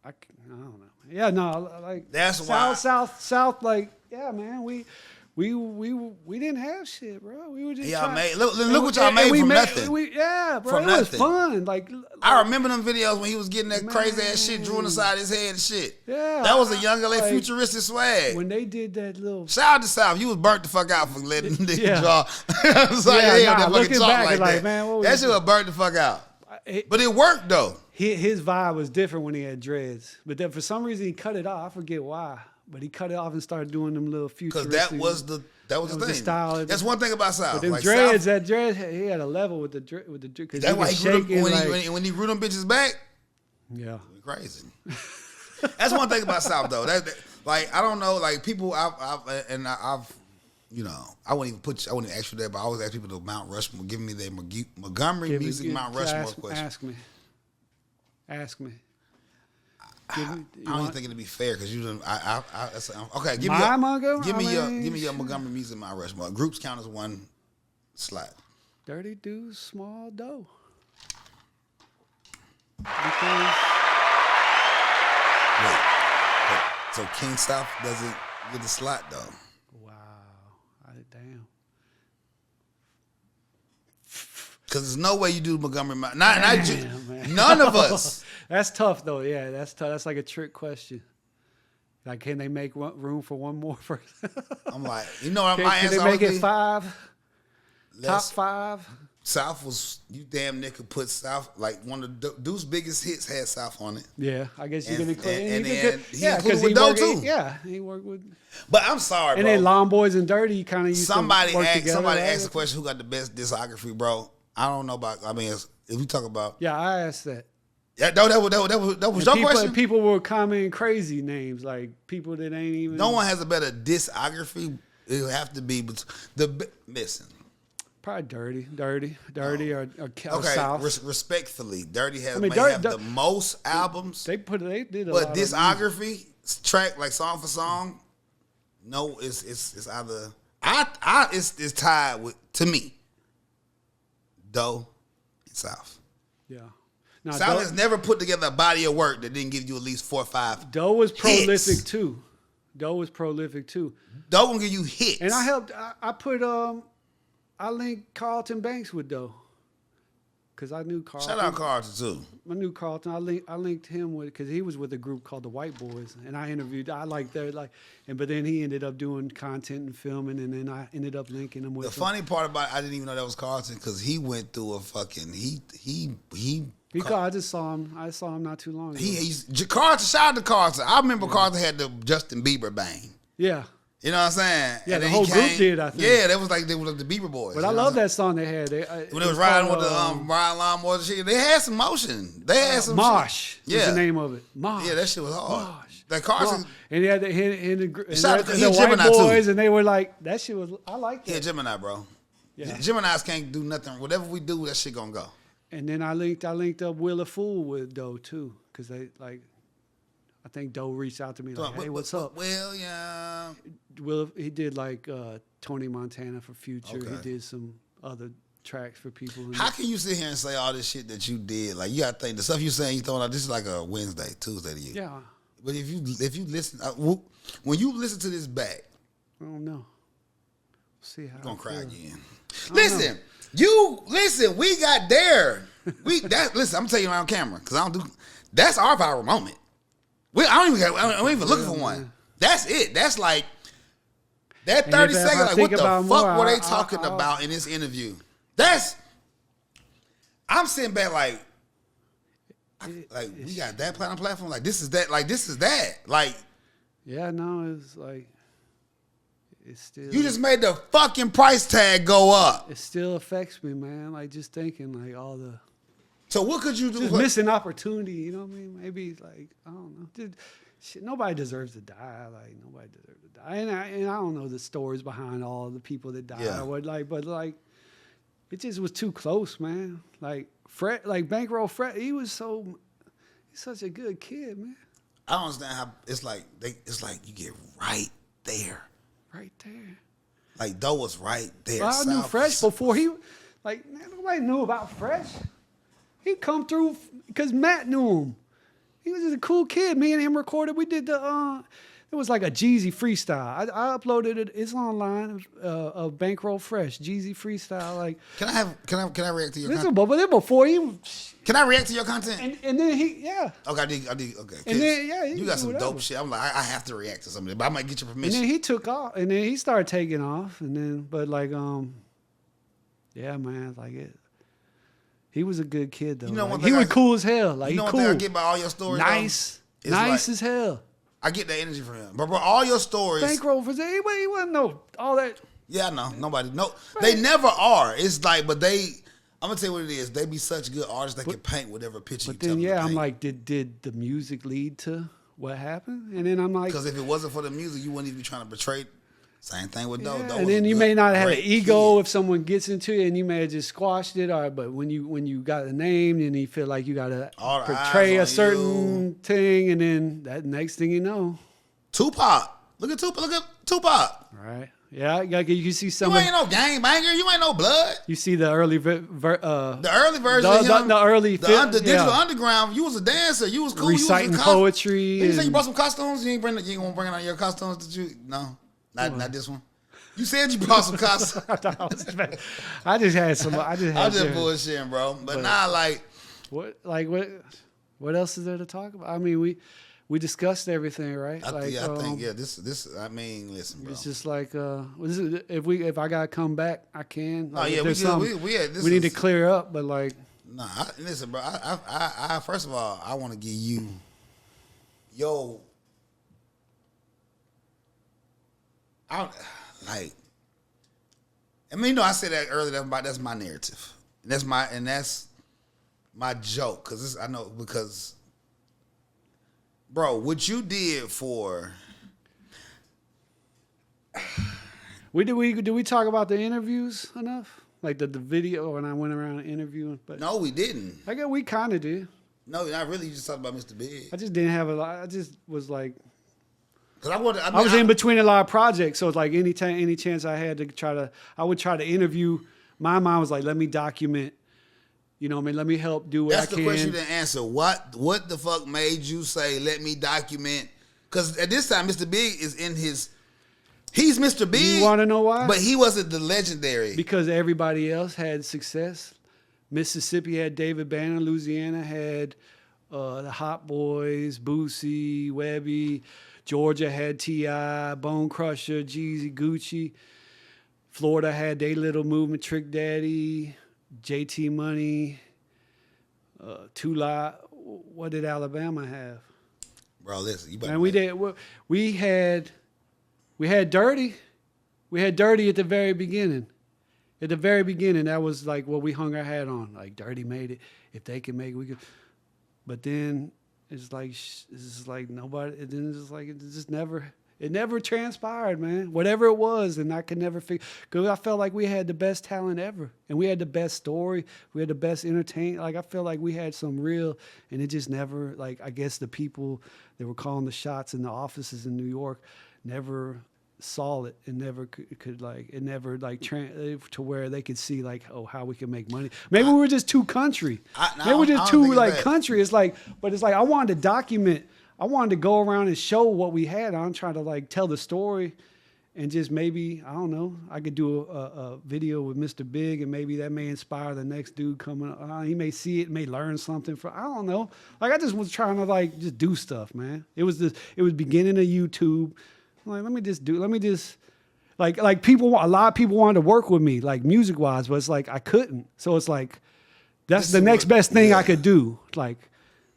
I don't know. Yeah, no, like that's South. Like, yeah, man. We didn't have shit, bro. We were just look what y'all made from nothing. Bro, from it nothing. Was fun. Like I remember them videos when he was getting that crazy ass shit drew on the side of his head and shit. Yeah, that was a young LA futuristic swag. When they did that little shout out to South, you was burnt the fuck out for letting niggas draw. I was like, looking back, like man, that shit was burnt the fuck out. But it worked though. His vibe was different when he had dreads, but then for some reason he cut it off. I forget why. But he cut it off and started doing them little futuristic. Because that was the thing. The style. That's one thing about South. But them dreads, he had a level with the dread. That's why when he grew them bitches back. Yeah, crazy. That's one thing about South though. Like I don't know, like people I've you know, I wouldn't even ask you that, but I always ask people to Mount Rushmore, give me their Montgomery music Mount Rushmore question. Ask me. I don't even think it'd be fair because you didn't. Okay, give me your Montgomery music Mount Rushmore. Groups count as one. slot? Dirty do small dough. Because Wait. So King South doesn't get the slot though. wow, damn. Because there's no way you do Montgomery. Man. None of us. That's tough though. Yeah, that's tough. That's like a trick question. Like, can they make room for one more person? I'm like, you know what my Can answer they make would it be? 5? Top 5? South was, you damn near could put South, like one of the Deuce's biggest hits had South on it. Yeah, I guess you can And include. then he Yeah, included because with Doe too. Yeah, he worked with. But I'm sorry, And bro. then Long Boys and Dirty kind of used Somebody to work together. somebody right? asked the question, who got the best discography, bro? I don't know about, I mean, if we talk about. Yeah, I asked that. Yeah, that was your question? People were commenting crazy names, like people that ain't even. No one has a better discography. It would have to be listen. Probably Dirty, or Okay, South. Respectfully, Dirty has I mean, may Dirty- have the most albums, They did a but lot discography track like song for song, no, it's either it's tied with, to me, Doe and South. Yeah. Now, South has never put together a body of work that didn't give you at least 4 or 5. Doe was prolific hits. too. Doe was prolific too. Doe gonna give you hits. And I helped. I put I linked Carlton Banks with Doe, because I knew Carlton. Shout out Carlton too. I knew Carlton. I linked him with, because he was with a group called the White Boys, and I interviewed. I liked their but then he ended up doing content and filming, and then I ended up linking him with. The funny part about it, I didn't even know that was Carlton because he went through a fucking Because I saw him not too long ago. Carlton. Shout out to Carlton. I remember Carlton had the Justin Bieber bang. Yeah. You know what I'm saying? Yeah, And the then whole he group did, I think. Yeah, they was like the Bieber boys. But I love that song they had. When they was riding with the riding lawnmowers and shit, they had some motion. They had some Mosh. shit. Was Yeah, the name of it. Mosh. yeah, that shit was hard. Mosh. That Carlton, And he had the Shout out to- he the a White Gemini, too. Boys, and they were like, that shit was. I like yeah, that. Gemini, bro. Yeah. Geminis can't do nothing. Whatever we do, that shit gonna go. And then I linked up Willa Fool with Doe too, because they I think Doe reached out to me like, hey, what's up? Well, yeah. He did like Tony Montana for Future. Okay. He did some other tracks for people. How can you sit here and say all this shit that you did? Like, you gotta think the stuff you saying, you throwing out. This is like a Wednesday, Tuesday to you. Yeah, But if you listen, when you listen to this back, I don't know. See how you're gonna cry feel. again. Listen. We got there. Listen. I'm telling you on camera because I don't do. That's our viral moment. I don't even look for one. Man. That's it. That's like that And 30 if I seconds. Like, think what the about fuck more, were they I- talking I- about in this interview? I'm sitting back like we got that platform. Like, this is that. Like, this is that. Like, Yeah, no, it's like it's still. you just made the fucking price tag go up. It still affects me, man. Like, just thinking like all the. So what could you do? Just missing opportunity, you know what I mean? Maybe like, I don't know. Dude, shit, nobody deserves to die. Like, nobody deserves to die. And I don't know the stories behind all the people that died Yeah. or what, but it just was too close, man. Like Fred, like Bankroll Fred, he's such a good kid, man. I don't understand how it's like you get right there. Right there. Like, Doe was right there. Well, I knew South- Fresh before man, nobody knew about Fresh. He come through because Matt knew him. He was just a cool kid. Me and him recorded. We did it was like a Jeezy freestyle. I uploaded it. It's online. Of Bankroll Fresh Jeezy freestyle. Like, Can I react to your this is content? before he. Can I react to your content? And then I Okay, I did. Okay. And then, yeah, you you can got do some whatever. dope shit. I'm like, I have to react to something, but I might get your And permission. then he took off. And then he started taking off. And then, but like, yeah, man, like it. He was a good kid though. You know, Like, one he thing was cool as hell. Like, You know he one cool. thing I get by all your stories? Nice. It's Nice like- as hell. I get that energy from him. But bro, all your stories. Bankroll for he wasn't no all that. Yeah, I know. Nobody. No, they never are. It's like, but I'm gonna tell you what it is. They be such good artists that can paint whatever picture But you tell then them to I'm paint. like, did the music lead to what happened? And then I'm like, Because if it wasn't for the music, you wouldn't even be trying to portray. Same thing with Doe. yeah. Doe And was then a you good, may not have an great ego kid. if someone gets into it, and you may have just squashed it. Or but when you got a name, and you feel like you got to All the portray eyes a on certain thing, and then that next thing you know, Tupac. Look at Tupac. right? Yeah, like you see some. You ain't no gangbanger. You ain't no blood. You see the early, The early version of him, the early, digital underground. You was a dancer. You was cool. Reciting you was poetry. You say you brought some costumes. You ain't gonna bring out your costumes. Did you? No, not this one. You said you brought some costumes. I just had some. I'm just bullshitting, bro. But nah, like what else is there to talk about? I mean, we discussed everything, right? I think this. I mean, listen, bro. It's just like if I gotta come back, I can. Like, we need to clear up, but like. Nah, listen, bro. I first of all, I want to give you, I mean, I said that earlier. That's my narrative. That's my joke. Because, bro, what you did for. Did we talk about the interviews enough? Like the video when I went around interviewing? But no, we didn't. I guess we kind of did. No, not really. You just talked about Mr. Big. I just didn't have a lot. I just was like. I was in between a lot of projects, so it's like any chance I had to I would try to interview. My mind was like, let me document, let me help do what I can. That's the question you didn't answer. What the fuck made you say, let me document? Because at this time, Mr. Big is in his, he's Mr. Big. You want to know why? But he wasn't the legendary. Because everybody else had success. Mississippi had David Banner. Louisiana had the Hot Boys, Boosie, Webby. Georgia had T.I., Bone Crusher, Jeezy, Gucci. Florida had They Little Movement, Trick Daddy, JT Money, Tula. What did Alabama have? Bro, listen. We had Dirty. We had Dirty at the very beginning. At the very beginning, that was like what we hung our hat on. Like, Dirty made it. If they can make it, we could. But then... It's like nobody. And then it's just like it never transpired, man. Whatever it was, and I could never figure. Because I felt like we had the best talent ever, and we had the best story. We had the best entertainment. Like I felt like we had some real, and it just never. Like I guess the people that were calling the shots in the offices in New York never saw it and never could like it never like to where they could see like how we can make money. Maybe we were just too country. Maybe we're just too like country. It's like, but it's like I wanted to document. I wanted to go around and show what we had. I'm trying to like tell the story, and just maybe I don't know. I could do a video with Mr. Big, and maybe that may inspire the next dude coming. He may see it, may learn something from. I don't know. Like I just was trying to like just do stuff, man. It was beginning of YouTube. Like, let me just like a lot of people wanted to work with me, like music wise, but it's like I couldn't. So it's like that's the next best thing I could do. Like,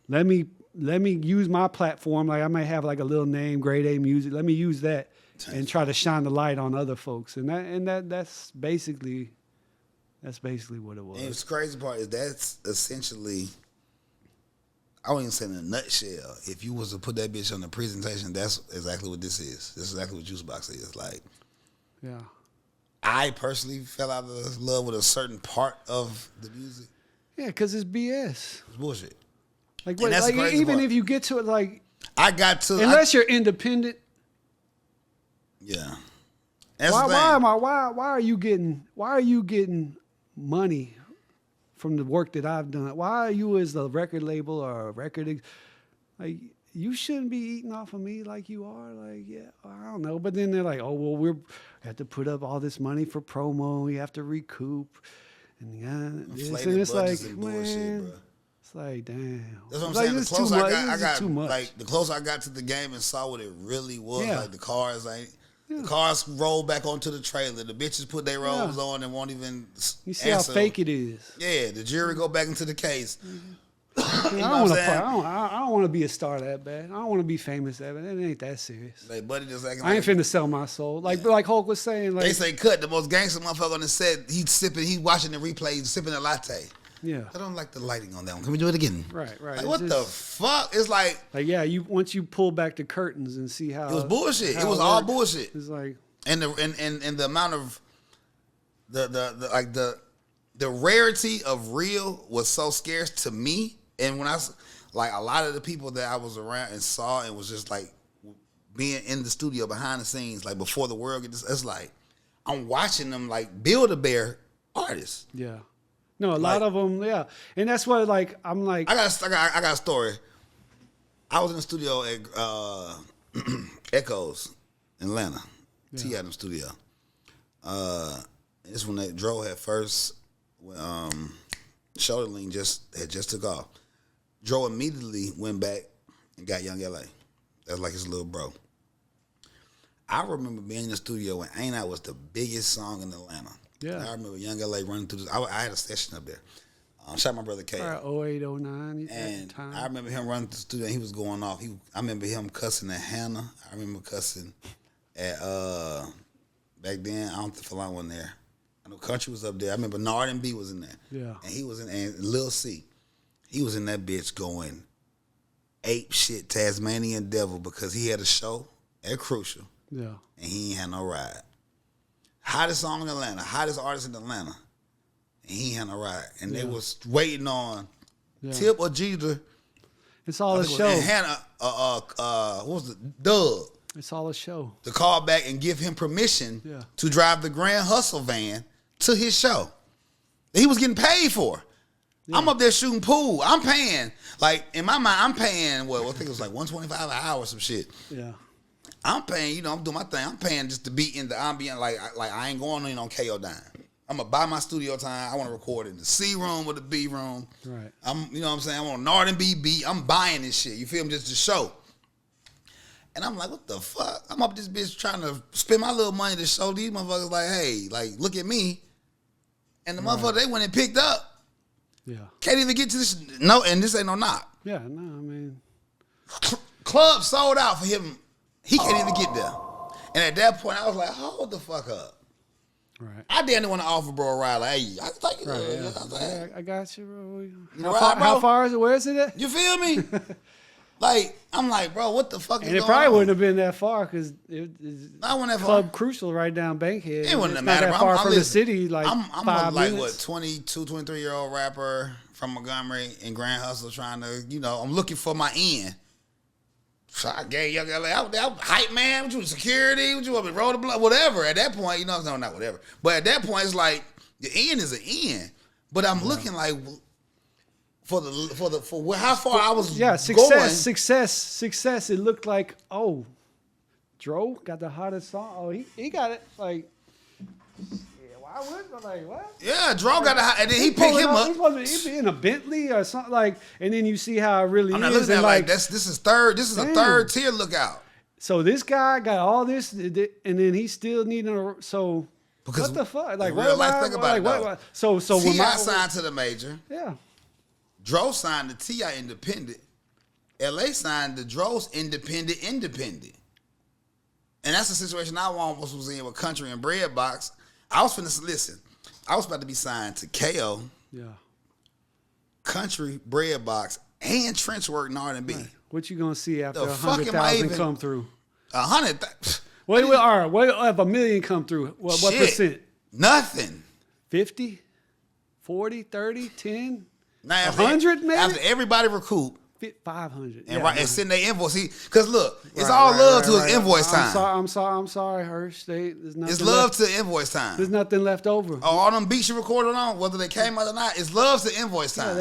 let me use my platform. Like I might have like a little name, Grade A Music. Let me use that and try to shine the light on other folks. And that's basically what it was. And the crazy part is that's essentially. I wouldn't even say in a nutshell. If you was to put that bitch on the presentation, that's exactly what this is. This is exactly what Juicebox is. Like, yeah. I personally fell out of love with a certain part of the music. Yeah, because it's BS. It's bullshit. Like, what, like even if you get to it, like, unless you're independent. Yeah. Why are you getting money from the work that I've done? Why are you as a record label or a record, like you shouldn't be eating off of me like you are? Like, yeah, I don't know. But then they're like, oh well, we have to put up all this money for promo. We have to recoup, and it's like, man, bullshit, bro. It's like, damn. That's what I'm saying. The closer I got, like the closer I got to the game and saw what it really was, like the cars, like. Yeah. The cars roll back onto the trailer. The bitches put their robes on and won't even You see answer. How fake it is. Yeah, the jury go back into the case. Mm-hmm. I don't want to be a star that bad. I don't want to be famous that bad. It ain't that serious. Like, buddy just acting I ain't finna sell my soul. Like Hulk was saying. Like, they say cut. The most gangster motherfucker on the set, he's watching the replay, sipping a latte. Yeah. I don't like the lighting on that one. Can we do it again? Right. Like, what the fuck? It's like yeah, once you pull back the curtains and see how it was bullshit. It was all bullshit. It's like and the amount of the rarity of real was so scarce to me. And when like a lot of the people that I was around and saw and was just like being in the studio behind the scenes, like before the world get this, it's like I'm watching them like Build-A-Bear artists. Yeah. No, a lot of them, yeah. And that's what, like, I'm like. I got a story. I was in the studio at Echoes in Atlanta. T Adam studio. This when that Dro had first, Shoulder Lean had just took off. Dro immediately went back and got Young LA. That's like his little bro. I remember being in the studio when Ain't I was the biggest song in Atlanta. Yeah. I remember Young LA running through this. I had a session up there. Shout out my brother K. 08, 09. And I remember him running through the studio and he was going off. I remember him cussing at Hannah. I remember cussing at, back then, I don't think Falon wasn't there. I know Country was up there. I remember Nard and B was in there. Yeah. And he was and Lil C. He was in that bitch going ape shit Tasmanian Devil because he had a show at Crucial. Yeah. And he ain't had no ride. Hottest song in Atlanta, hottest artist in Atlanta. And he ain't had no ride. And they was waiting on Tip or Jeter. It's all a show. And Hannah, what was it? Doug. It's all a show. To call back and give him permission to drive the Grand Hustle van to his show. That he was getting paid for. Yeah. I'm up there shooting pool. I'm paying, like, in my mind, I'm paying, I think it was like $125 an hour or some shit. Yeah. I'm paying, I'm doing my thing. I'm paying just to be in the ambient, like I ain't going in on KO dime. I'm going to buy my studio time. I want to record in the C room or the B room. Right. You know what I'm saying? I want Nard and B beat. I'm buying this shit. You feel me? Just to show. And I'm like, what the fuck? I'm up this bitch trying to spend my little money to show these motherfuckers like, hey, like, look at me. And the motherfucker, they went and picked up. Yeah. Can't even get to this. No, and this ain't no knock. Yeah, no, I mean. Club sold out for him. He can't even get there. And at that point, I was like, hold the fuck up. Right. I didn't want to offer bro a ride. Like, hey, I think I got you, bro. You know how far is it? Where is it at? You feel me? Like, I'm like, bro, what the fuck is going on? And it probably wouldn't have been that far because it's I wasn't that Club far. Crucial right down Bankhead. It wouldn't have mattered. That far from the city, like I'm 5 like, minutes. what, 22, 23-year-old rapper from Montgomery and Grand Hustle trying to, I'm looking for my end. So I gave Young LA out there, hype man, what you security, what you want me to roll the blood, whatever. At that point, no, not whatever. But at that point, it's like the end is an end. But I'm looking like for how far I was going. Success. It looked like, oh, Dro got the hottest song. Oh, he got it. Like, why would I? Like, what? Yeah, Dro got the hot, and then he picked him up. He'd be in a Bentley or something like, and then you see how it really is. I'm not looking at like this is third. This is a third tier lookout. So this guy got all this, and then he still needing because what the fuck? Like, real life, think about it. What? So T.I. signed to the major. Yeah. Dro signed the T.I. independent. L.A. signed the Dro's independent. And that's the situation I almost was in with Country and Breadbox. I was about to be signed to KO, Country, Breadbox, and Trenchwork and R&B. Right. What you gonna see after 100,000 come through? 100,000. What if $1 million come through? What percent? Nothing. 50, 40, 30, 10, now, 100 maybe? After everybody recoup. 500. And send their invoice. Because look, it's all love to his invoice time. I'm sorry, Hirsch. It's love to invoice time. There's nothing left over. Oh, all them beats you recorded on, whether they came out or not, it's love to invoice time. Yeah,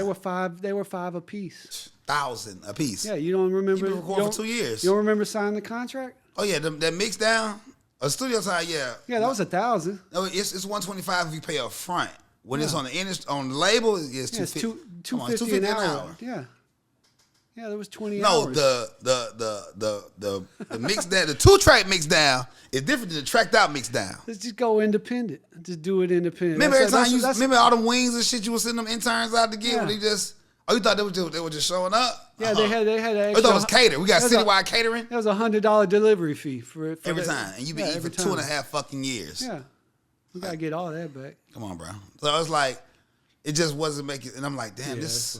they were five a piece. 1,000 a piece. Yeah, you don't remember. You've been recording for 2 years. You don't remember signing the contract? Oh yeah, that mix down, a studio time. Yeah. Yeah, that was 1,000. No, it's $125 if you pay up front. When it's on the label, it's $250 an hour. Yeah. Yeah, there was 20 hours. No, the mix down, the 2-track mix down is different than the tracked out mix down. Let's just go independent. Just do it independent. Remember remember all them wings and shit you was sending them interns out to get when they just you thought they were just showing up? Yeah, they had I thought it was cater. We got citywide catering. That was $100 delivery fee for every time. And you've been eating for 2.5 fucking years. Yeah. You gotta get all that back. Come on, bro. So it's like it just wasn't making and I'm like, damn, this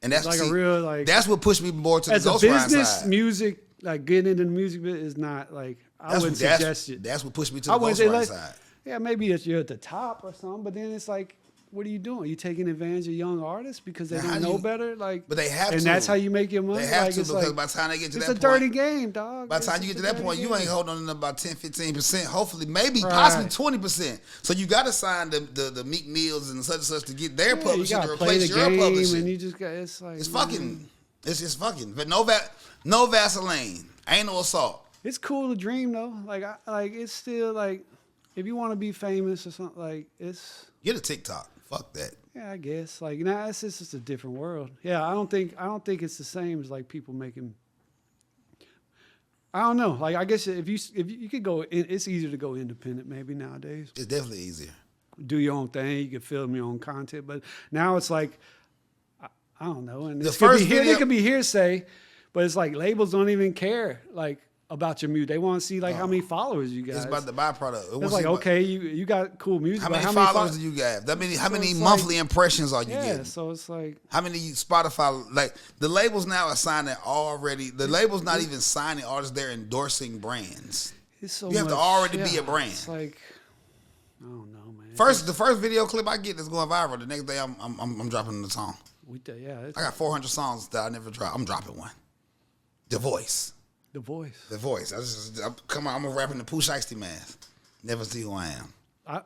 and that's like a real like. That's what pushed me more to the Ghost Ride side. As a business, music, like getting into the music bit is not like I wouldn't suggest it. That's what pushed me to the Ghost Ride side. Yeah, maybe you're at the top or something, but then it's like what are you doing? Are you taking advantage of young artists because they Now, how don't do know you- better? Like, But they have and to. that's how you make your money. They have like, to it's because like, by the time they get to it's that a point, dirty game, dog. by the time you get to that point, you ain't holding on to about 10, 15%, hopefully, maybe, Right. possibly 20%. So you got to sign the Meek Mills and such to get their you publishing to gotta play replace the your game, publishing. and you just got it's like It's man, fucking. It's just fucking. But no Vaseline. Ain't no assault. It's cool to dream though. Like it's still like if you want to be famous or something, like it's Get a TikTok. Fuck that. yeah, I guess like nah, it's just a different world. Yeah, I don't think it's the same as like people making. I don't know. Like I guess if you could go, it's easier to go independent maybe nowadays. It's definitely easier. Do your own thing. You can film your own content, but now it's like I don't know. And The it could first be here. video- It could be hearsay, but it's like labels don't even care like about your music. They want to see like how many followers you got. It's about the byproduct. It's like okay, you got cool music. How but many followers do you have? How many it's monthly like- impressions are you Yeah, getting? so it's like How many Spotify, like the labels now are signing already. The labels not even signing artists, they're endorsing brands. it's so. You have to much- already be a brand. It's like I don't know, man. The first video clip I get that's going viral. The next day I'm dropping the song. It's I got 400 songs that I never drop. I'm dropping one. The Voice. the voice. The Voice. Come on, I'm a rapping the Pooh Shiesty mask. Never see who I am.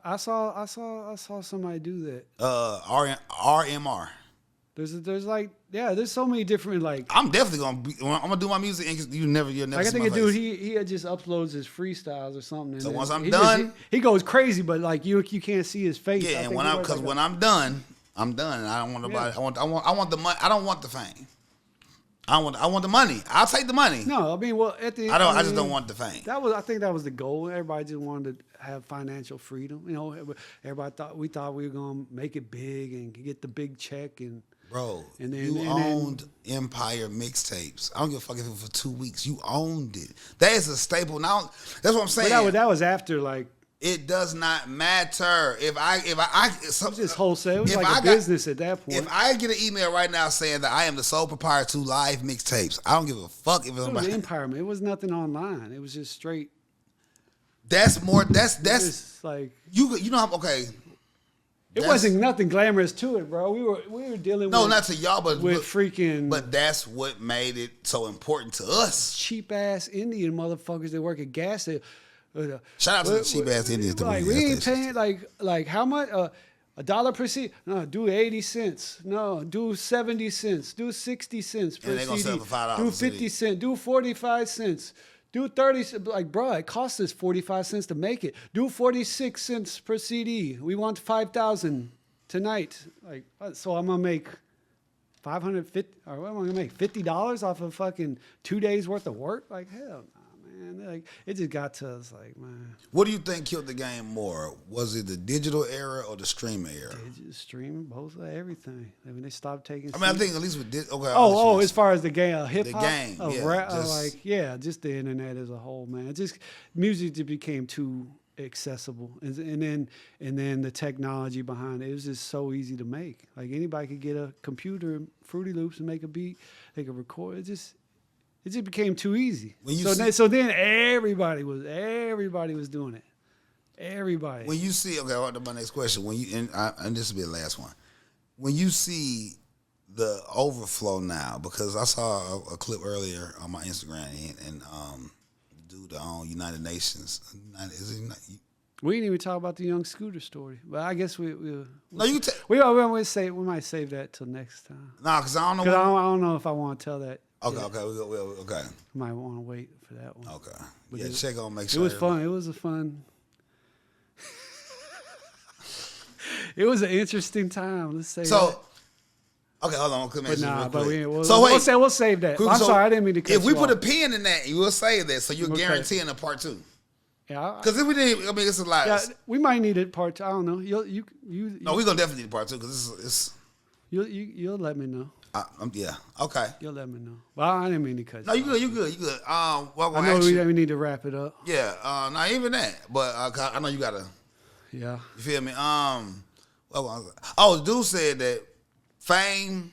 I saw somebody do that. RMR. There's like there's so many different like. I'm definitely I'm gonna do my music and you'll never Like I see think my a dude, face. he just uploads his freestyles or something. And So then once I'm he done- he goes crazy, but like you can't see his face. Yeah, I and think when he I'm wears, because like, when I'm done, I'm done. And I don't want nobody. I want the money. I don't want the fame. I want the money. I'll take the money. no, I mean, well, at the end, I just don't want the fame. I think that was the goal. Everybody just wanted to have financial freedom. You know, everybody thought we were gonna make it big and get the big check and. Bro, And then- you and owned Empire Mixtapes. I don't give a fuck if it was for 2 weeks. You owned it. That is a staple. Now, that's what I'm saying. But that was after like It does not matter if I it was just wholesale. It was if like I a got- business at that point. If I get an email right now saying that I am the sole proprietor to live mixtapes, I don't give a fuck if it's it was somebody. Empire, man. It was nothing online. It was just straight. That's more. That's Just like you know. Okay. it That's- wasn't nothing glamorous to it, bro. We were dealing No, with not to y'all, but freaking But that's what made it so important to us. cheap ass Indian motherfuckers that work at gas stations. Shout out to the cheap ass Indians. that Like work we gas ain't stations. paying like how much $1 per CD? No, do 80 cents. No, do 70 cents. Do 60 cents per And they gonna CD. sell for $5 Do a CD. 50 cents. Do 45 cents. Do 30 cents. Like, bro, it costs us 45 cents to make it. Do 46 cents per CD. We want 5,000 tonight. Like, so I'm gonna make 550 or what am I gonna make? $50 off of fucking 2 days worth of work? Like, hell no, man. Like, it just got to us like, man. What do you think killed the game more? Was it the digital era or the streaming era? They just streaming both of everything. I mean, they stopped taking. I mean, I CDs. think at least with this. Okay. As far as the game, hip hop, game, yeah, rap, just- just the internet as a whole, man. Just music just became too accessible, and then the technology behind it was just so easy to make. Like anybody could get a computer, Fruity Loops, and make a beat. They could record. It just became too easy. When you So then everybody was doing it. Everybody. When you see, okay, on to my next question. When you and this will be the last one. When you see the overflow now, because I saw a clip earlier on my Instagram and dude on United Nations. We didn't even talk about the young Scooter story, but I guess we No, you can we might save that till next time. nah, because I don't know. Because I don't know if I want to tell that. Okay, yet. okay, okay, Might want to wait for that one. okay. But Yeah, it- check on, make It sure. was fun. It was a fun. It was an interesting time. Let's say. So, okay, hold on. but nah, but we'll save that. Quick, I'm so sorry, I didn't mean to cut If we you put a off. pin in that, you will say that, so you're Okay. guaranteeing a part two. Yeah, Because if we didn't, I mean, it's a lot. yeah, we might need it part two. I don't know. No, we're gonna definitely need a part two because it's. You'll let me know. Yeah. Okay. You'll let me know. Well, I didn't mean to cut No, you you off. good. You good. You good. Well, I know actually, we need to wrap it up. yeah. Not even that, but I know you gotta. Yeah. You feel me? Dude said that fame.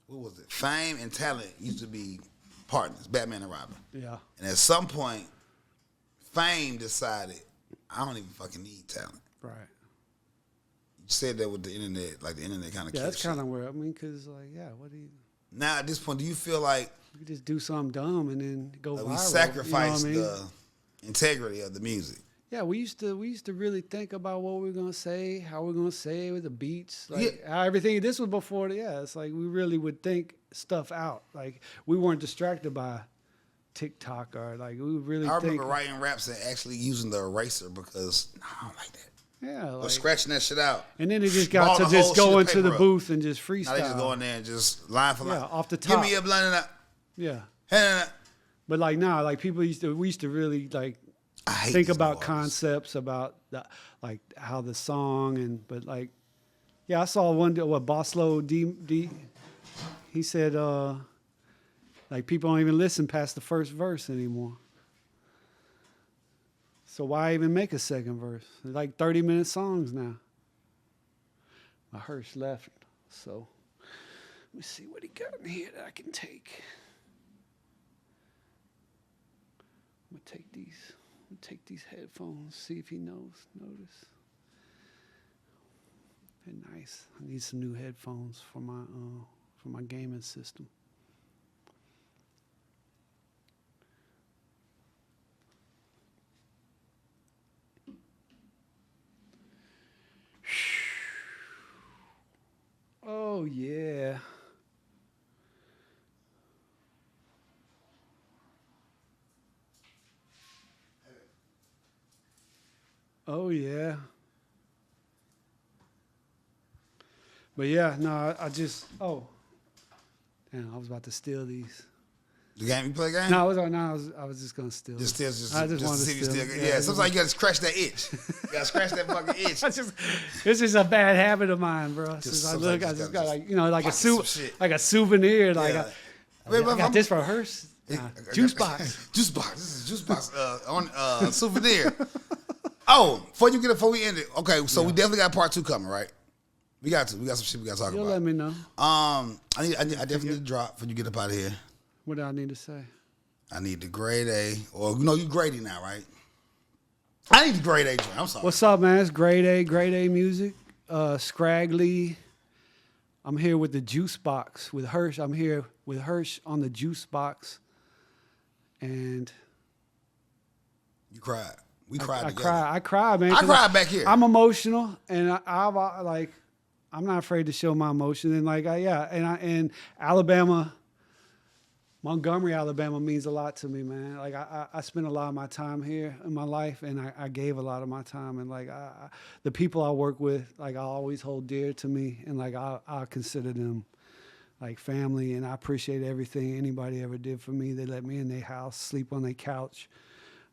What was it? Fame and talent used to be partners, Batman and Robin. Yeah. And at some point, fame decided I don't even fucking need talent. Right. said that with the internet, like the internet kind of. Yeah, that's kind of where because like, yeah, what do you? Now at this point, do you feel like you could just do something dumb and then go viral? We sacrifice you know what I mean? the integrity of the music. Yeah, we used to really think about what we were gonna say, how we're gonna say it with the beats, like how everything. This was before it's like we really would think stuff out. Like we weren't distracted by TikTok or like we would really. I remember writing raps and actually using the eraser because I don't like that. Yeah, like, or scratching that shit out. And then it just got to just go into the booth and just freestyle. Now they just go in there and just line for line. Yeah, off the top. Give me a blunt and yeah. And but like now, like we used to really like think about concepts about like how the song but like yeah, I saw one Bosslow D he said like people don't even listen past the first verse anymore. So why even make a second verse? They're like 30-minute songs now. My Hirsch left, so let me see what he got in here that I can take. I'm gonna take these headphones, see if he notice. They're nice. I need some new headphones for my gaming system. Oh yeah. Oh yeah. But yeah, no, I just damn, I was about to steal these. The game you play game? No, I was just gonna steal. Just steal, just I just wanted to see steal. Yeah, sometimes you gotta scratch that itch. You gotta scratch that fucking itch. This is a bad habit of mine, bro. Since I just got like like a souvenir, like I got this for Hearst. Juice box. Juice box. This is juice box on souvenir. Oh, before we end it, okay, so we definitely got part 2 coming, right? We got some shit we got to talk about. You'll let me know. I definitely need to drop before you get up out of here. What do I need to say? I need the grade A, or no, you Grady now, right? I need the grade A joint. I'm sorry. What's up, man? It's grade A music. Scraggly. I'm here with the juice box with Hirsch. I'm here with Hirsch on the juice box, and you cried. We cried together. I cried, man. I cried back here. I'm emotional, and I'm not afraid to show my emotion. And and Alabama, Montgomery, Alabama means a lot to me, man. Like I spent a lot of my time here in my life, and I gave a lot of my time, and the people I work with, like I always hold dear to me, and like I consider them like family, and I appreciate everything anybody ever did for me. They let me in their house, sleep on their couch.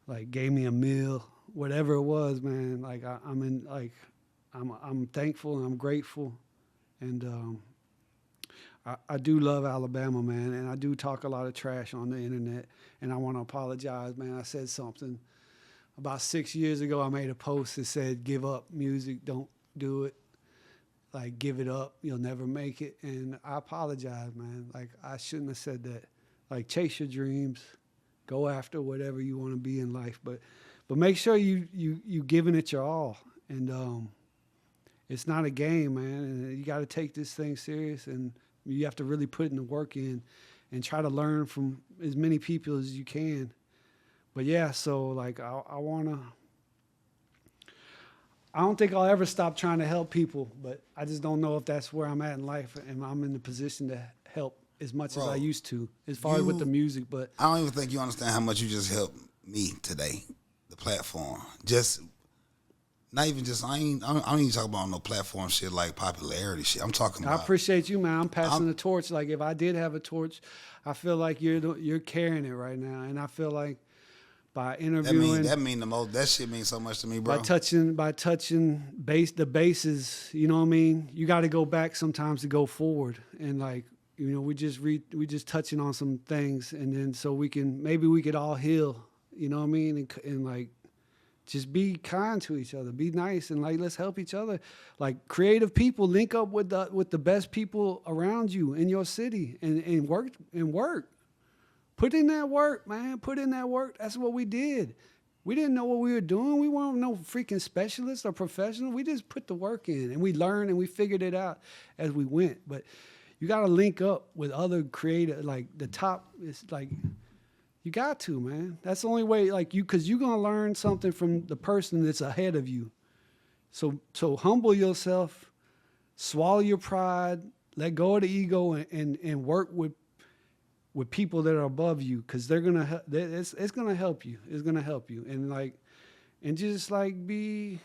Like gave me a meal, whatever it was, man. Like I'm thankful and I'm grateful, and I do love Alabama, man. And I do talk a lot of trash on the internet, and I want to apologize, man. I said something about 6 years ago. I made a post that said, "Give up music, don't do it. Like give it up, you'll never make it." And I apologize, man. Like I shouldn't have said that. Like chase your dreams. Go after whatever you want to be in life, but make sure you giving it your all, and it's not a game, man. And you got to take this thing serious, and you have to really put in the work in, and try to learn from as many people as you can. But yeah, so like I don't think I'll ever stop trying to help people, but I just don't know if that's where I'm at in life, and I'm in the position to help as much as I used to, as far as with the music. But I don't even think you understand how much you just helped me today. The platform, just not even just I don't even talk about no platform shit like popularity shit. I'm talking about. I appreciate you, man. I'm passing the torch. Like if I did have a torch, I feel like you're carrying it right now, and I feel like by interviewing that mean the most. That shit means so much to me, bro. By touching the bases, you know what I mean. You got to go back sometimes to go forward, and like. You know, we just touching on some things, and then so we could all heal. You know what I mean? And like, just be kind to each other, be nice, and like let's help each other. Like creative people link up with the best people around you in your city, and work. Put in that work, man. Put in that work. That's what we did. We didn't know what we were doing. We weren't no freaking specialists or professional. We just put the work in and we learned and we figured it out as we went. But you got to link up with other creators. Like the top is like, you got to, man. That's the only way, like because you're going to learn something from the person that's ahead of you. So humble yourself, swallow your pride, let go of the ego and work with people that are above you, because they're gonna it's gonna help you. It's gonna help you, and just like be,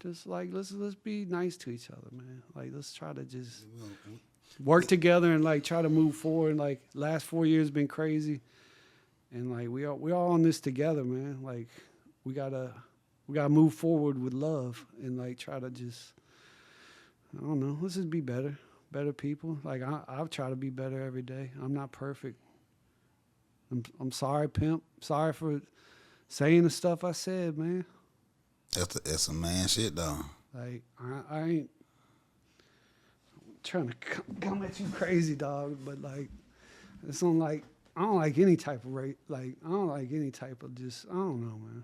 just like let's be nice to each other, man. Like let's try to just work together and like try to move forward. And like last 4 years been crazy, and like we all on this together, man. Like we gotta move forward with love and like try to just, I don't know, let's just be better people. Like I'll try to be better every day. I'm not perfect. I'm sorry, pimp. Sorry for saying the stuff I said, man. That's some man shit, though. Like I ain't trying to come at you crazy, dog. But like it's on like I don't like any type of rape. Like I don't like any type of just I don't know, man.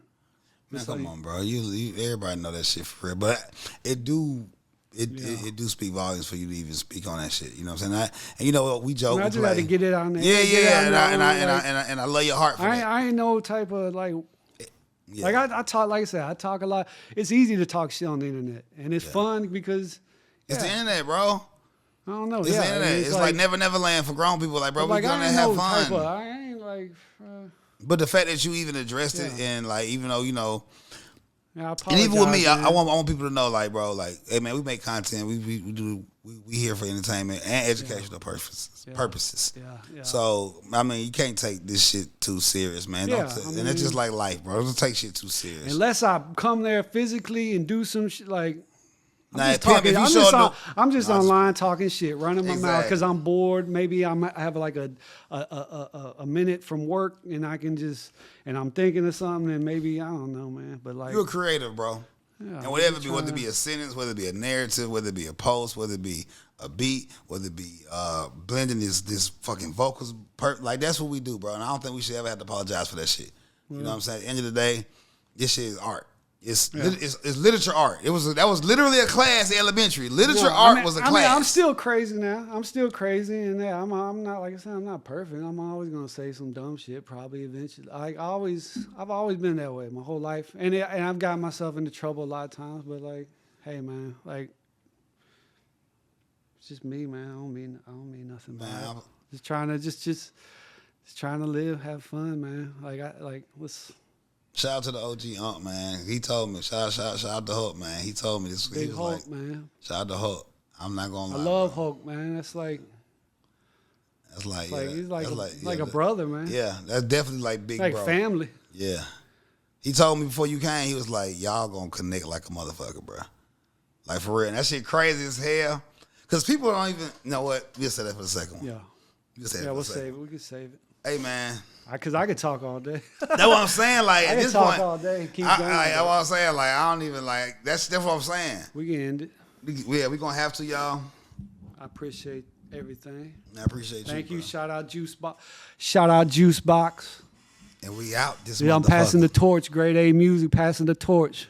Man, come on, bro. You everybody know that shit for real, but it do speak volumes for you to even speak on that shit. You know what I'm saying? And you know what? We joke. I just had to get it out there. Yeah. And I love your heart for that. I ain't no type of like. Yeah. Like I talk, like I said, I talk a lot. It's easy to talk shit on the internet, and it's fun because it's the internet, bro. I don't know. It's the internet. It's like Never Land for grown people. Like, bro, we gonna have fun. I ain't like. But the fact that you even addressed it, and like, even though yeah, and even with me, I want people to know, like, bro, like, hey man, we make content. We here for entertainment and educational purposes. Yeah. So I mean, you can't take this shit too serious, man. And it's just like life, bro. Don't take shit too serious. Unless I come there physically and do some shit like. I'm just online talking shit, running my mouth because I'm bored. Maybe I have like a minute from work and I can just, and I'm thinking of something and maybe, I don't know, man. But like. You're a creative, bro. Yeah, and whatever it be, whether it be a sentence, whether it be a narrative, whether it be a post, whether it be a beat, whether it be blending this fucking vocals, like that's what we do, bro. And I don't think we should ever have to apologize for that shit. You know what I'm saying? At the end of the day, this shit is art. It's literature art. That was literally a class in elementary. Literature art was a class. I'm still crazy now. I'm still crazy, and I'm not, like I said, I'm not perfect. I'm always gonna say some dumb shit, probably eventually. I've always been that way my whole life, and I've gotten myself into trouble a lot of times. But like, hey man, like it's just me, man. I don't mean nothing bad. Just trying to live, have fun, man. Let's. Shout out to the OG man. He told me, shout out to Hulk, man. He told me this. Big Hulk, man. Shout out to Hulk. I'm not gonna lie. I love Hulk, man. He's like a brother, man. Yeah, that's definitely like big, like bro. Family. Yeah. He told me before you came, he was like, y'all gonna connect like a motherfucker, bro. Like for real. And that shit crazy as hell. Cause people don't even know what. We'll say that for the second one. Yeah. We'll save it. We can save it. Hey man. Because I could talk all day. That's what I'm saying. Like at this point, I can talk all day. Keep going. That's what I'm saying. Like I don't even like. That's what I'm saying. We can end it. We gonna have to, y'all. I appreciate everything. I appreciate you. Thank you. Bro. Shout out Juicebox. And we out. This. I'm passing the torch. Grade A music. Passing the torch.